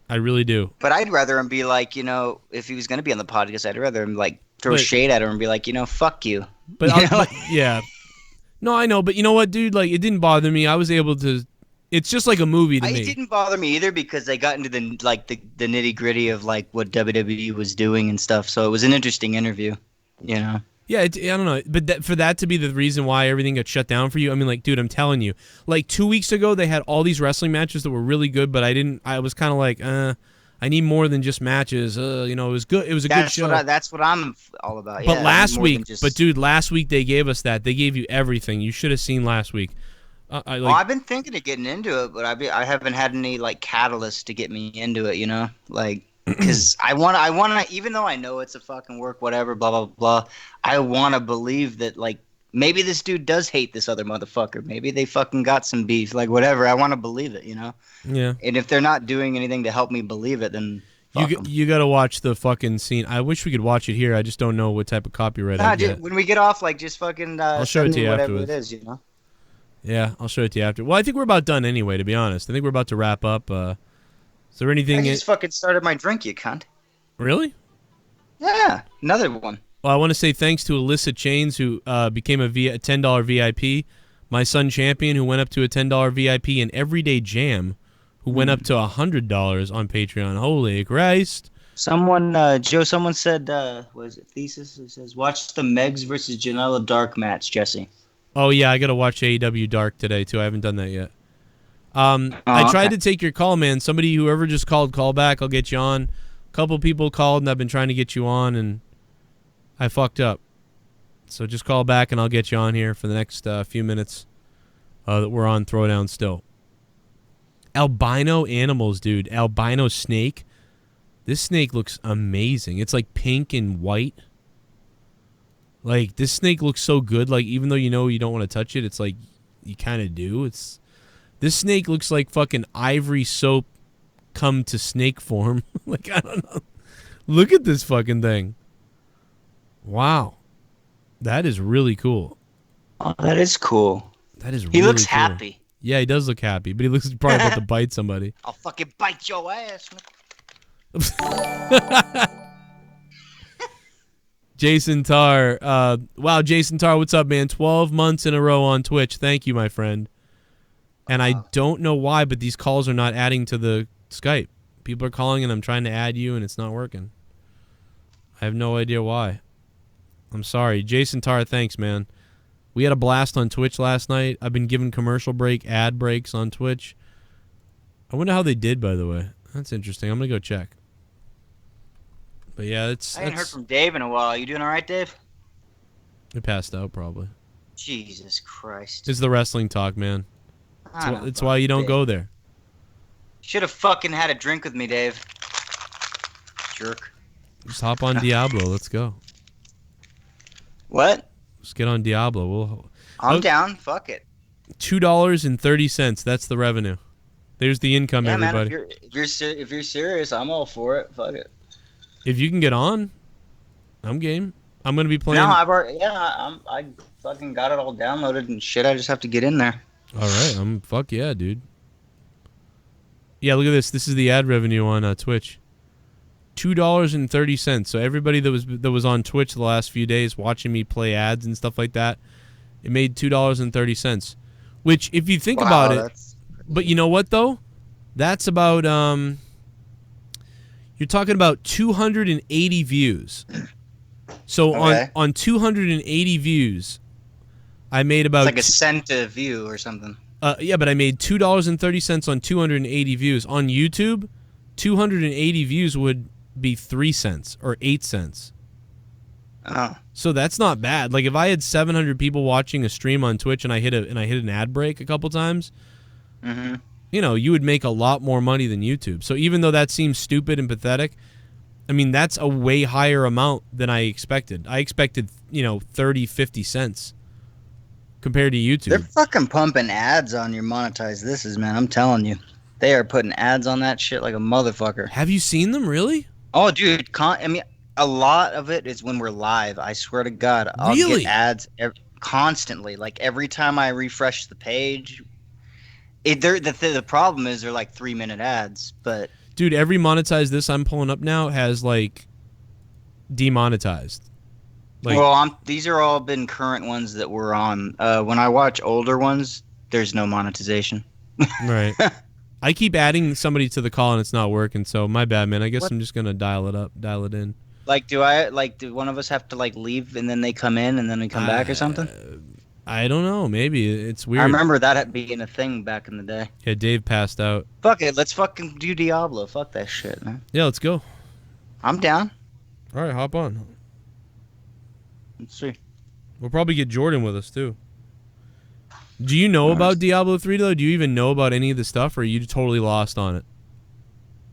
I really do. But I'd rather him be like, if he was going to be on the podcast, I'd rather him like throw shade at him and be like, fuck you. But yeah. No, I know. But you know what, dude? Like, it didn't bother me. I was able to. It's just like a movie to me. It didn't bother me either because they got into the nitty gritty of like what WWE was doing and stuff. So it was an interesting interview, Yeah, I don't know, but for that to be the reason why everything got shut down for you, I mean, like, dude, I'm telling you, like 2 weeks ago they had all these wrestling matches that were really good, but I was kind of like, I need more than just matches. It was good. It was a good show. That's what I'm all about. But last week, last week they gave us that. They gave you everything. You should have seen last week. I've been thinking of getting into it, but I haven't had any like catalyst to get me into it. Like because I want to, even though I know it's a fucking work, whatever, blah blah blah. I want to believe that like maybe this dude does hate this other motherfucker. Maybe they fucking got some beef, like whatever. I want to believe it, Yeah. And if they're not doing anything to help me believe it, then you got to watch the fucking scene. I wish we could watch it here. I just don't know what type of copyright I get. When we get off, like just fucking. I'll show it to you whatever afterwards. it is, Yeah, I'll show it to you after. Well, I think we're about done anyway, to be honest. I think we're about to wrap up. Is there anything... I just fucking started my drink, you cunt. Really? Yeah, another one. Well, I want to say thanks to Alyssa Chains, who became a $10 VIP, my son Champion, who went up to a $10 VIP, and Everyday Jam, who went up to $100 on Patreon. Holy Christ. Someone said, was it Thesis? It says, watch the Megs versus Janela Dark match, Jesse. Oh, yeah, I got to watch AEW Dark today, too. I haven't done that yet. I tried to take your call, man. Whoever just call back. I'll get you on. A couple people called, and I've been trying to get you on, and I fucked up. So just call back, and I'll get you on here for the next few minutes that we're on Throwdown still. Albino animals, dude. Albino snake. This snake looks amazing. It's like pink and white. Like, this snake looks so good. Like, even though you don't want to touch it, it's like you kind of do. This snake looks like fucking ivory soap come to snake form. Like, I don't know. Look at this fucking thing. Wow. That is really cool. Oh, that is cool. That is He really looks cool. happy. Yeah, he does look happy, but he looks probably about to bite somebody. I'll fucking bite your ass. Jason Tarr. Wow, Jason Tarr, what's up, man? 12 months in a row on Twitch. Thank you, my friend. And I don't know why, but these calls are not adding to the Skype. People are calling, and I'm trying to add you, and it's not working. I have no idea why. I'm sorry. Jason Tarr, thanks, man. We had a blast on Twitch last night. I've been given commercial break, ad breaks on Twitch. I wonder how they did, by the way. That's interesting. I'm going to go check. But yeah, I haven't heard from Dave in a while. You doing all right, Dave? He passed out, probably. Jesus Christ. It's the wrestling talk, man. It's why you don't go there. Should have fucking had a drink with me, Dave. Jerk. Just hop on Diablo. Let's go. What? Let's get on Diablo. I'm down. Fuck it. $2.30. That's the revenue. There's the income, everybody. Man, if you're serious, I'm all for it. Fuck it. If you can get on, I'm game. I'm gonna be playing. No, I've already. Yeah, I fucking got it all downloaded and shit. I just have to get in there. All right, fuck yeah, dude. Yeah, look at this. This is the ad revenue on Twitch. $2.30. So everybody that was on Twitch the last few days watching me play ads and stuff like that, it made $2.30. Which, if you think about it, but you know what though? That's about you're talking about 280 views. So on 280 views, I made about it's like a cent a view or something. Yeah, but I made $2.30 on 280 views. On YouTube, 280 views would be 3 cents or 8 cents. Oh. So that's not bad. Like if I had 700 people watching a stream on Twitch and I hit an ad break a couple times, you know, you would make a lot more money than YouTube. So even though that seems stupid and pathetic, I mean, that's a way higher amount than I expected. I expected, 30, 50 cents compared to YouTube. They're fucking pumping ads on your monetized thises, man. I'm telling you. They are putting ads on that shit like a motherfucker. Have you seen them, really? Oh, dude. A lot of it is when we're live. I swear to God. I'll get ads constantly. Like, every time I refresh the page. The problem is they're like 3-minute ads, but... Dude, every monetized this I'm pulling up now has, like, demonetized. Like, well, these are all been current ones that we're on. When I watch older ones, there's no monetization. Right. I keep adding somebody to the call and it's not working, so my bad, man. I guess I'm just going to dial it in. Like, do one of us have to, like, leave and then they come in and then we come back or something? I don't know. Maybe. It's weird. I remember that being a thing back in the day. Yeah, Dave passed out. Fuck it. Let's fucking do Diablo. Fuck that shit, man. Yeah, let's go. I'm down. All right, hop on. Let's see. We'll probably get Jordan with us, too. Do you know about Diablo 3, though? Do you even know about any of the stuff, or are you totally lost on it?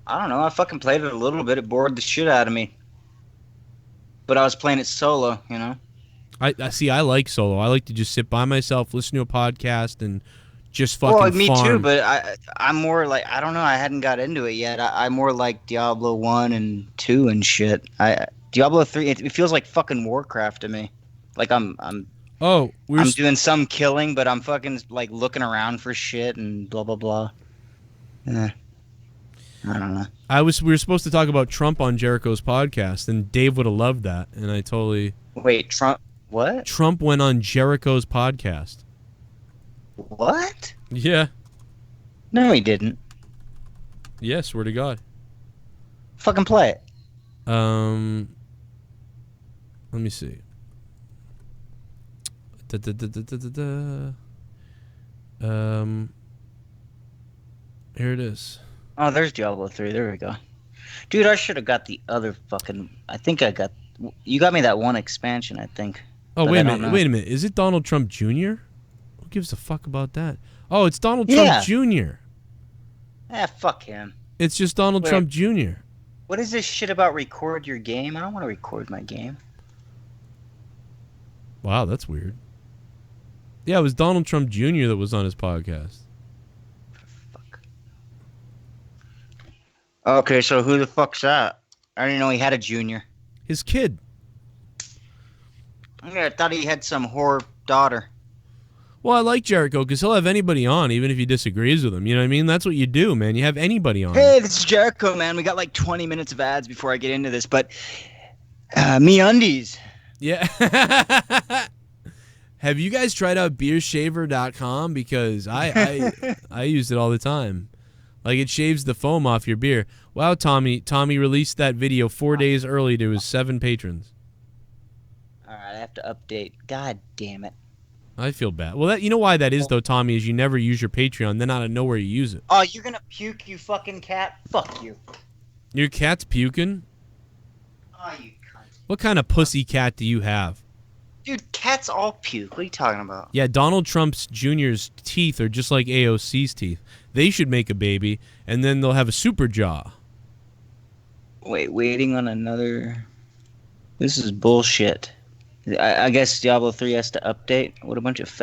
I don't know. I fucking played it a little bit. It bored the shit out of me. But I was playing it solo, you know? I see. I like solo. I like to just sit by myself, listen to a podcast, and just fucking farm. Me too, but I'm more like, I don't know. I hadn't got into it yet. I'm more like Diablo 1 and 2 and shit. Diablo 3, it feels like fucking Warcraft to me. Like I'm doing some killing, but I'm fucking like looking around for shit and blah blah blah. I don't know. We were supposed to talk about Trump on Jericho's podcast, and Dave would have loved that, and I totally. Wait, Trump? What? Trump went on Jericho's podcast. What? Yeah. No, he didn't. Yeah, swear to God. Fucking play it. Let me see. Here it is. Oh, there's Diablo 3. There we go. Dude, I should have got the other fucking... You got me that one expansion, I think. Oh, wait a minute. Is it Donald Trump Jr.? Who gives a fuck about that? Oh, it's Donald Trump Jr. Fuck him. It's just Donald Trump Jr. What is this shit about record your game? I don't want to record my game. Wow, that's weird. Yeah, it was Donald Trump Jr. that was on his podcast. Fuck. Okay, so who the fuck's that? I didn't know he had a junior. His kid. Yeah, I thought he had some whore daughter. Well, I like Jericho because he'll have anybody on, even if he disagrees with him. You know what I mean? That's what you do, man. You have anybody on. Hey, this is Jericho, man. We got like 20 minutes of ads before I get into this, but MeUndies. Yeah. Have you guys tried out beershaver.com? Because I used it all the time. Like, it shaves the foam off your beer. Wow, Tommy released that video 4 days early to his 7 patrons. All right, I have to update. God damn it. I feel bad. Well, you know why that is, though, Tommy, is you never use your Patreon. Then out of nowhere you use it. Oh, you're going to puke, you fucking cat? Fuck you. Your cat's puking? Oh, you cunt. What kind of pussy cat do you have? Dude, cats all puke. What are you talking about? Yeah, Donald Trump's Jr.'s teeth are just like AOC's teeth. They should make a baby, and then they'll have a super jaw. Wait, waiting on another... This is bullshit. I guess Diablo 3 has to update. What a bunch of...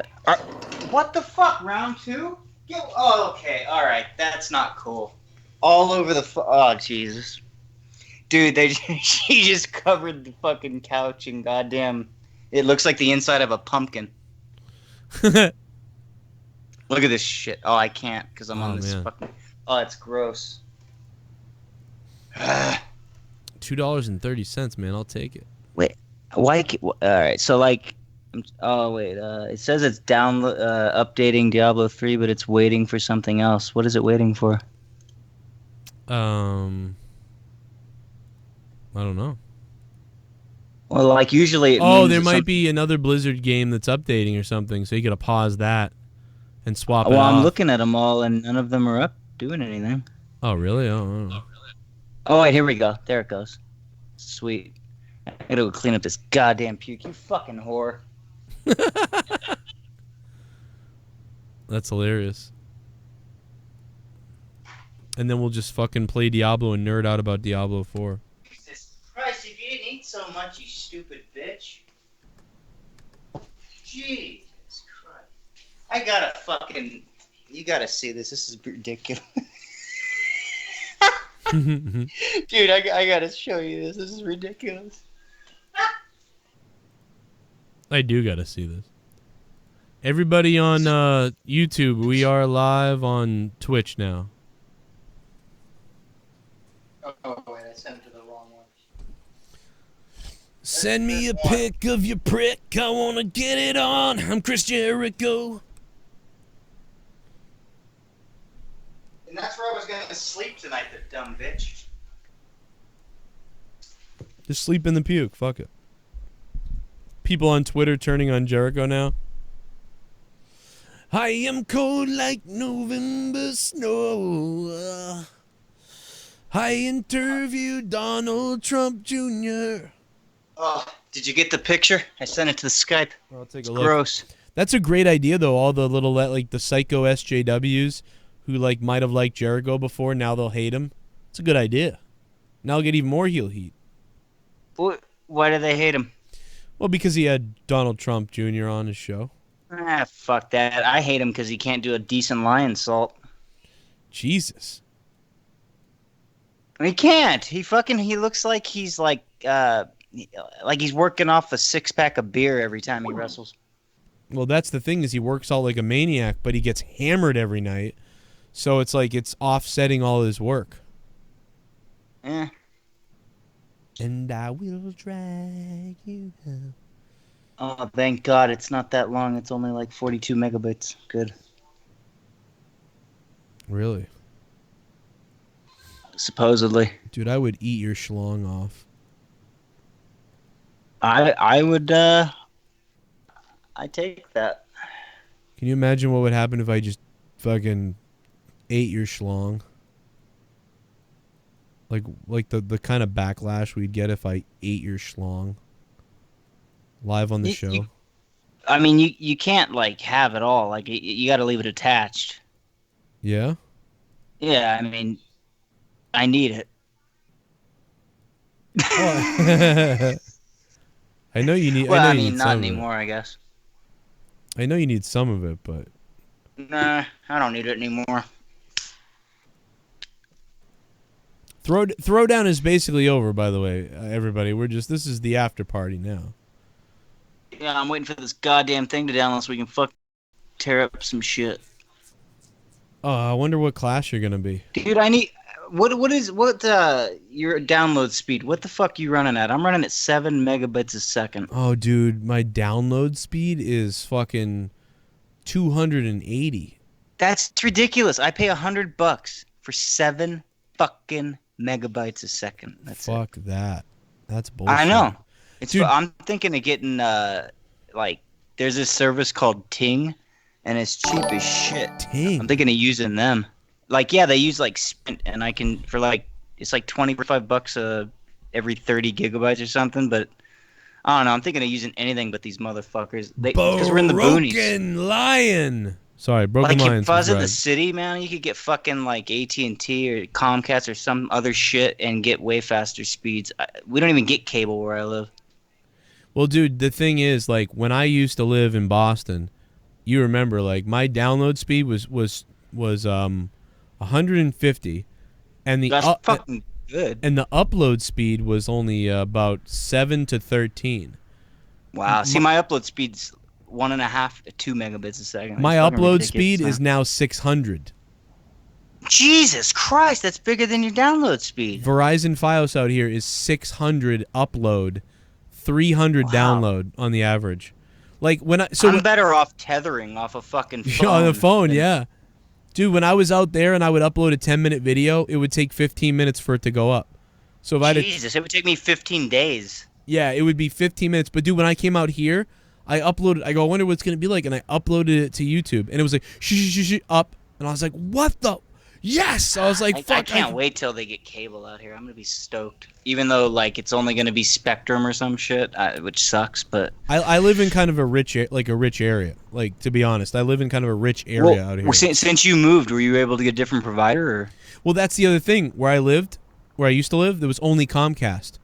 What the fuck? Round 2? Oh, okay. All right. That's not cool. All over the... Oh, Jesus. Dude, she just covered the fucking couch and goddamn, it looks like the inside of a pumpkin. Look at this shit. Oh, I can't because I'm on this fucking. Oh, it's gross. $2.30, man. I'll take it. Wait, why? All right, so like, oh wait, it says it's updating Diablo 3, but it's waiting for something else. What is it waiting for? I don't know. Well, like usually it oh, means there that might be another Blizzard game that's updating or something, so you gotta pause that and swap it Well, I'm off. looking at them all, and none of them are up doing anything. Oh, really? Oh. Oh, wait, here we go. There it goes. Sweet. I gotta go clean up this goddamn puke. You fucking whore. That's hilarious. And then we'll just fucking play Diablo and nerd out about Diablo 4. Jesus Christ, if you didn't eat so much, you stupid bitch. Jesus Christ. I gotta fucking... You gotta see this. This is ridiculous. Dude, I gotta show you this. This is ridiculous. I do gotta see this. Everybody on YouTube, we are live on Twitch now. Oh, wait, I sent it to the wrong one. Send me a pic of your prick. I wanna get it on. I'm Chris Jericho. And that's where I was gonna sleep tonight, the dumb bitch. Just sleep in the puke. Fuck it. People on Twitter turning on Jericho now. I am cold like November snow. I interviewed Donald Trump Jr. Oh, did you get the picture? I sent it to the Skype. I'll take it's a look. Gross. That's a great idea, though. All the little, like, the psycho SJWs who, like, might have liked Jericho before, now they'll hate him. It's a good idea. Now I'll get even more heel heat. Why do they hate him? Well, because he had Donald Trump Jr. on his show. Ah, fuck that. I hate him because he can't do a decent lion salt. Jesus. He can't. He looks like he's like he's working off a 6-pack of beer every time he wrestles. Well, that's the thing is he works out like a maniac, but he gets hammered every night. So it's like it's offsetting all his work. Eh. And I will drag you down. Oh, thank God it's not that long. It's only like 42 megabytes. Good. Really? Supposedly. Dude, I would eat your schlong off. I would, I take that. Can you imagine what would happen if I just fucking ate your schlong? Like the kind of backlash we'd get if I ate your schlong live on the show. You can't like have it all. Like you got to leave it attached. Yeah. Yeah, I mean, I need it. I know you need. Well, I know I you mean, need not some anymore. Of it. I guess. I know you need some of it, but nah, I don't need it anymore. Throwdown is basically over, by the way, everybody. This is the after party now. Yeah, I'm waiting for this goddamn thing to download so we can tear up some shit. Oh, I wonder what class you're gonna be. Dude, I need what your download speed? What the fuck you running at? I'm running at 7 megabits a second. Oh, dude, my download speed is fucking 280. That's ridiculous. I pay $100 for 7 fucking megabytes a second. Fuck that. That's bullshit. I know. Dude. I'm thinking of getting like there's this service called Ting, and it's cheap as shit. Ting. I'm thinking of using them. Like they use like Sprint, and I can for like it's like $25 every 30 gigabytes or something. But I don't know. I'm thinking of using anything but these motherfuckers. Because we're in the boonies. Broken Lion. Sorry, Broken Lion. If I was in the city, man, you could get fucking like AT&T or Comcast or some other shit and get way faster speeds. We don't even get cable where I live. Well, dude, the thing is, like, when I used to live in Boston, you remember, like, my download speed was 150, and the That's fucking good. And the upload speed was only about 7 to 13. Wow. See, my upload speed's 1.5 to 2 megabits a second. My It's fucking upload ridiculous, speed man. is now 600. Jesus Christ, that's bigger than your download speed. Verizon Fios out here is 600 upload, 300 download on the average. Like when I'm better off tethering off a fucking phone. on the phone, yeah. Dude, when I was out there and I would upload a 10-minute video, it would take 15 minutes for it to go up. So if I Jesus, it would take me 15 days. Yeah, it would be 15 minutes. But dude, when I came out here, I uploaded. I go, I wonder what it's gonna be like, and I uploaded it to YouTube, and it was like up, and I was like, what the? Yes, I was like, I fuck. can't wait till they get cable out here. I'm gonna be stoked. Even though like it's only gonna be Spectrum or some shit, which sucks. But I live in kind of a rich area. Like, to be honest, I live in kind of a rich area out here. Well, since you moved, were you able to get a different provider? Or? Well, that's the other thing. Where I used to live, there was only Comcast.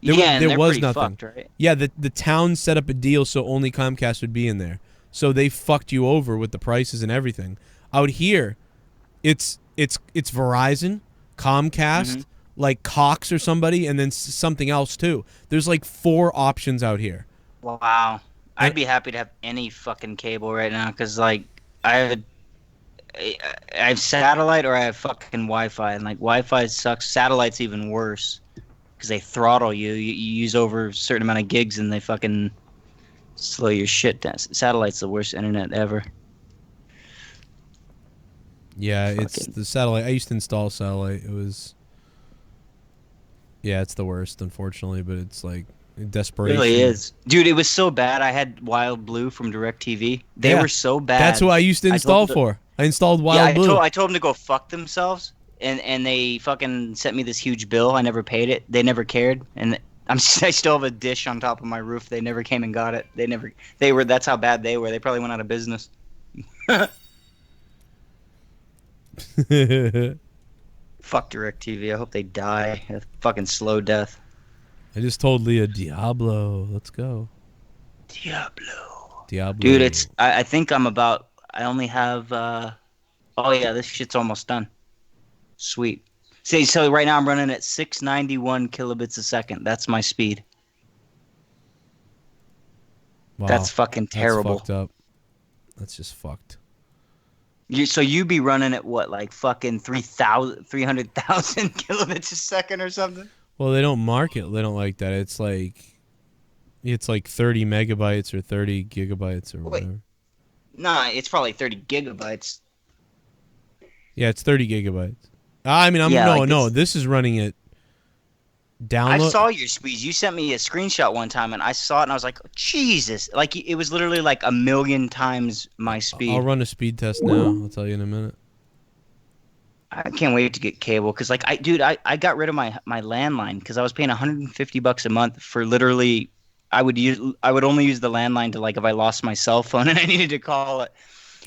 There was nothing. Fucked, right? Yeah, the town set up a deal so only Comcast would be in there. So they fucked you over with the prices and everything. Out here, it's Verizon, Comcast, like Cox or somebody, and then something else too. There's like 4 options out here. Wow, I'd be happy to have any fucking cable right now because like I have satellite or I have fucking Wi-Fi, and like Wi-Fi sucks. Satellite's even worse because they throttle you. You use over a certain amount of gigs and they fucking slow your shit down. Satellite's the worst internet ever. Yeah, it's the satellite. I used to install satellite. It was, yeah, it's the worst, unfortunately. But it's like desperation. It really is, dude. It was so bad. I had Wild Blue from DirecTV. They were so bad. That's what I used to install for. I installed Wild Blue. I told them to go fuck themselves, and they fucking sent me this huge bill. I never paid it. They never cared, and I still have a dish on top of my roof. They never came and got it. They were. That's how bad they were. They probably went out of business. Fuck DirecTV. I hope they die a fucking slow death. I just told Leah, Diablo. Let's go. Diablo. Dude, I think I'm about. I only have. Oh yeah, this shit's almost done. Sweet. See, so right now I'm running at 691 kilobits a second. That's my speed. Wow, that's fucking terrible. That's fucked up. That's just fucked. So you be running at what, like fucking 300,000 kilobits a second or something? Well, they don't mark it. They don't like that. It's like 30 megabytes or 30 gigabytes or whatever. Nah, it's probably 30 gigabytes. Yeah, it's 30 gigabytes. I mean, this is running at download. I saw your speeds. You sent me a screenshot one time, and I saw it, and I was like, oh, Jesus. Like, it was literally like 1,000,000 times my speed. I'll run a speed test now. I'll tell you in a minute. I can't wait to get cable, because, like, I got rid of my landline, because I was paying $150 a month for literally, I would only use the landline to, like, if I lost my cell phone and I needed to call it.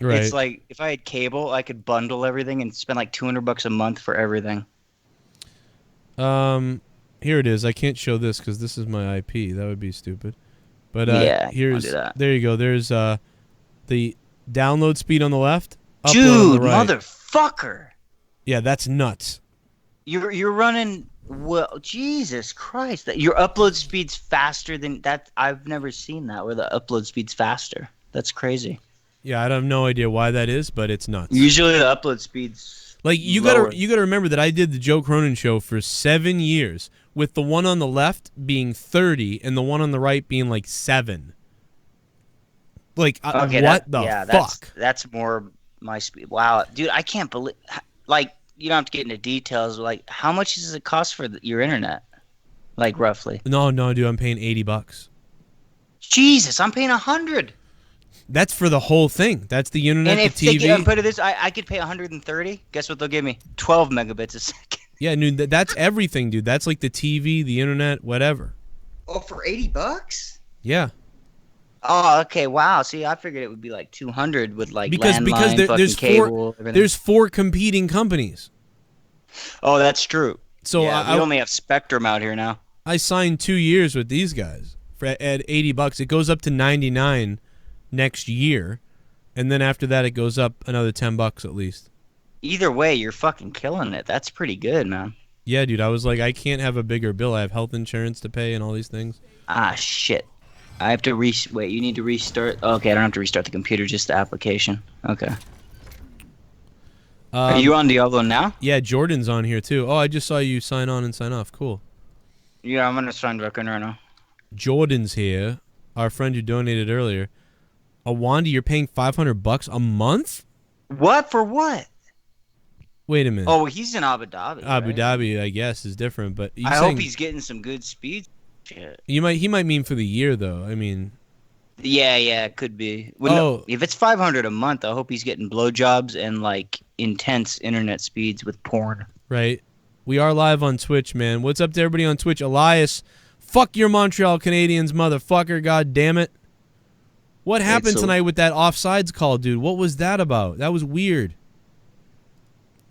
Right. It's like, if I had cable, I could bundle everything and spend like $200 a month for everything. Here it is. I can't show this because this is my IP. That would be stupid. But yeah, there you go. There's the download speed on the left. Dude, on the right. Motherfucker. Yeah, that's nuts. You're running, well, Jesus Christ. Your upload speed's faster than that. I've never seen that where the upload speed's faster. That's crazy. Yeah, I have no idea why that is, but it's nuts. Usually the upload speed's like you lower. gotta remember that I did the Joe Cronin show for 7 years, with the one on the left being 30 and the one on the right being like 7. Like okay, what the fuck? That's more my speed. Wow, dude, I can't believe. Like, you don't have to get into details. Like, how much does it cost for your internet? Like, roughly. No, dude, I'm paying $80. Jesus, I'm paying $100. That's for the whole thing. That's the internet, and if the TV. They put it this, I could pay 130. Guess what they'll give me? 12 megabits a second. Yeah, dude, that's everything, dude. That's like the TV, the internet, whatever. Oh, for $80? Yeah. Oh, okay. Wow. See, I figured it would be like 200 with like because there's cable, there's 4 competing companies. Oh, that's true. So yeah, we only have Spectrum out here now. I signed 2 years with these guys at $80. It goes up to $99 next year, and then after that it goes up another $10 at least. Either way, you're fucking killing it. That's pretty good, man. Yeah, dude. I was like, I can't have a bigger bill. I have health insurance to pay and all these things. Ah, shit. I have to wait, you need to restart? Okay, I don't have to restart the computer, just the application. Okay. Are you on Diablo now? Yeah, Jordan's on here too. Oh, I just saw you sign on and sign off. Cool. Yeah, I'm gonna sign back in right now. Jordan's here. Our friend who donated earlier. Awonddy, you're paying $500 a month? What? For what? Wait a minute. Oh, he's in Abu Dhabi. Abu Dhabi, I guess, is different, but I hope he's getting some good speed. Shit. He might mean for the year though. I mean. Yeah, it could be. Well, no, if it's $500 a month, I hope he's getting blowjobs and like intense internet speeds with porn. Right. We are live on Twitch, man. What's up to everybody on Twitch? Elias, fuck your Montreal Canadiens, motherfucker. God damn it. What happened tonight with that offsides call, dude? What was that about? That was weird.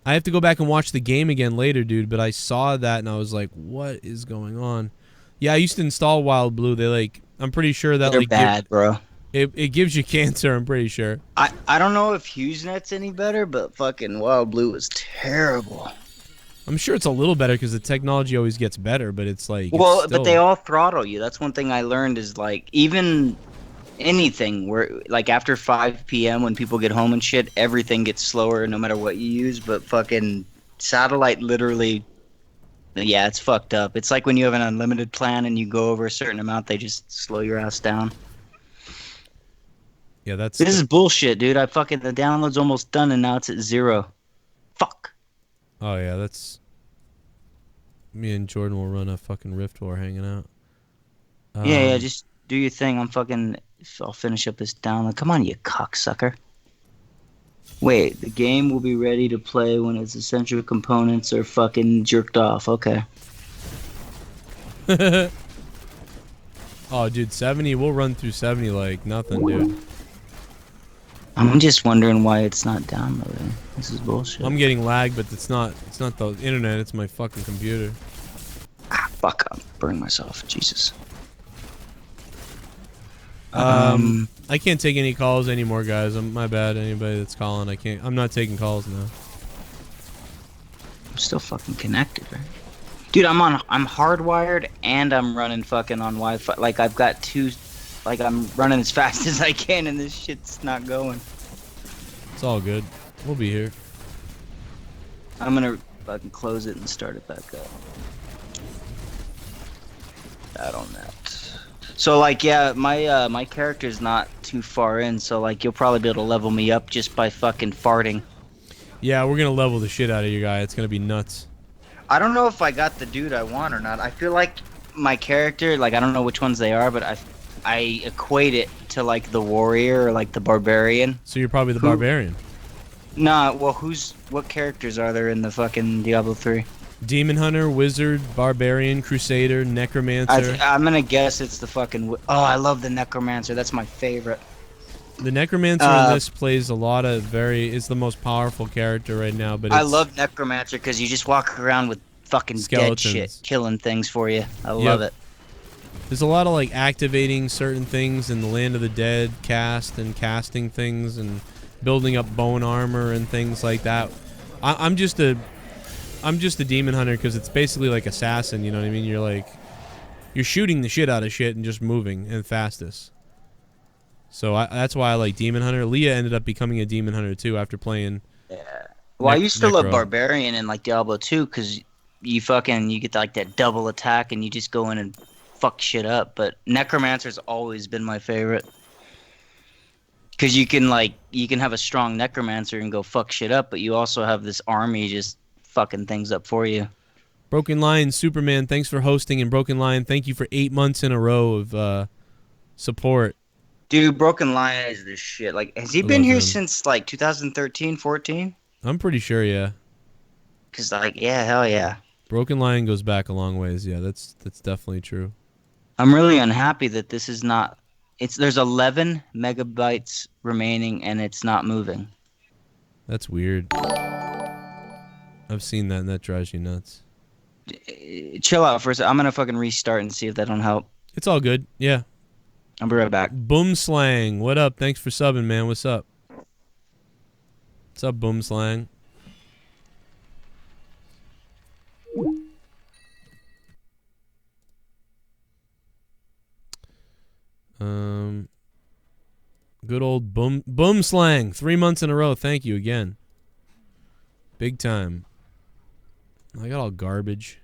I have to go back and watch the game again later, dude, but I saw that and I was like, what is going on? Yeah, I used to install Wild Blue. I'm pretty sure that they're bad, bro. It gives you cancer, I'm pretty sure. I don't know if HughesNet's any better, but fucking Wild Blue is terrible. I'm sure it's a little better because the technology always gets better, but it's like... Well, but they all throttle you. That's one thing I learned is like, even anything where, like after 5 p.m. when people get home and shit, everything gets slower no matter what you use, but fucking satellite literally... Yeah, it's fucked up. It's like when you have an unlimited plan and you go over a certain amount, they just slow your ass down. Yeah, this is bullshit, dude. The download's almost done and now it's at 0. Fuck. Oh yeah, that's... Me and Jordan will run a fucking Rift War hanging out. Yeah, just do your thing. I'll finish up this download. Come on, you cocksucker. Wait, the game will be ready to play when its essential components are fucking jerked off. Okay. Oh, dude, 70. We'll run through 70 like nothing, dude. I'm just wondering why it's not downloading. This is bullshit. I'm getting lag, but it's not the internet. It's my fucking computer. Fuck! I'll burn myself. Jesus. I can't take any calls anymore, guys. My bad. Anybody that's calling, I'm not taking calls now. I'm still fucking connected, right? Dude, I'm hardwired and I'm running fucking on Wi-Fi. Like I've got two, like I'm running as fast as I can and this shit's not going. It's all good. We'll be here. I'm gonna fucking close it and start it back up. I don't know. So like, yeah, my character's not too far in, so like you'll probably be able to level me up just by fucking farting. Yeah, we're gonna level the shit out of you guy. It's gonna be nuts. I don't know if I got the dude I want or not. I feel like my character, like I don't know which ones they are, but I equate it to like the warrior or like the barbarian. So you're probably the barbarian. Nah, well, what characters are there in the fucking Diablo 3? Demon Hunter, Wizard, Barbarian, Crusader, Necromancer. I'm gonna guess it's the fucking... Oh, I love the Necromancer. That's my favorite. The Necromancer in this plays a lot of is the most powerful character right now, but I love Necromancer because you just walk around with fucking skeletons. Dead shit killing things for you. I love it. There's a lot of like activating certain things in the Land of the Dead cast and casting things and building up bone armor and things like that. I'm just a demon hunter because it's basically like assassin, you know what I mean? You're shooting the shit out of shit and just moving and fastest. So that's why I like demon hunter. Leah ended up becoming a demon hunter too after playing. Yeah. Well, I used to love barbarian in like Diablo 2 because you get like that double attack and you just go in and fuck shit up. But Necromancer's always been my favorite. Because you can have a strong Necromancer and go fuck shit up, but you also have this army just fucking things up for you. Broken Lion Superman, thanks for hosting, and Broken Lion, thank you for 8 months in a row of support. Dude, Broken Lion is this shit. Like, has he been here since like 2013, 14? I'm pretty sure, yeah. Cause like, yeah, hell yeah. Broken Lion goes back a long ways. Yeah, that's definitely true. I'm really unhappy that this is not. There's 11 megabytes remaining and it's not moving. That's weird. I've seen that and that drives you nuts. Chill out for a second. I'm gonna fucking restart and see if that don't help. It's all good. Yeah. I'll be right back. Boom Slang, what up? Thanks for subbing, man. What's up? What's up, Boom Slang? Good old boom slang. 3 months in a row. Thank you again. Big time. I got all garbage.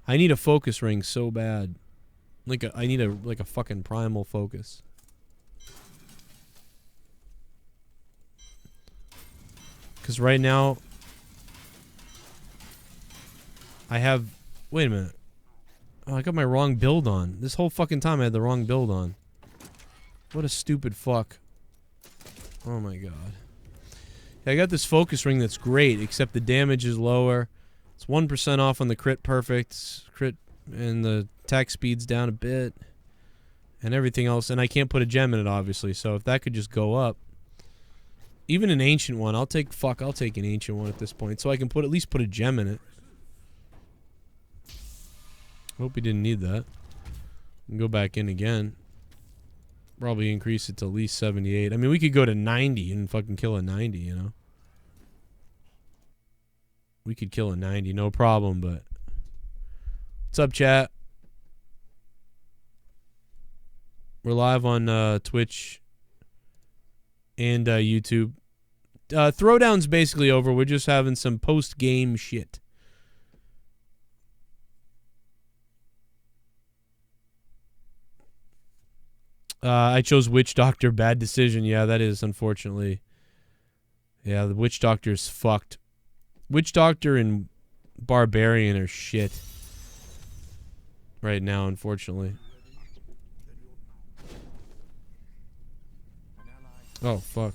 I need a focus ring so bad. I need a fucking primal focus. Cause right now I have. Wait a minute. Oh, I got my wrong build on. This whole fucking time I had the wrong build on. What a stupid fuck. Oh my god. Yeah, I got this focus ring that's great, except the damage is lower. It's 1% off on the crit perfect. Crit and the attack speed's down a bit. And everything else. And I can't put a gem in it, obviously. So if that could just go up. Even an ancient one. I'll take an ancient one at this point. So I can at least put a gem in it. Hope he didn't need that. Go back in again. Probably increase it to at least 78. I mean, we could go to 90 and fucking kill a 90, you know? We could kill a 90, no problem, but... What's up, chat? We're live on Twitch and YouTube. Throwdown's basically over. We're just having some post-game shit. I chose Witch Doctor. Bad decision. Yeah, that is, unfortunately. Yeah, the Witch Doctor's fucked. Witch Doctor and Barbarian are shit. Right now, unfortunately. Oh, fuck.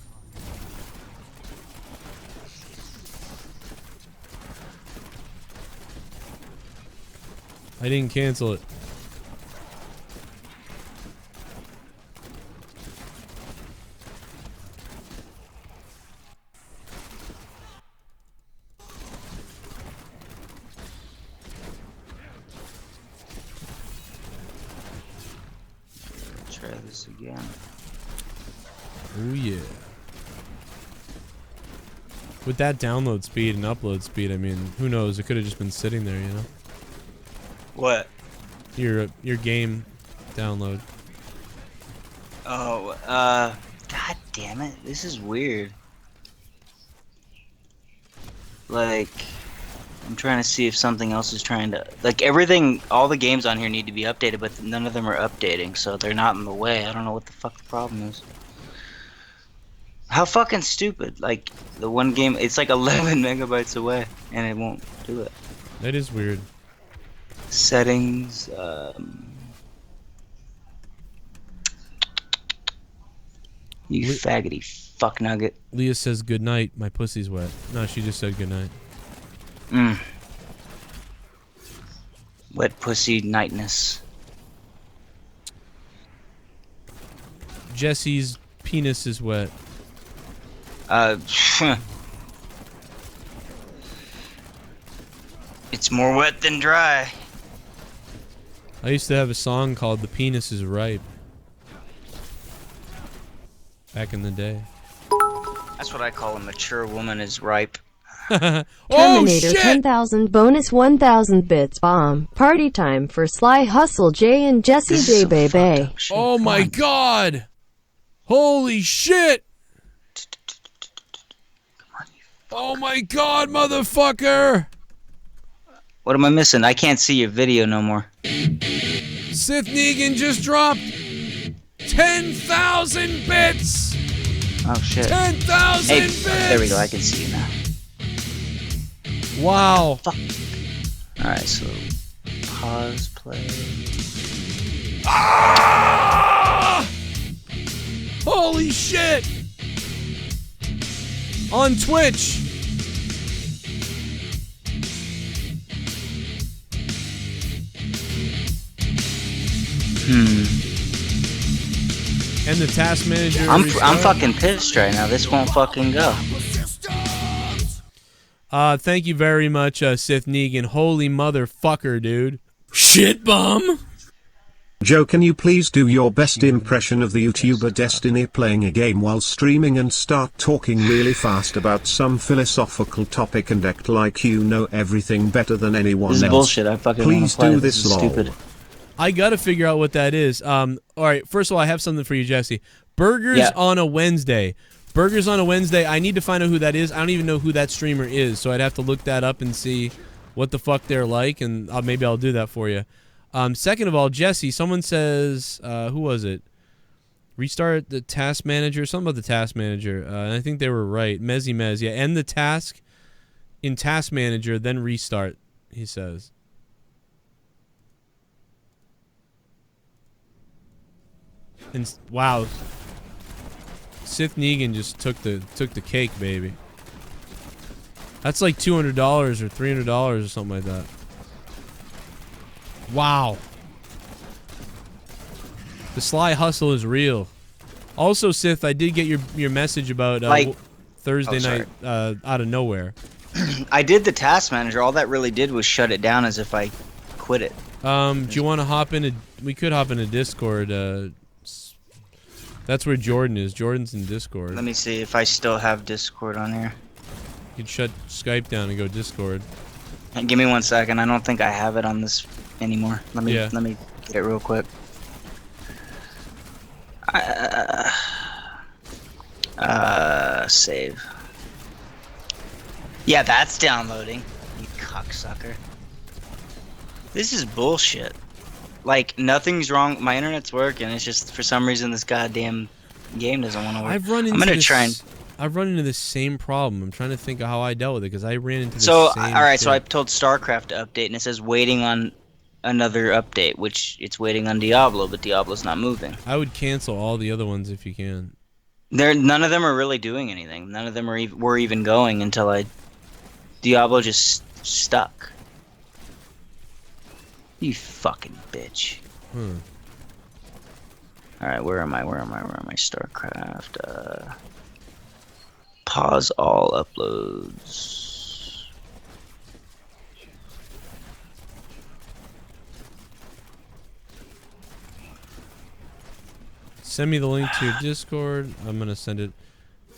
I didn't cancel it. Try this again. Oh yeah. With that download speed and upload speed, I mean, who knows? It could have just been sitting there, you know? What? Your game download. Oh, god damn it. This is weird. Like, I'm trying to see if something else is trying to... Like, everything, all the games on here need to be updated, but none of them are updating, so they're not in the way. I don't know what the fuck the problem is. How fucking stupid. Like, the one game, it's like 11 megabytes away, and it won't do it. That is weird. Settings, You faggoty fuck nugget. Leah says good night. My pussy's wet. No, she just said good night. Wet pussy nightness. Jesse's penis is wet. It's more wet than dry. I used to have a song called "The Penis Is Ripe." Back in the day. That's what I call a mature woman is ripe. Terminator 10,000 bonus 1,000 bits bomb. Party time for Sly Hustle J and Jesse J Baby. Oh my god! Holy shit! Oh my god, motherfucker! What am I missing? I can't see your video no more. Sith Negan just dropped 10,000 bits! Oh shit. 10,000 hey, bits! There we go, I can see you now. Wow. Fuck. Alright, so pause, play. Ah! Holy shit! On Twitch. And the task manager. I'm fucking pissed right now. This won't fucking go. Thank you very much, Sith Negan. Holy motherfucker, dude. Shit bum. Joe, can you please do your best impression of the YouTuber Destiny playing a game while streaming and start talking really fast about some philosophical topic and act like you know everything better than anyone This is else? bullshit. I fucking Please wanna play do it. This this, is lol. stupid. I got to figure out what that is. All right, first of all, I have something for you, Jesse. Burgers on a Wednesday. Burgers on a Wednesday. I need to find out who that is. I don't even know who that streamer is, so I'd have to look that up and see what the fuck they're like, and maybe I'll do that for you. Second of all, Jesse, someone says, who was it? Restart the task manager, something about the task manager. And I think they were right. Mez, yeah. End the task in task manager, then restart, he says. And wow, Sith Negan just took the cake, baby. That's like $200 or $300 or something like that. Wow. The sly hustle is real. Also, Sith, I did get your message about Thursday night out of nowhere. I did the task manager. All that really did was shut it down as if I quit it. Do you want to hop in? We could hop into Discord. That's where Jordan is. Jordan's in Discord. Let me see if I still have Discord on here. You could shut Skype down and go Discord. And give me 1 second. I don't think I have it on this anymore. Let me get it real quick. Save. Yeah, that's downloading. You cocksucker. This is bullshit. Like, nothing's wrong. My internet's working. It's just for some reason this goddamn game doesn't want to work. I've run into the same problem. I'm trying to think of how I dealt with it because I ran into the same alright, shit. so I told StarCraft to update and it says waiting on another update, which it's waiting on Diablo, but Diablo's not moving. I would cancel all the other ones if you can. None of them are really doing anything. None of them were even going until Diablo just stuck. You fucking bitch. Alright, where am I? StarCraft. Pause all uploads. Send me the link to your Discord. I'm gonna send it.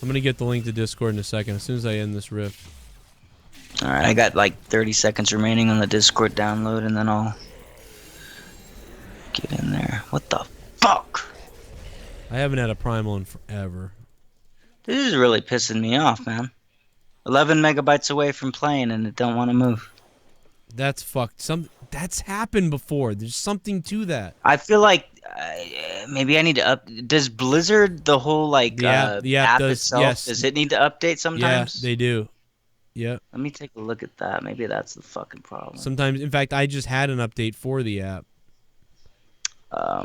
I'm gonna get the link to Discord in a second as soon as I end this rift. Alright, I got like 30 seconds remaining on the Discord download and then I'll get in there. What the fuck? I haven't had a primal in forever. This is really pissing me off, man. 11 megabytes away from playing and it don't want to move. That's fucked. That's happened before. There's something to that. I feel like maybe I need to does Blizzard, the whole the app itself, yes. Does it need to update sometimes? Yeah, they do. Yeah. Let me take a look at that. Maybe that's the fucking problem. Sometimes, in fact, I just had an update for the app. Blah,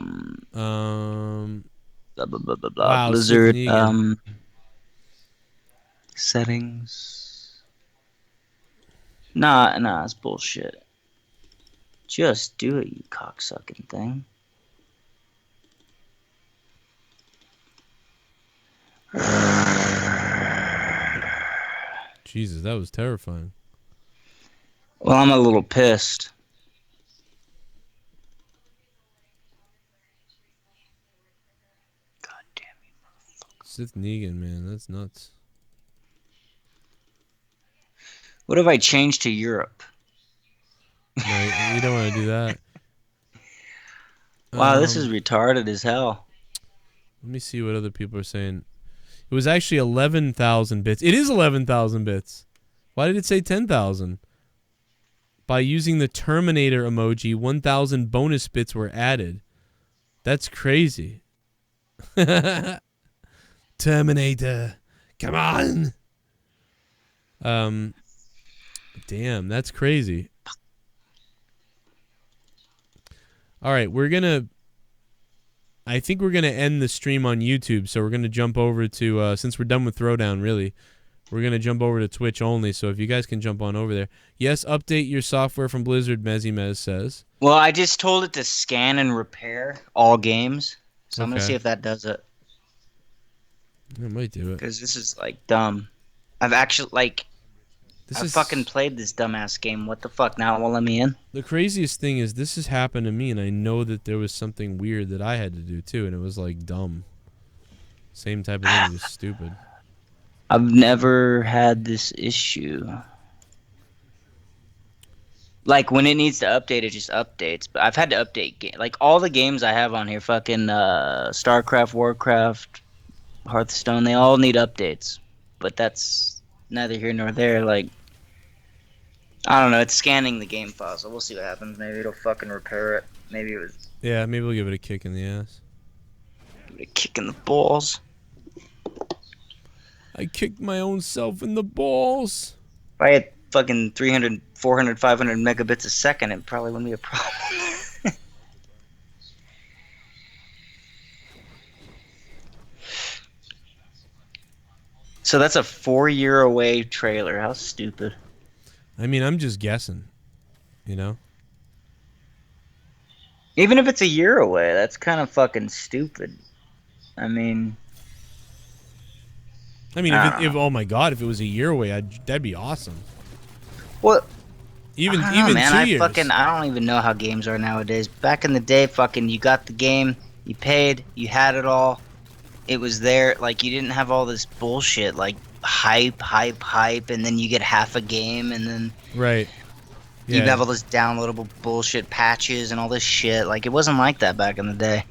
blah, blah, blah, blah. Wow, Blizzard settings. Nah, it's bullshit. Just do it, you cocksucking thing. Jesus, that was terrifying. Well, I'm a little pissed. God damn you, motherfucker. Sith Negan, man, that's nuts. What if I change to Europe? No, you don't want to do that. Wow, this is retarded as hell. Let me see what other people are saying. It was actually 11,000 bits. It is 11,000 bits. Why did it say 10,000? By using the Terminator emoji, 1,000 bonus bits were added. That's crazy. Terminator. Come on. Damn, that's crazy. All right, I think we're going to end the stream on YouTube, so we're going to jump over to, since we're done with Throwdown, really, we're going to jump over to Twitch only, so if you guys can jump on over there. Yes, update your software from Blizzard, Mez says. Well, I just told it to scan and repair all games, so I'm going to see if that does it. It might do it. Because this is, dumb. I've actually, I fucking played this dumbass game. What the fuck? Now it won't let me in? The craziest thing is this has happened to me, and I know that there was something weird that I had to do, too, and it was, dumb. Same type of thing. It was stupid. I've never had this issue. Like when it needs to update, it just updates. But I've had to update like all the games I have on here, fucking StarCraft, Warcraft, Hearthstone, they all need updates. But that's neither here nor there. Like, I don't know. It's scanning the game file, so we'll see what happens. Maybe it'll fucking repair it. Maybe it was. Yeah, maybe we'll give it a kick in the ass. Give it a kick in the balls. I kicked my own self in the balls. If I had fucking 300, 400, 500 megabits a second, it probably wouldn't be a problem. So that's a 4-year away trailer. How stupid. I mean, I'm just guessing, you know? Even if it's a year away, that's kind of fucking stupid. I mean, if oh my god, if it was a year away, that'd be awesome. Well, even I don't know, man, 2 years. I don't even know how games are nowadays. Back in the day, fucking, you got the game, you paid, you had it all, it was there. Like, you didn't have all this bullshit, like hype, and then you get half a game, and then right. You have all this downloadable bullshit patches and all this shit. Like, it wasn't like that back in the day.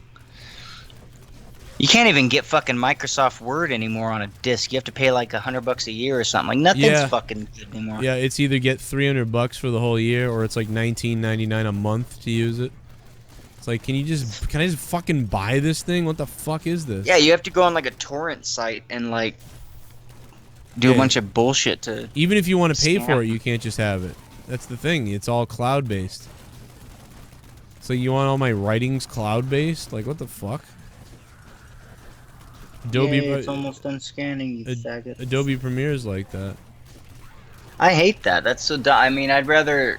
You can't even get fucking Microsoft Word anymore on a disc. You have to pay like $100 a year or something. Like, nothing's fucking good anymore. Yeah, it's either get $300 for the whole year, or it's like $19.99 a month to use it. It's like, can I just fucking buy this thing? What the fuck is this? Yeah, you have to go on like a torrent site and like do a bunch of bullshit to. Even if you want to pay for it, you can't just have it. That's the thing. It's all cloud based. So you want all my writings cloud based? Like, what the fuck? Adobe. Yeah, it's almost done scanning, you faggot. Adobe Premiere's like that. I hate that. That's so dumb. I mean, I'd rather.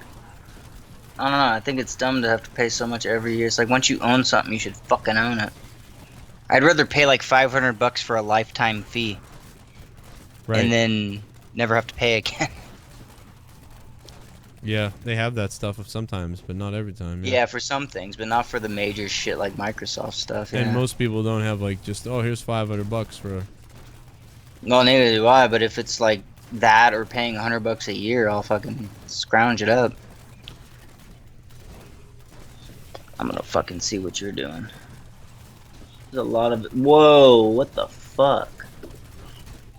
I don't know. I think it's dumb to have to pay so much every year. It's like once you own something, you should fucking own it. I'd rather pay like $500 for a lifetime fee, and then never have to pay again. Yeah, they have that stuff sometimes, but not every time. Yeah, for some things, but not for the major shit like Microsoft stuff. And most people don't have like just here's $500 for. No, neither do I. But if it's like that or paying $100 a year, I'll fucking scrounge it up. I'm gonna fucking see what you're doing. There's a lot of. Whoa! What the fuck?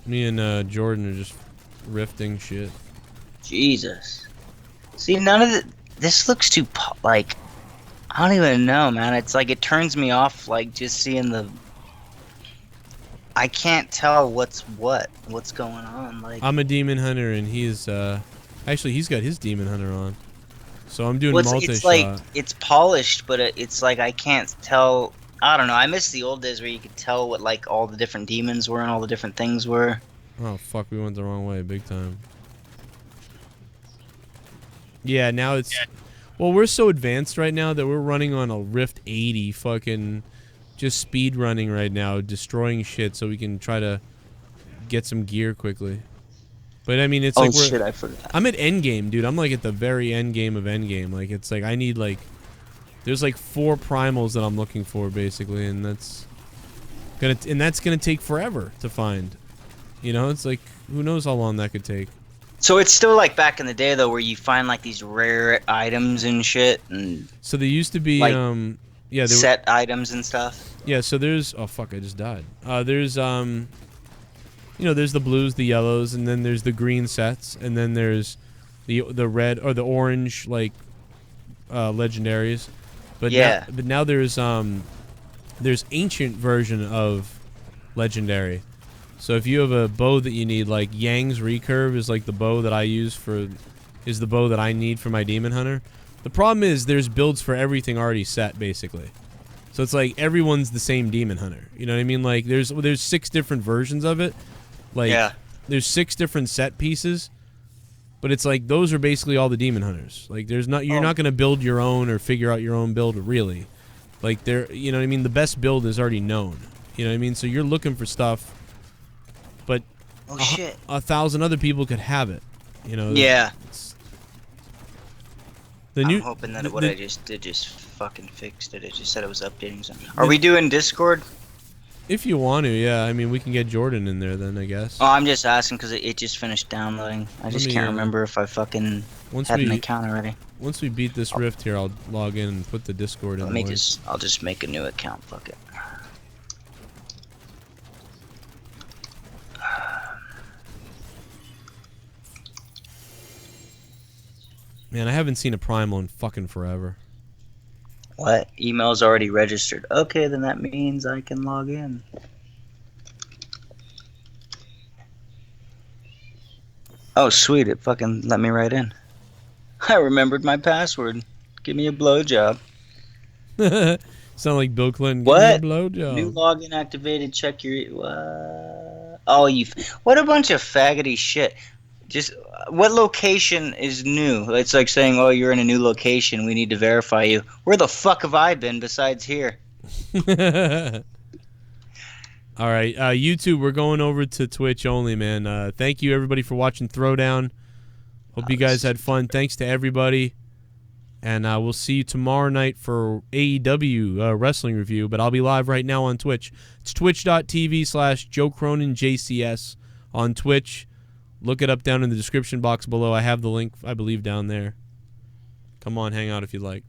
Me and Jordan are just rifting shit. Jesus. See, none of this looks too like. I don't even know, man. It's like it turns me off, like just seeing the. I can't tell what's going on. Like, I'm a demon hunter, and he's actually he's got his demon hunter on, so I'm doing multi-shot. It's like it's polished, but it's like I can't tell. I don't know. I miss the old days where you could tell what like all the different demons were and all the different things were. Oh fuck, we went the wrong way, big time. Yeah, now it's... Well, we're so advanced right now that we're running on a Rift 80 fucking... Just speed running right now, destroying shit so we can try to get some gear quickly. But I mean, it's like shit, I forgot. I'm at endgame, dude. I'm like at the very end game of endgame. Like, it's like I need like... There's like 4 primals that I'm looking for, basically, and that's gonna take forever to find. You know, it's like, who knows how long that could take. So it's still like back in the day though, where you find like these rare items and shit, and so there used to be like, there set items and stuff. Yeah, so there's oh fuck, I just died. There's you know, there's the blues, the yellows, and then there's the green sets, and then there's the red or the orange like legendaries. But yeah, now there's ancient version of legendary. So if you have a bow that you need, like Yang's Recurve is like the bow that I use is the bow that I need for my Demon Hunter. The problem is there's builds for everything already set, basically. So it's like everyone's the same Demon Hunter. You know what I mean? Like there's 6 different versions of it. Like there's 6 different set pieces, but it's like those are basically all the Demon Hunters. Like you're not gonna build your own or figure out your own build really. Like you know what I mean? The best build is already known. You know what I mean? So you're looking for stuff. But 1,000 other people could have it, you know. Yeah. I'm hoping that what I just did just fucking fixed it. It just said it was updating something. Are we doing Discord? If you want to, yeah. I mean, we can get Jordan in there then, I guess. Oh, I'm just asking because it just finished downloading. I just can't remember if I fucking had an account already. Once we beat this rift here, I'll log in and put the Discord in. I'll just make a new account. Fuck it. Man, I haven't seen a Primal in fucking forever. What? Email's already registered. Okay, then that means I can log in. Oh, sweet. It fucking let me right in. I remembered my password. Give me a blowjob. Sound like Bill Clinton. What? Give me a blowjob. New login activated. Check your... What? Oh, what a bunch of faggoty shit. Just... What location is new? It's like saying, oh, you're in a new location. We need to verify you. Where the fuck have I been besides here? All right. YouTube, we're going over to Twitch only, man. Thank you, everybody, for watching Throwdown. Hope you guys had fun. Thanks to everybody. And we'll see you tomorrow night for AEW wrestling review. But I'll be live right now on Twitch. It's twitch.tv/JoeCroninJCS on Twitch. Look it up down in the description box below. I have the link, I believe, down there. Come on, hang out if you'd like.